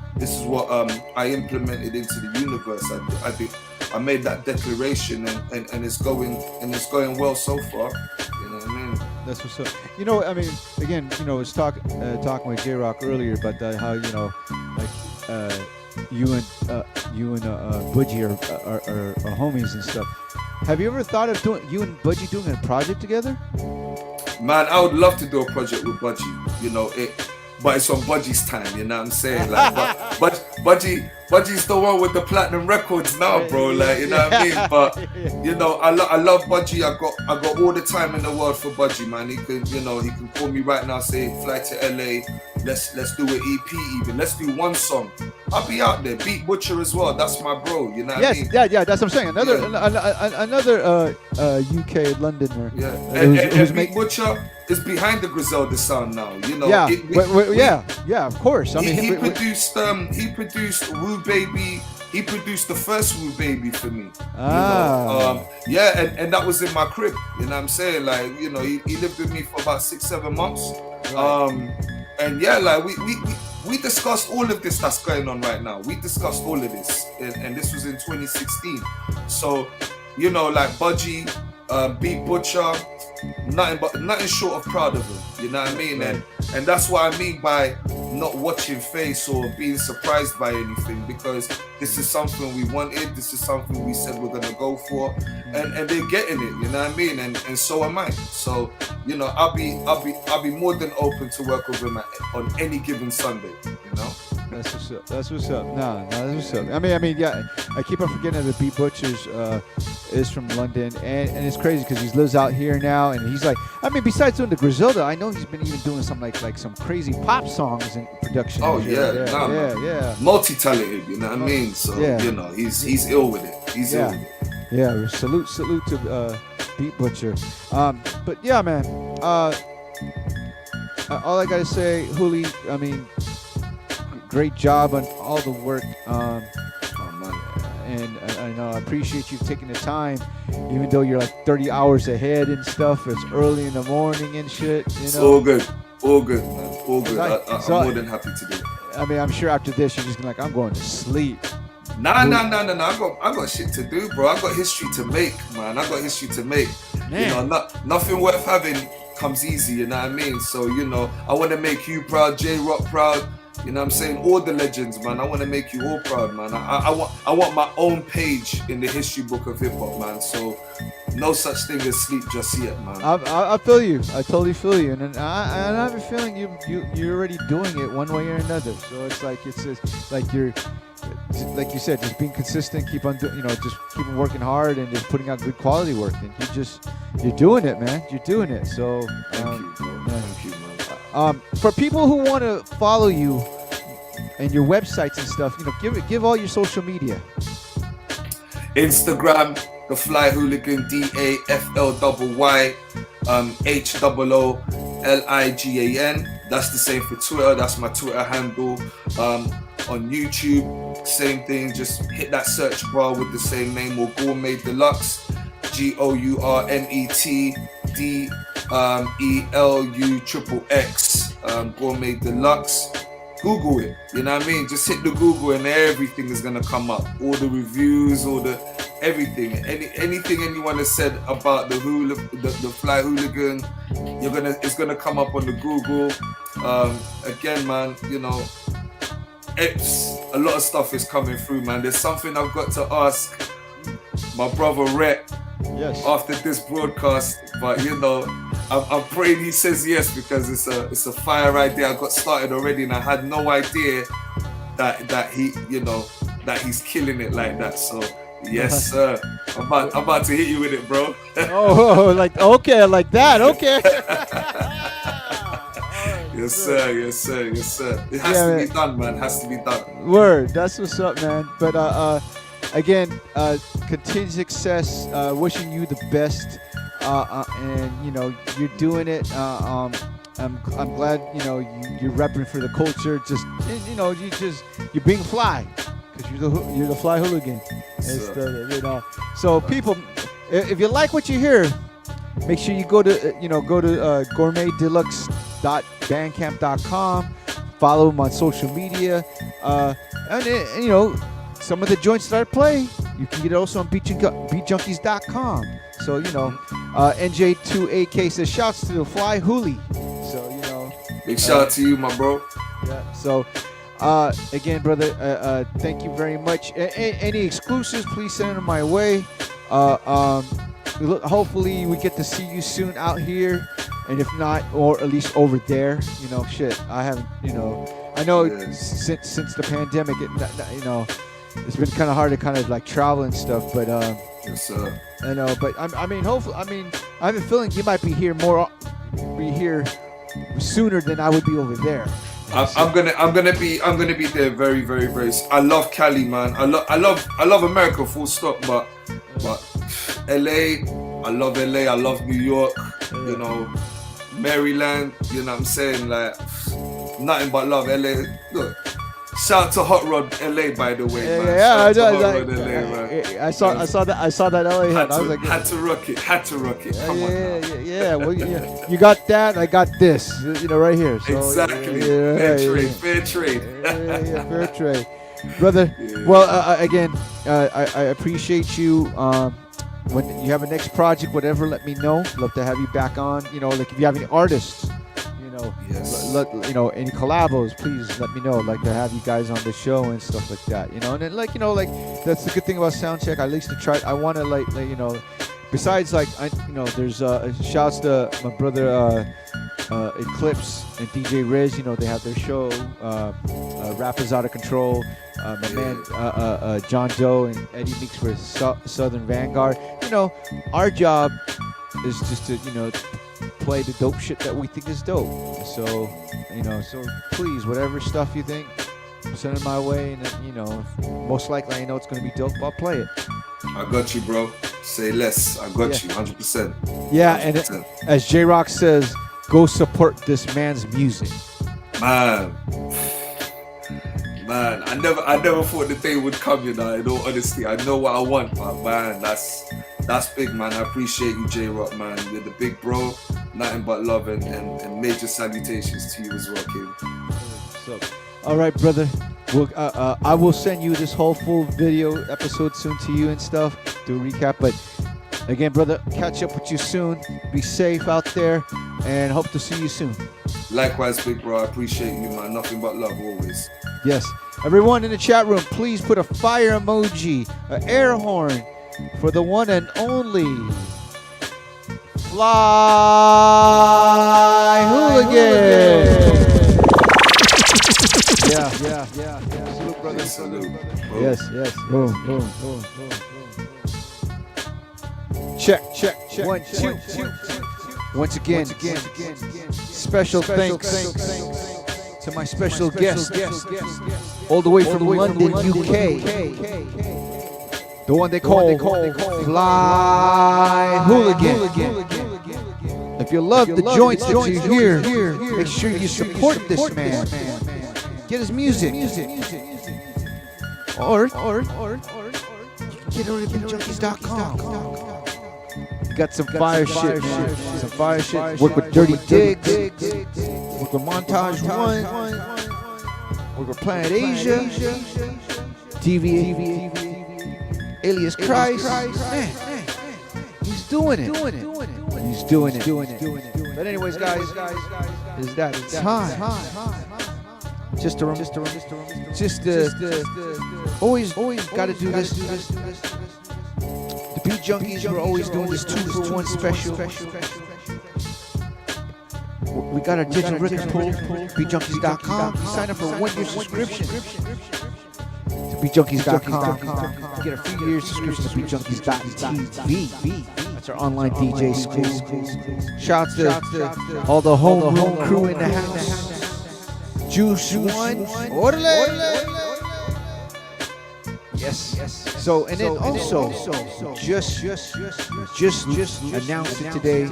I implemented into the universe. I made that declaration, and it's going well so far. You know what I mean? That's what's up. You know, I mean, again, you know, I was talking with J Rock earlier about how, you know, like you and Budgie are homies and stuff. Have you ever thought of you and Budgie doing a project together? Man, I would love to do a project with Budgie. You know it. But it's on Budgie's time, you know what I'm saying? Like, but Budgie's the one with the platinum records now, bro. Like, you know what I mean? But you know, I love Budgie. I got all the time in the world for Budgie, man. He can call me right now, say fly to LA. Let's do an EP even. Let's do one song. I'll be out there. Beat Butcher as well. That's my bro. You know what I mean? Yeah. That's what I'm saying. Another UK Londoner. Yeah. And Beat Butcher is behind the Griselda sound now. You know. Yeah. Of course. I mean, he produced Woo Baby. He produced the first Woo Baby for me. And that was in my crib. You know what I'm saying? Like, you know, he lived with me for about 6-7 months. Right. And yeah, like we discussed all of this that's going on right now. We discussed all of this, and this was in 2016. So, you know, like Budgie, Beat Butcher, nothing short of proud of him. You know what I mean? Right. And that's what I mean by not watching face or being surprised by anything, because this is something we wanted. This is something we said we're gonna go for, and they're getting it. You know what I mean? And so am I. So, you know, I'll be more than open to work with him on any given Sunday. You know. That's what's up. That's what's up. No, that's what's up. I mean, yeah. I keep on forgetting that Beat Butchers is from London, and it's crazy because he lives out here now, and he's like, I mean, besides doing the Griselda, I know he's been even doing some like some crazy pop songs in production. Oh yeah. Multi-talented, you know what I mean? So you know, he's ill with it. He's ill with it. Yeah. Salute to Beat Butcher. But yeah, man. All I gotta say, Hooli, I mean, great job on all the work. and I know I appreciate you taking the time, even though you're like 30 hours ahead and stuff. It's early in the morning and shit. You know, it's all good, man. All good. I'm more than happy to do it. I mean, I'm sure after this you're just gonna like, I'm going to sleep. Nah. I got shit to do, bro. I got history to make, man. You know, nothing worth having comes easy. You know what I mean? So you know, I want to make you proud, J-Rock proud. You know what I'm saying? All the legends, man. I want to make you all proud, man. I want my own page in the history book of hip hop, man. So no such thing as sleep just yet, man. I feel you. I totally feel you, and I have a feeling you're already doing it one way or another. So it's just like you're, like you said, just being consistent, keep on just keep on working hard and just putting out good quality work, and you're doing it, man. You're doing it. So thank you, bro. Thank you, man. For people who want to follow you and your websites and stuff, you know, give all your social media. Instagram, the Fly Hooligan, DAFLYY, HOOLIGAN. That's the same for Twitter. That's my Twitter handle. On YouTube, same thing. Just hit that search bar with the same name, or Gourmet Deluxe, GOURMETDELUXXX, Gourmet Deluxe. Google it, you know what I mean? Just hit the Google and everything is gonna come up. All the reviews, all the everything. Anything anyone has said about the Fly Hooligan, it's gonna come up on the Google. Again, man, you know, a lot of stuff is coming through, man. There's something I've got to ask my brother Rhett after this broadcast, but you know, I'm praying he says yes, because it's a fire idea. I got started already, and I had no idea that he, you know, that he's killing it like that. So yes, sir. I'm about to hit you with it, bro. Oh, like okay, like that, okay. Yes, sir. It has to be done, man. Has to be done. Word. That's what's up, man. But again, continued success. Wishing you the best. And you know, you're doing it. I'm glad, you know, you're repping for the culture. Just, you know, you're being fly, because you're the fly hooligan. You know. So people, if you like what you hear, make sure you go to gourmetdeluxe.bandcamp.com. Follow him on social media, and you know, some of the joints that I play, you can get it also on beatjunkies.com. So, you know, NJ2AK says shouts to the Fly Hoolie. So, you know, big shout out to you, my bro. Yeah. So, again, brother, thank you very much. Any exclusives, please send them my way. Hopefully we get to see you soon out here, and if not, or at least over there. You know, shit, I haven't, you know, I know since the pandemic, you know, it's been kind of hard to kind of like travel and stuff, but yes, sir. I know, but I mean, hopefully, I have a feeling you might be here sooner than I would be over there. I'm gonna be there very, very, very. I love Cali, man. I love America, full stop. But LA, I love LA. I love New York. You know, Maryland. You know what I'm saying? Like nothing but love. LA. Look. Shout out to Hot Rod LA, by the way, man. I saw that LA hat. I was like, had to rock it. Come on. Yeah. Well, you got that. I got this. You know, right here. So, exactly. Fair trade. Fair trade, brother. Yeah. Well, again, I appreciate you. When you have a next project, whatever, let me know. Love to have you back on. You know, like if you have any artists. Yes. You know, any collabos, please let me know. I'd like to have you guys on the show and stuff like that. You know, and then like, you know, like that's the good thing about Soundcheck. I at least to try. I want to like you know, besides like there's shouts to my brother Eclipse and DJ Riz. You know, they have their show. Rappers Out of Control. My man John Doe and Eddie Meeks for Southern Vanguard. You know, our job is just to play the dope shit that we think is dope. So, so please, whatever stuff you think, send it my way, and most likely I know it's gonna be dope. I'll play it. I got you, bro. Say less. I got you, 100%. Yeah, 100%. And as J-Rock says, go support this man's music. Man, Man, I never thought the day would come, you know, in all honesty. I know what I want, but man, that's big, man. I appreciate you, J-Rock, man. You're the big bro. Nothing but love and major salutations to you as well, King. So, all right, brother. We'll, I will send you this whole full video episode soon to you and stuff, do a recap. But again, brother, catch up with you soon. Be safe out there and hope to see you soon. Likewise, big bro. I appreciate you, man. Nothing but love always. Yes. Everyone in the chat room, please put a fire emoji, an air horn for the one and only Fly Hooligan. Yeah. Salute, brother. Salute. Yes. Boom. Check. 1, 2. Once again, special thanks to my special guest, all the way from London, UK. The one they call Fly Hooligan. If you love the joints that you hear, make sure you support this man. Get his music. Or get it on BeatJunkies.com. Got some fire shit, man. Some fire shit. Work with Dirty Digs. Work with Montage 1. Work with Planet Asia. TV. Alias Christ. Man, he's doing it. He's doing it. But anyways, guys, is that time? Just always gotta do this. The Beat Junkies were always doing this 2-for-1 special. We got our digital record pool, BeatJunkies.com. Sign up for a 1-year subscription to BeatJunkies.com. Get a few years subscription to BeatJunkies.tv. That's our online DJ school. Shouts to all the homeroom crew in the house. Juice One, Orale. Yes. So, and then also, just announced it today,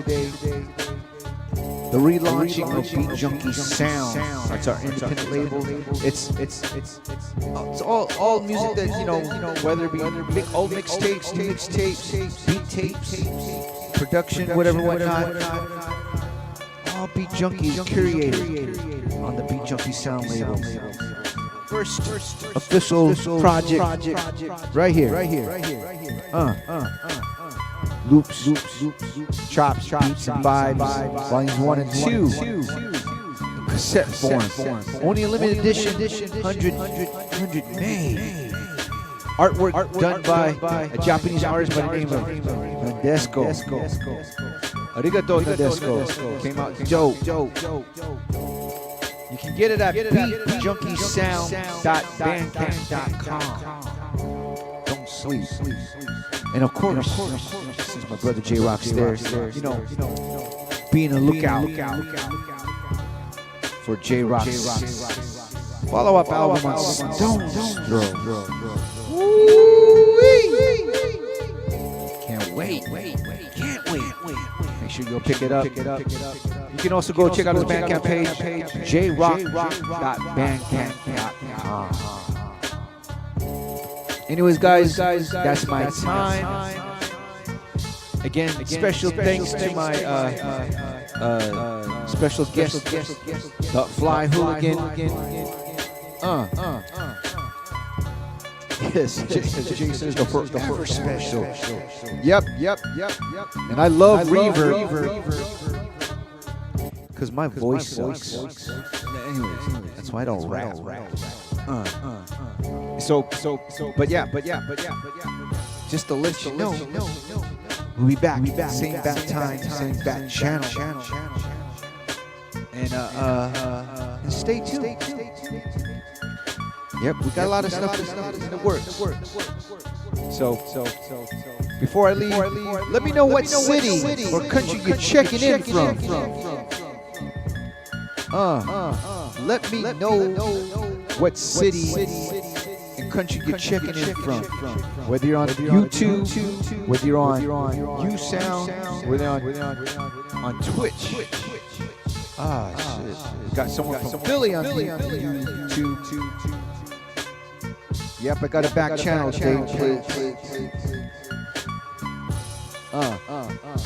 the relaunching of Beat Junkie Sound. That's our independent label. It's all music that, you know, whether it be old mixtapes, new mixtapes, beat tapes, production, whatnot. All Beat Junkies curated on the Beat Junkie Sound label. First official project right here. Loops, chops, beats and vibes, volumes 1 and 2. Cassette form. Only a limited edition, 100 made. Artwork done by a Japanese artist by the name of Nadesco. Arigato Nadesco. Came out dope. You can get it at beatjunkiesound.bandcamp.com. Don't sleep. And of course, since my brother J-Rock's there, you know, being a lookout for J-Rock's follow-up album on Stone's Throw. Can't wait. Make sure you go pick it up. You can also go check out his Bandcamp page, jrock.bandcamp.com. Anyways, guys, that's my time. Again, special thanks to my special guest, the Fly Hooligan. Yes, Jason is the forever special. Yep. And I love reverb because my voice sucks. Anyways, that's why I don't rap. But yeah. Just to let you know, we'll be back. Same bat time, same bat channel. And stay tuned. Yep, we got a lot of stuff in the works. So before I leave, let me know what city or country you're checking in from. Let me know what city and country you're checking in from. Whether you're on YouTube, whether you're on YouSound, whether you're on Twitch. Shit. We got someone from Philly on YouTube. Yep, I got a back channel, Dave.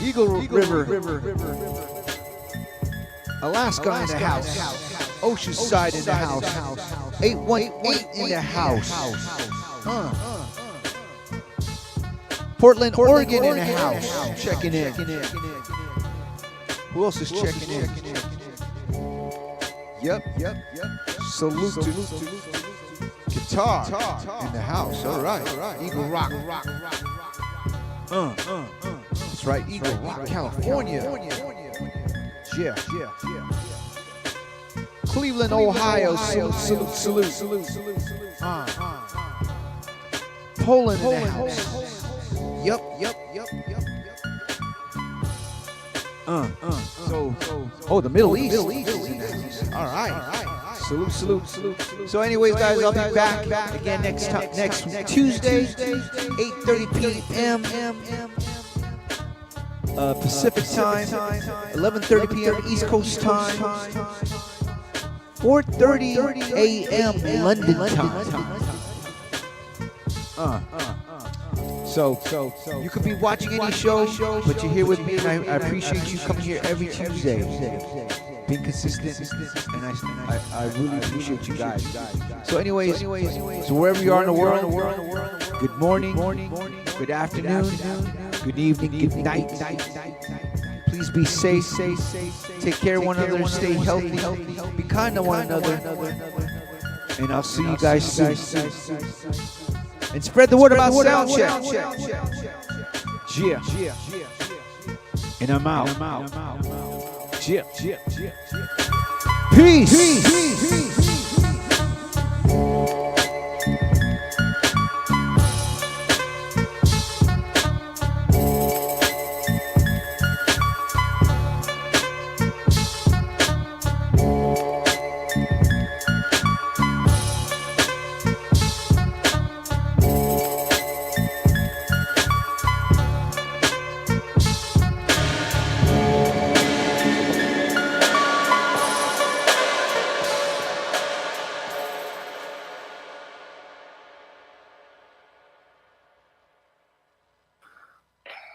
Eagle River. Alaska in the house. Oceanside in the house. 818 in the house. Portland, Oregon in the house. Checking in. Who else is checking in? Yep. Salute to Guitar in the house. All right. Eagle Rock. That's right. Eagle Rock, California. Yeah. Cleveland, Ohio. Salute. Poland in the house. Yep. So, the Middle East is in the house. All right. Salute. So anyways, guys, I'll be back again next Tuesday, 8:30 p.m. Pacific time, 11:30 p.m. East Coast time, 4:30 a.m. London time. So you could be watching any show, but you're here with me, and I appreciate you coming here every Tuesday, being consistent, and I really appreciate you guys. So anyways, so wherever you are in the world, good morning, good afternoon, good evening, good night. Please be safe, take care of one another, stay healthy, be kind to one another, and I'll see you guys soon. And spread the word about Soundcheck. Yeah. And I'm out. Yeah. Peace.